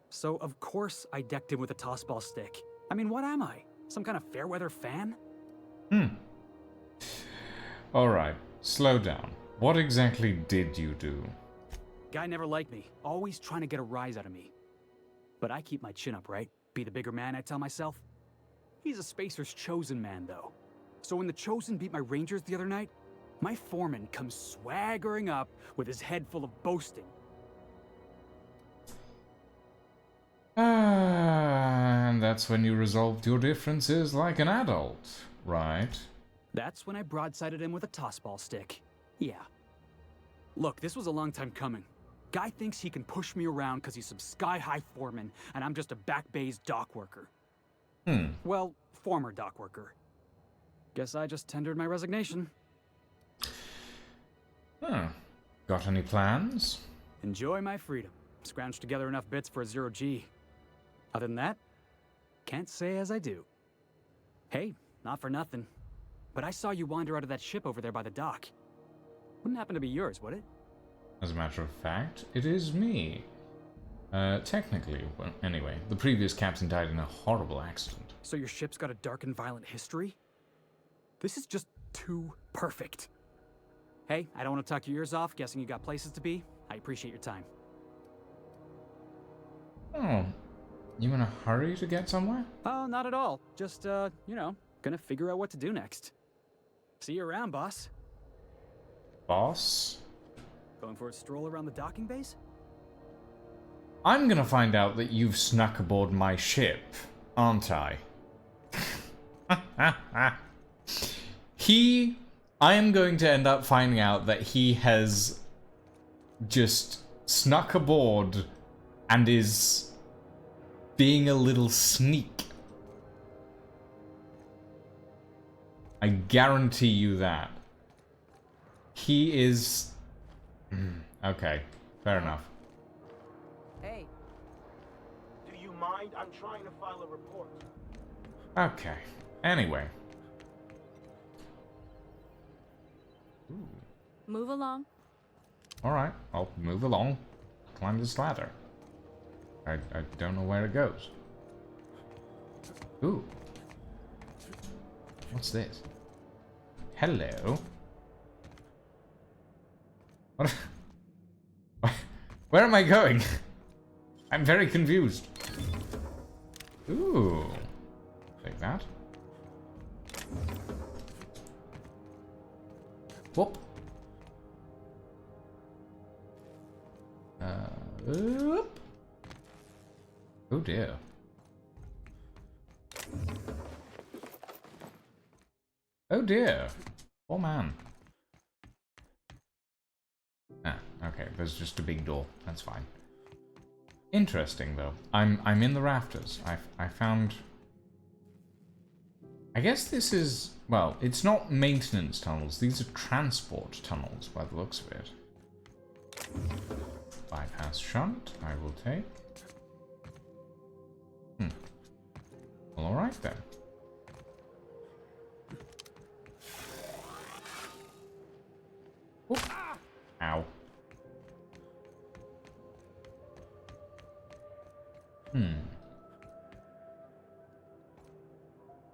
So, of course, I decked him with a tossball stick. I mean, what am I? Some kind of fair-weather fan? Alright, slow down. What exactly did you do? Guy never liked me, always trying to get a rise out of me. But I keep my chin up, right? Be the bigger man, I tell myself. He's a Spacer's chosen man, though. So when the Chosen beat my Rangers the other night, my foreman comes swaggering up with his head full of boasting. And that's when you resolved your differences like an adult, right? That's when I broadsided him with a tossball stick. Yeah. Look, this was a long time coming. Guy thinks he can push me around because he's some sky-high foreman, and I'm just a back bay's dock worker. Well, former dock worker. Guess I just tendered my resignation. Got any plans? Enjoy my freedom. Scrounged together enough bits for a 0G. Other than that, can't say as I do. Hey, not for nothing, but I saw you wander out of that ship over there by the dock. Wouldn't happen to be yours, would it? As a matter of fact, it is me. Technically, well, anyway, the previous captain died in a horrible accident. So your ship's got a dark and violent history? This is just too perfect. Hey, I don't want to talk your ears off, guessing you got places to be. I appreciate your time. Oh, you in a hurry to get somewhere? Oh, not at all. Just, you know, gonna figure out what to do next. See you around, boss. Boss? Going for a stroll around the docking base? I'm gonna find out that you've snuck aboard my ship, aren't I? I am going to end up finding out that he has just snuck aboard and is being a little sneak. I guarantee you that. He is... Okay, fair enough. Hey. Do you mind? I'm trying to file a report. Okay, anyway. Move along. Alright, I'll move along. Climb this ladder. I don't know where it goes. Ooh. What's this? Hello? What? Where am I going? I'm very confused. Ooh. Like that. Whoop. Oop. Oh dear. Oh dear. Oh man. Ah, okay, there's just a big door. That's fine. Interesting though. I'm in the rafters. I found... I guess this is... Well, it's not maintenance tunnels. These are transport tunnels by the looks of it. Bypass shunt, I will take. Well, alright then. Oop. Ow.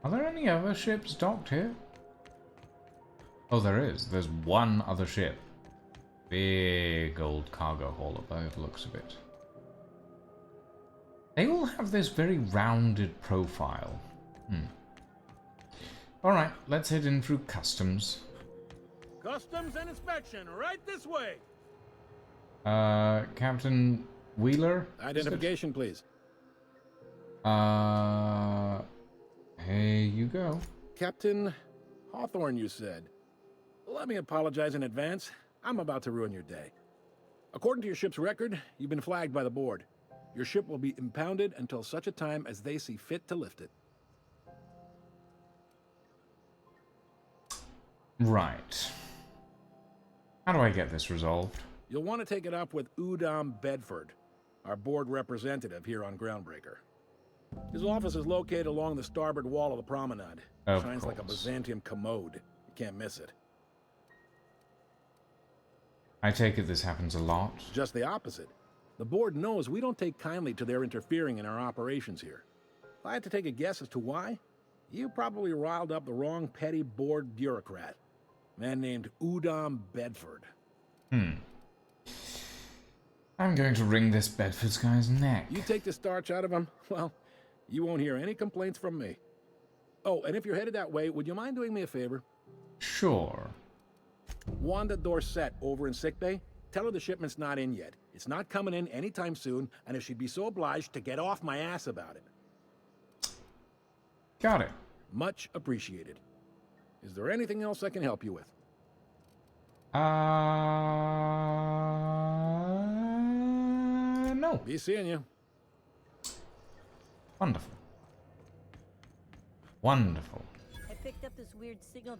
Are there any other ships docked here? Oh, there is. There's one other ship. Big old cargo hauler by the looks of it. They all have this very rounded profile. Alright, let's head in through customs. Customs and inspection, right this way. Captain Wheeler? Identification, please. Here you go. Captain Hawthorne, you said. Let me apologize in advance. I'm about to ruin your day. According to your ship's record, you've been flagged by the board. Your ship will be impounded until such a time as they see fit to lift it. Right. How do I get this resolved? You'll want to take it up with Udom Bedford, our board representative here on Groundbreaker. His office is located along the starboard wall of the promenade. Shines like a Byzantium commode. You can't miss it. I take it this happens a lot? Just the opposite. The board knows we don't take kindly to their interfering in our operations here. If I had to take a guess as to why, you probably riled up the wrong petty board bureaucrat. A man named Udom Bedford. I'm going to wring this Bedford's guy's neck. You take the starch out of him, well, you won't hear any complaints from me. Oh, and if you're headed that way, would you mind doing me a favor? Sure. Wanda Dorset over in sickbay, tell her the shipment's not in yet. It's not coming in anytime soon, and if she'd be so obliged to get off my ass about it. Got it. Much appreciated. Is there anything else I can help you with? No. Be seeing you. Wonderful. Wonderful. I picked up this weird signal.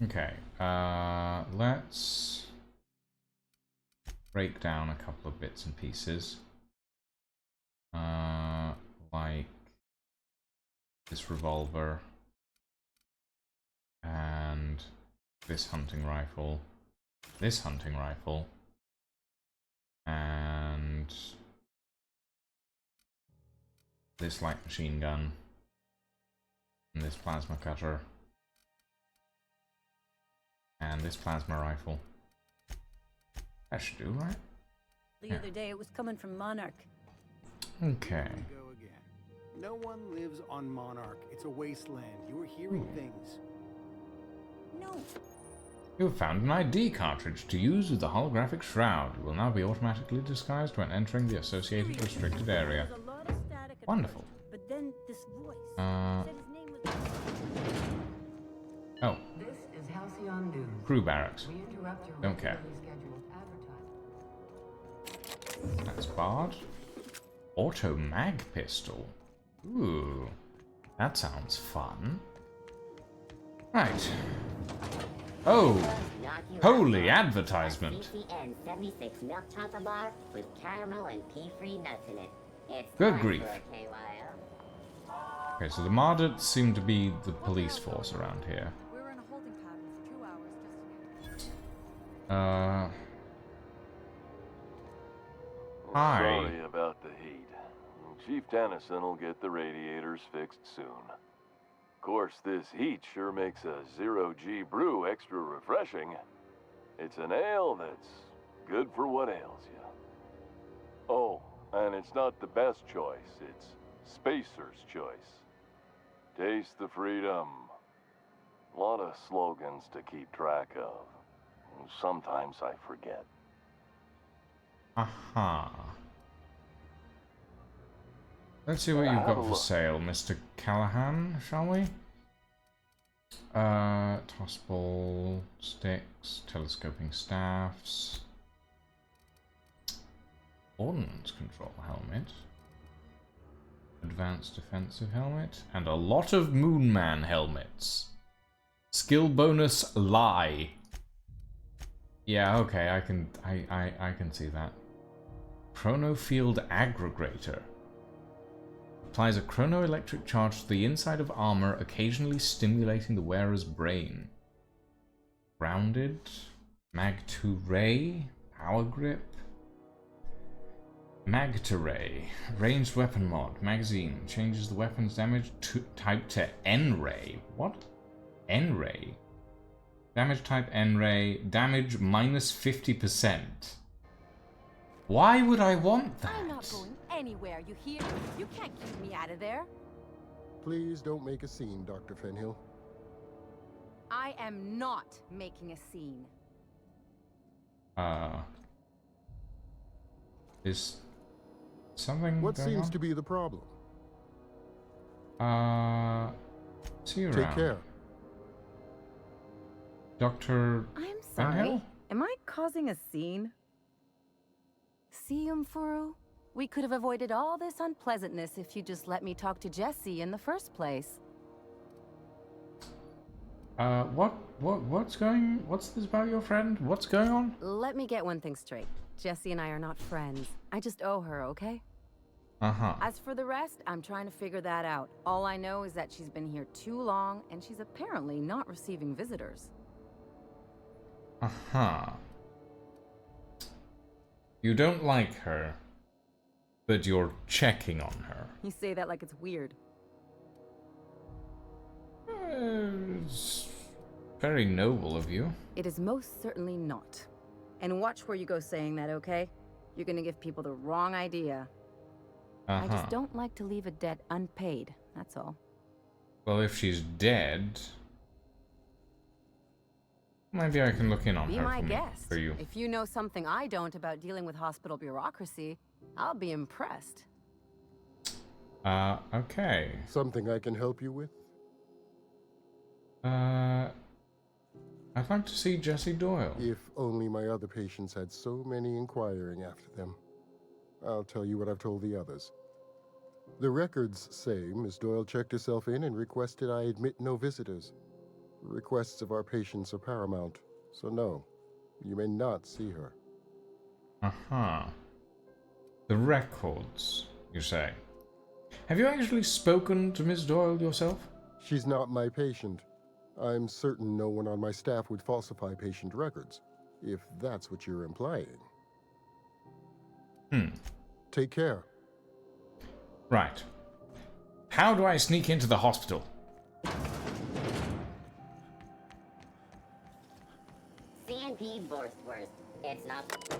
Okay, let's break down a couple of bits and pieces. Like this revolver and this hunting rifle, and this light machine gun, and this plasma cutter, and this plasma rifle. That should do, right? The other day it was coming from Monarch. Okay. Go again. No one lives on Monarch. It's a wasteland. You were hearing things. No. You have found an ID cartridge to use with the holographic shroud. You will now be automatically disguised when entering the associated restricted area. Wonderful. But then this voice Oh. This is Halcyon News. Crew barracks. We interrupt your Don't care. regularly scheduled advertising. That's barred. Auto mag pistol. Ooh. That sounds fun. Right. Oh. Holy advertisement. PCN 76 milk chocolate bar with caramel and pea-free nuts in it. It's Good grief. for a KYO. Okay, so the Mardits seem to be the police force around here. We were in a holding pattern for 2 hours just to get... Hi. Sorry about the heat. Chief Tennyson will get the radiators fixed soon. Of course, this heat sure makes a zero-G brew extra refreshing. It's an ale that's good for what ails you. Oh, and it's not the best choice. It's Spacer's choice. Taste the freedom. A lot of slogans to keep track of. Sometimes I forget. Aha. Let's see what you've got for sale, Mr. Callahan, shall we? Tossball, sticks, telescoping staffs, ordnance control helmet, advanced defensive helmet, and a lot of Moonman helmets. Skill bonus lie. Yeah, okay, I can see that. Chronofield aggregator. Applies a chronoelectric charge to the inside of armor, occasionally stimulating the wearer's brain. Grounded. Mag-2 ray. Power grip. Mag-to-ray. Ranged weapon mod. Magazine. Changes the weapon's damage type to N-ray. What? N-ray? Damage type N-ray. Damage minus 50%. Why would I want that? I'm not going anywhere, you hear? You can't keep me out of there. Please don't make a scene, Dr. Fenhill. I am not making a scene. Is something What going seems on? to be the problem? See you Take around. care. Dr. I'm Van sorry. Hill? Am I causing a scene? See, Umfuru? We could have avoided all this unpleasantness if you just let me talk to Jesse in the first place. What's this about your friend? What's going on? Let me get one thing straight. Jesse and I are not friends. I just owe her, okay? Uh-huh. As for the rest, I'm trying to figure that out. All I know is that she's been here too long, and she's apparently not receiving visitors. Uh-huh. You don't like her, but you're checking on her. You say that like it's weird. It's very noble of you. It is most certainly not. And watch where you go saying that, okay? You're gonna give people the wrong idea. I just don't like to leave a debt unpaid, that's all. Well, if she's dead, maybe I can look in on Be her my guest. for you. If you know something I don't about dealing with hospital bureaucracy, I'll be impressed. Okay. Something I can help you with? I'd like to see Jesse Doyle. If only my other patients had so many inquiring after them. I'll tell you what I've told the others. The records say Miss Doyle checked herself in and requested I admit no visitors. The requests of our patients are paramount, so no, you may not see her. Uh-huh. The records, you say. Have you actually spoken to Miss Doyle yourself? She's not my patient. I'm certain no one on my staff would falsify patient records, if that's what you're implying. Take care. Right. How do I sneak into the hospital? CNP Borstworth. It's not...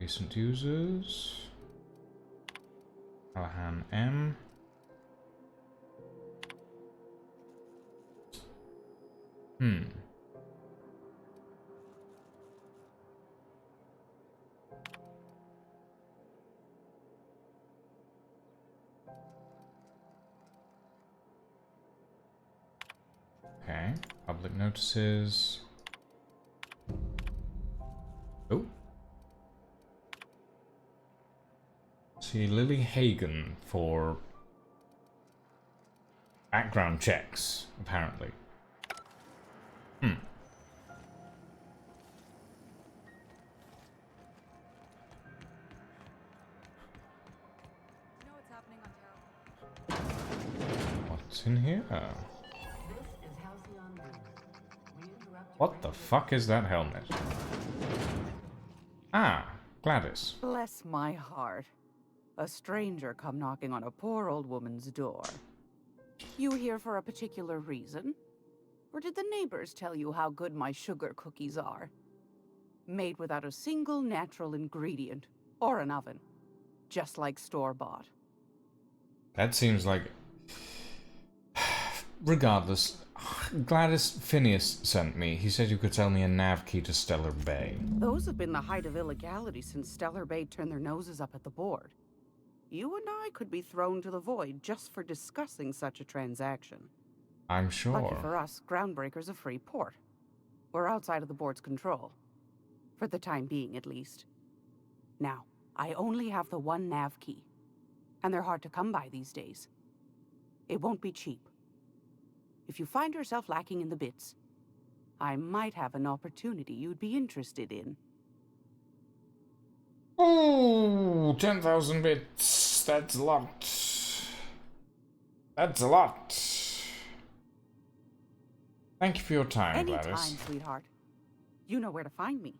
Recent users. Callahan M. Okay, public notices. Oh. See Lily Hagen for background checks, apparently. What's in here? What the fuck is that helmet? Ah, Gladys. Bless my heart. A stranger come knocking on a poor old woman's door. You here for a particular reason? Or did the neighbors tell you how good my sugar cookies are? Made without a single natural ingredient or an oven. Just like store-bought. That seems like... Regardless, Gladys Phineas sent me. He said you could sell me a nav key to Stellar Bay. Those have been the height of illegality since Stellar Bay turned their noses up at the board. You and I could be thrown to the void just for discussing such a transaction. I'm sure. Lucky for us, Groundbreaker's a free port. We're outside of the board's control. For the time being, at least. Now, I only have the one nav key. And they're hard to come by these days. It won't be cheap. If you find yourself lacking in the bits, I might have an opportunity you'd be interested in. Ooh, 10,000 bits. That's a lot. That's a lot. Thank you for your time, Anytime, Gladys. sweetheart. You know where to find me.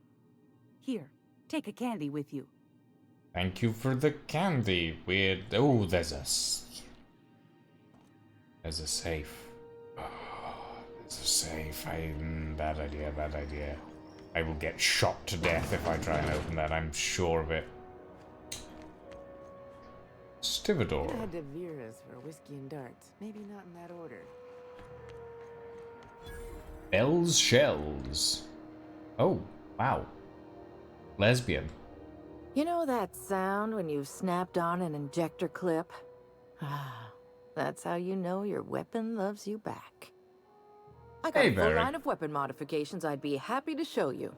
Here, take a candy with you. Thank you for the candy. Weird. Oh, there's a safe. There's a safe. Bad idea, bad idea. I will get shot to death if I try and open that, I'm sure of it. Stivador. I had De Vera's for whiskey and darts. Maybe not in that order. Bell's Shells. Oh, wow. Lesbian. You know that sound when you've snapped on an injector clip? That's how you know your weapon loves you back. I got Hey, a full Barry. line of weapon modifications I'd be happy to show you.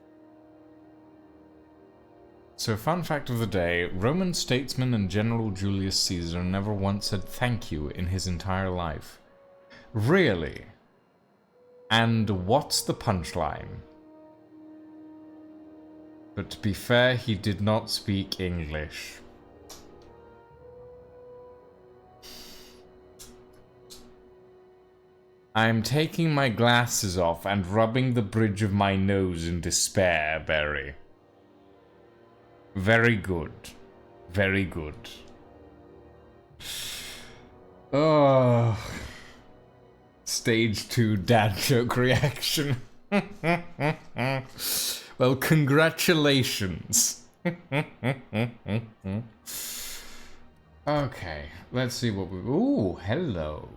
So, fun fact of the day, Roman statesman and General Julius Caesar never once said thank you in his entire life. Really? And what's the punchline? But to be fair, he did not speak English. I'm taking my glasses off and rubbing the bridge of my nose in despair, Barry. Very good. Very good. Oh. Stage 2 dad joke reaction. Well, congratulations. Okay, let's see what we... Ooh, hello.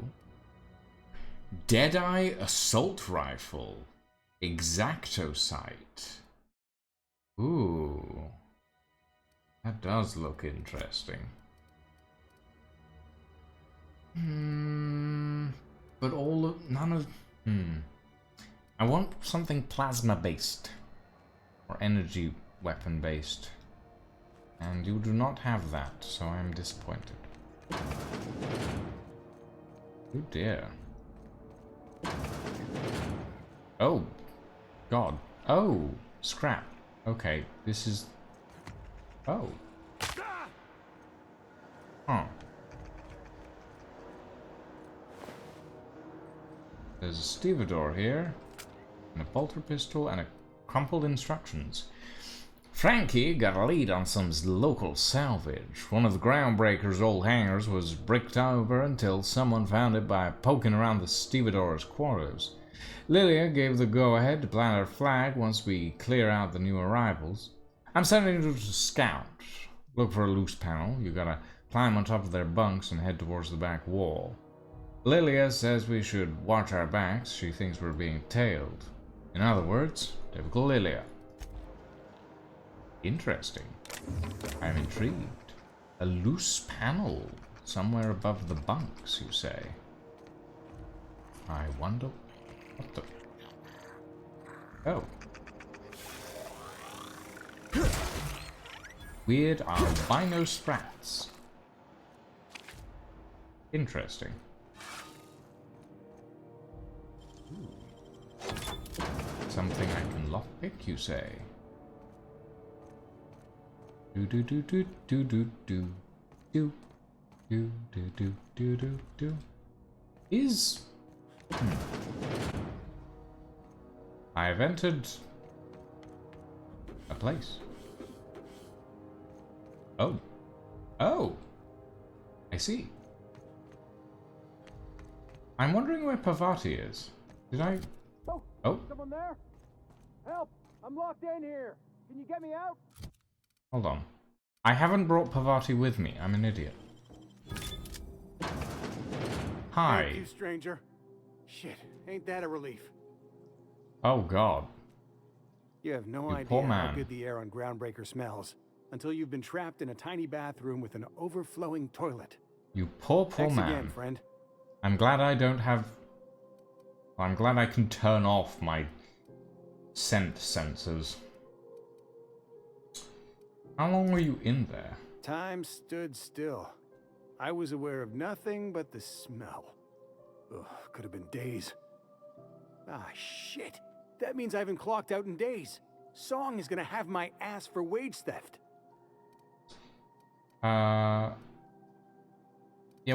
Deadeye Assault Rifle. Exacto Sight. Ooh. That does look interesting. But none of... I want something plasma-based. Or energy weapon-based. And you do not have that, so I'm disappointed. Oh dear. Oh. God. Oh. Scrap. Okay, this is... Oh. Huh. There's a stevedore here, and a bolter pistol, and a crumpled instructions. Frankie got a lead on some local salvage. One of the groundbreaker's old hangars was bricked over until someone found it by poking around the stevedore's quarters. Lilia gave the go-ahead to plant her flag once we clear out the new arrivals. I'm sending you to scout. Look for a loose panel. You gotta climb on top of their bunks and head towards the back wall. Lilia says we should watch our backs. She thinks we're being tailed. In other words, typical Lilia. Interesting. I'm intrigued. A loose panel somewhere above the bunks, you say? I wonder what the... Oh. Weird albino sprats. Interesting. Something I can lockpick, you say? Do do do do do do do do do do do do do do. Is I have entered a place. Oh. Oh. I see. I'm wondering where Pavati is. Did I... Oh. Someone there? Help! I'm locked in here. Can you get me out? Hold on. I haven't brought Pavati with me. I'm an idiot. Hi. Thank you, stranger. Shit, ain't that a relief? Oh, God. You have no You idea poor how man. good the air on Groundbreaker smells until you've been trapped in a tiny bathroom with an overflowing toilet. You poor Thanks man. again, friend. I'm glad I don't have... I'm glad I can turn off my scent sensors. How long were you in there? Time stood still. I was aware of nothing but the smell. Ugh, could have been days. Ah, shit. That means I haven't clocked out in days. Song is gonna have my ass for wage theft. Yeah,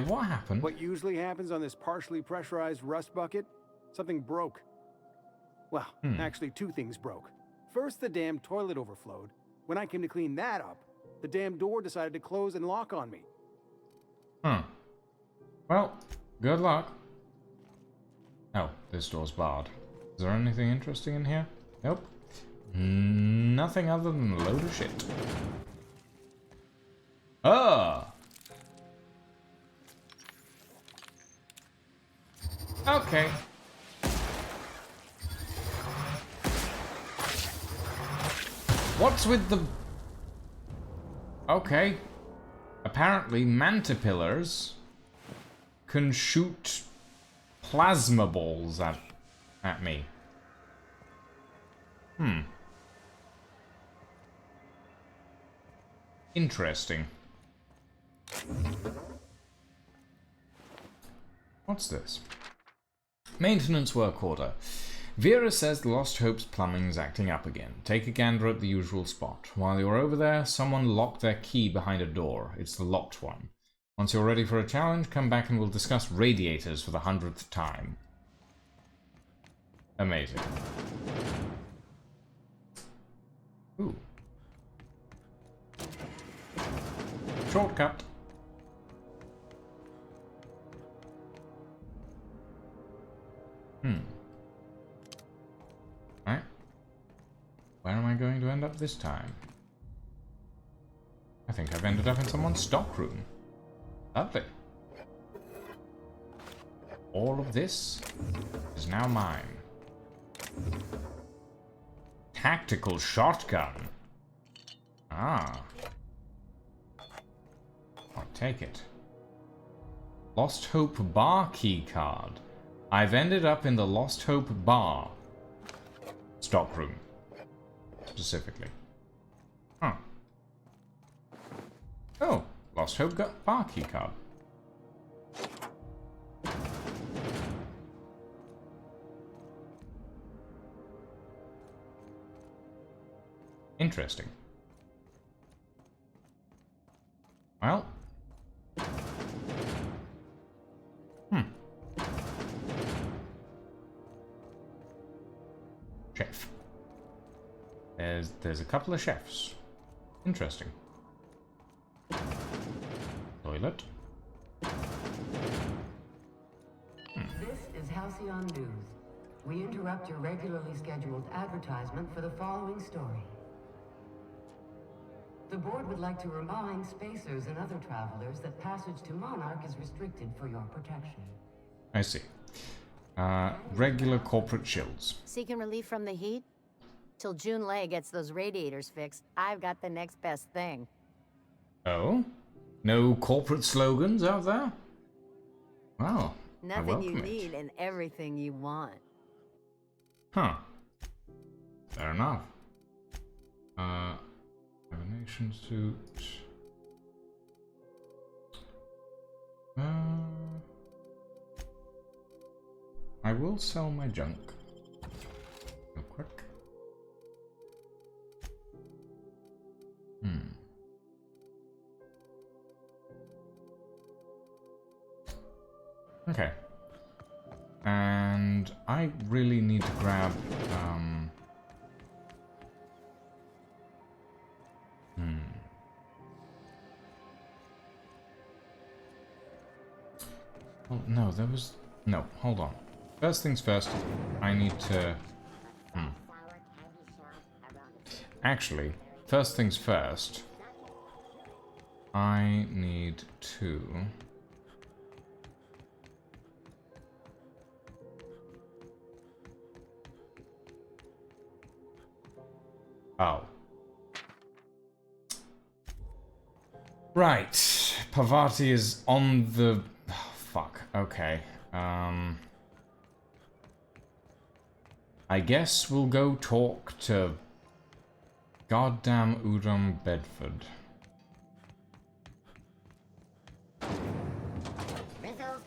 what happened? What usually happens on this partially pressurized rust bucket? Something broke. Well, actually two things broke. First, the damn toilet overflowed. When I came to clean that up, the damn door decided to close and lock on me. Well, good luck. Oh, this door's barred. Is there anything interesting in here? Nope. Nothing other than a load of shit. Ah! What's with the... Okay. Apparently, mantipillars can shoot plasma balls at me. Interesting. What's this? Maintenance work order. Vera says the Lost Hope's plumbing's acting up again. Take a gander at the usual spot. While you're over there, someone locked their key behind a door. It's the locked one. Once you're ready for a challenge, come back and we'll discuss radiators for the 100th time. Amazing. Ooh. Shortcut. Right. Where am I going to end up this time? I think I've ended up in someone's stockroom. Lovely. All of this is now mine. Tactical shotgun. Ah. I'll take it. Lost Hope bar key card. I've ended up in the Lost Hope bar. Stockroom. Specifically. Huh. Oh, Lost Hope got bar key card. Interesting. Well. Chef. There's a couple of chefs. Interesting. Toilet. This is Halcyon News. We interrupt your regularly scheduled advertisement for the following story. The board would like to remind spacers and other travelers that passage to Monarch is restricted for your protection. I see. Regular corporate chills. Seeking relief from the heat? Till June Lay gets those radiators fixed, I've got the next best thing. Oh? No corporate slogans out there? Well, Nothing you need and everything you want. Huh. Fair enough. Hibernation suit. I will sell my junk. Real quick. Okay. And I really need to grab, Well, no, there was... No, hold on. First things first, I need to... Actually, first things first, I need to... Oh. Right. Parvati is on the... Oh, fuck. Okay. I guess we'll go talk to goddamn Udom Bedford.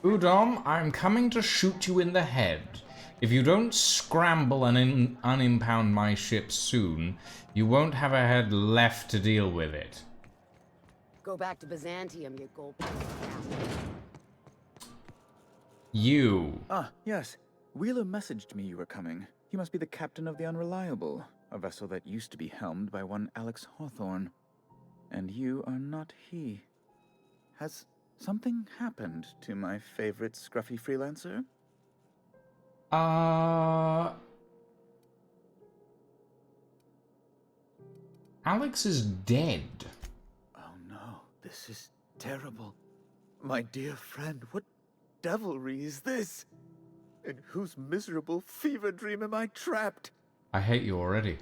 Udom, I'm coming to shoot you in the head. If you don't scramble and unimpound my ship soon, you won't have a head left to deal with it. Go back to Byzantium, you gold-plated bastard. You. Ah, yes. Wheeler messaged me you were coming. He must be the captain of the Unreliable, a vessel that used to be helmed by one Alex Hawthorne. And you are not he. Has something happened to my favorite scruffy freelancer? Alex is dead. Oh no, this is terrible. My dear friend, what devilry is this? In whose miserable fever dream am I trapped? I hate you already.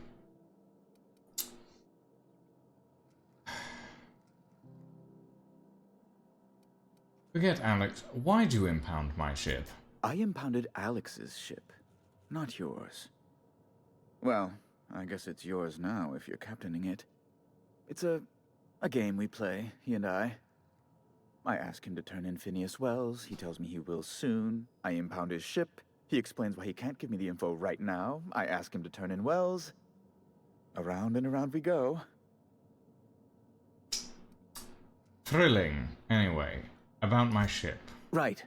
Forget Alex. Why'd you impound my ship? I impounded Alex's ship, not yours. Well, I guess it's yours now if you're captaining it. It's a game we play, he and I. I ask him to turn in Phineas Wells. He tells me he will soon. I impound his ship. He explains why he can't give me the info right now. I ask him to turn in Wells. Around and around we go. Thrilling. Anyway, about my ship. Right.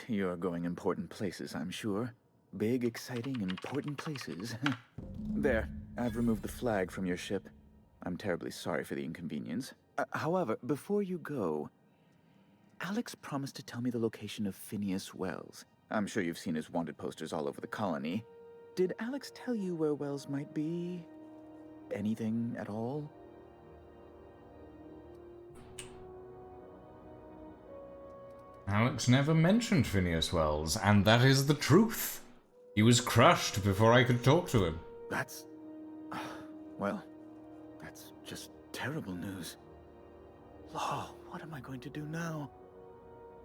You're going important places, I'm sure. Big, exciting, important places. There, I've removed the flag from your ship. I'm terribly sorry for the inconvenience. However, before you go, Alex promised to tell me the location of Phineas Wells. I'm sure you've seen his wanted posters all over the colony. Did Alex tell you where Wells might be? Anything at all? Alex never mentioned Phineas Wells, and that is the truth. He was crushed before I could talk to him. That's... well, that's just terrible news. Law, what am I going to do now?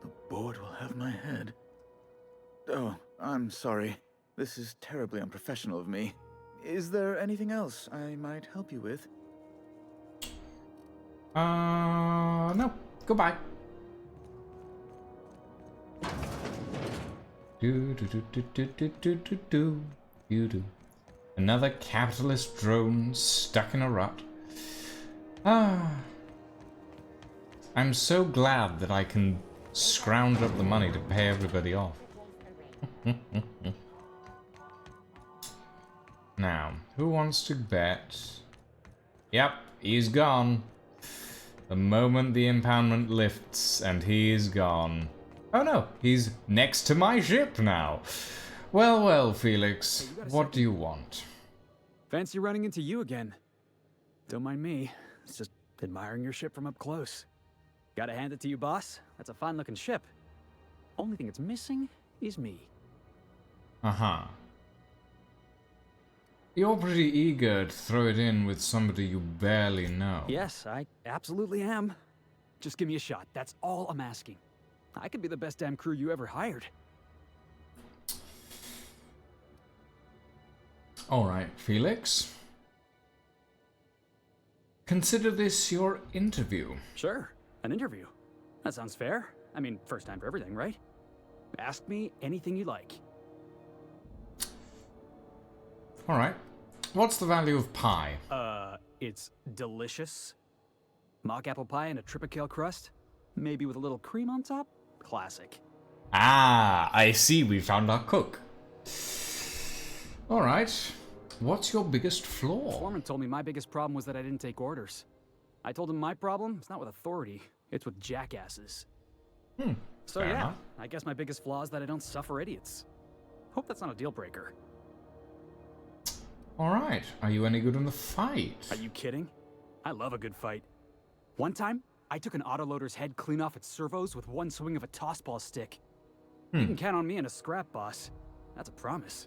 The board will have my head. Oh, I'm sorry. This is terribly unprofessional of me. Is there anything else I might help you with? No. Goodbye. Another capitalist drone stuck in a rut. I'm so glad that I can scrounge up the money to pay everybody off. Now, who wants to bet? Yep, he's gone. The moment the impoundment lifts, and he is gone. Oh no, he's next to my ship now. Well, Felix, what do you want? Fancy running into you again. Don't mind me. It's just admiring your ship from up close. Gotta hand it to you, boss. That's a fine-looking ship. Only thing it's missing is me. Uh-huh. You're pretty eager to throw it in with somebody you barely know. Yes, I absolutely am. Just give me a shot. That's all I'm asking. I could be the best damn crew you ever hired. Alright, Felix. Consider this your interview. Sure, an interview. That sounds fair. I mean, first time for everything, right? Ask me anything you like. Alright. What's the value of pie? It's delicious. Mock apple pie and a tripicale crust. Maybe with a little cream on top? Classic. Ah, I see we found our cook. Alright. What's your biggest flaw? Foreman told me my biggest problem was that I didn't take orders. I told him my problem is not with authority, it's with jackasses. So fair yeah, enough. I guess my biggest flaw is that I don't suffer idiots. Hope that's not a deal breaker. Alright, are you any good in the fight? Are you kidding? I love a good fight. One time, I took an autoloader's head clean off its servos with one swing of a tossball stick. You can count on me in a scrap, boss. That's a promise.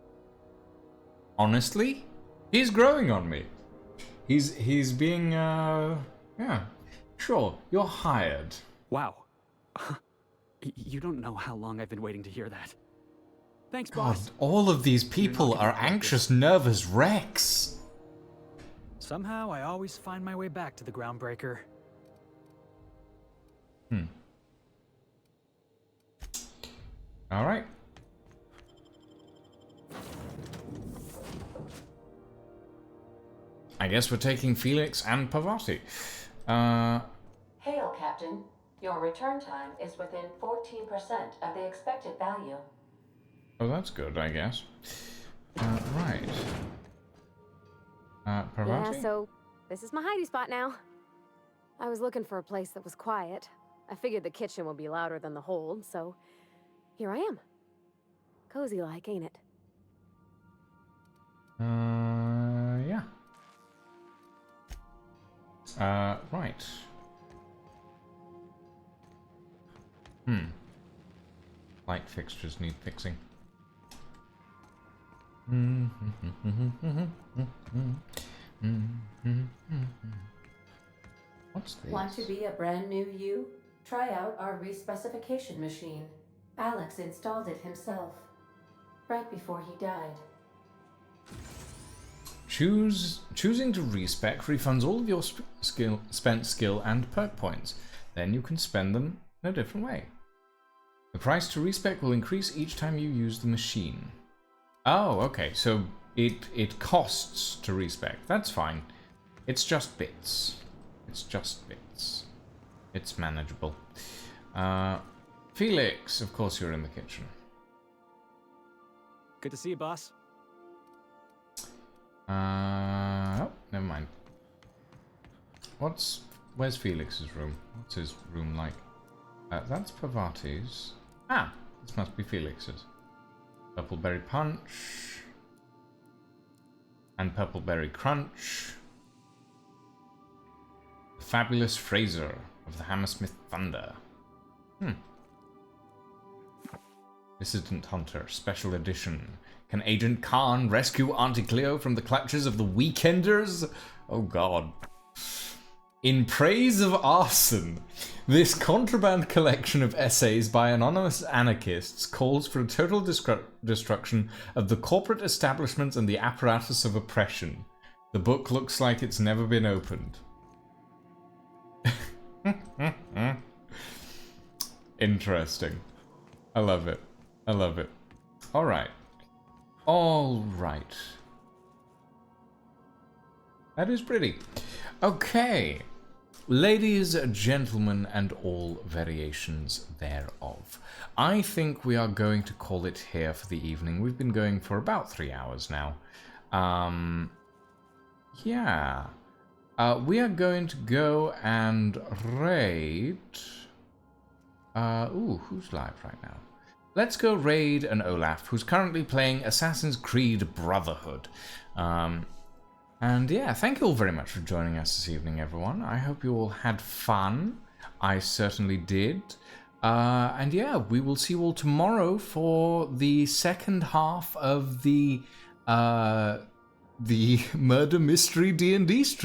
Honestly, he's growing on me. He's being, yeah. Sure, you're hired. Wow. You don't know how long I've been waiting to hear that. Thanks, God, boss. all of these people are anxious, nervous wrecks. Somehow, I always find my way back to the groundbreaker. Alright. I guess we're taking Felix and Pavati. Hail, Captain. Your return time is within 14% of the expected value. Oh, that's good, I guess. Right. Pavati? Yeah, so this is my hidey spot now. I was looking for a place that was quiet. I figured the kitchen would be louder than the hold, so here I am. Cozy like, ain't it? Yeah. Right. Light fixtures need fixing. What's this? Want to be a brand new you? Try out our respecification machine. Alex installed it himself, right before he died. Choosing to respec refunds all of your spent skill and perk points. Then you can spend them in a different way. The price to respec will increase each time you use the machine. Oh, okay, so it costs to respec. That's fine. It's just bits. It's just bits. It's manageable. Felix, of course you're in the kitchen. Good to see you, boss. Oh, never mind. Where's Felix's room? What's his room like? That's Pavati's. Ah, this must be Felix's. Purpleberry Punch. And Purpleberry Crunch. The Fabulous Fraser of the Hammersmith Thunder. Dissident Hunter, Special Edition. Can Agent Khan rescue Auntie Cleo from the clutches of the Weekenders? Oh god. In Praise of Arson, this contraband collection of essays by anonymous anarchists calls for a total destruction of the corporate establishments and the apparatus of oppression. The book looks like it's never been opened. Interesting. I love it. I love it. Alright. Alright. That is pretty. Okay. Ladies, gentlemen, and all variations thereof. I think we are going to call it here for the evening. We've been going for about 3 hours now. Yeah. We are going to go and raid... who's live right now? Let's go raid an Olaf, who's currently playing Assassin's Creed Brotherhood. And yeah, thank you all very much for joining us this evening, everyone. I hope you all had fun. I certainly did. And yeah, we will see you all tomorrow for the second half of the Murder Mystery D&D stream.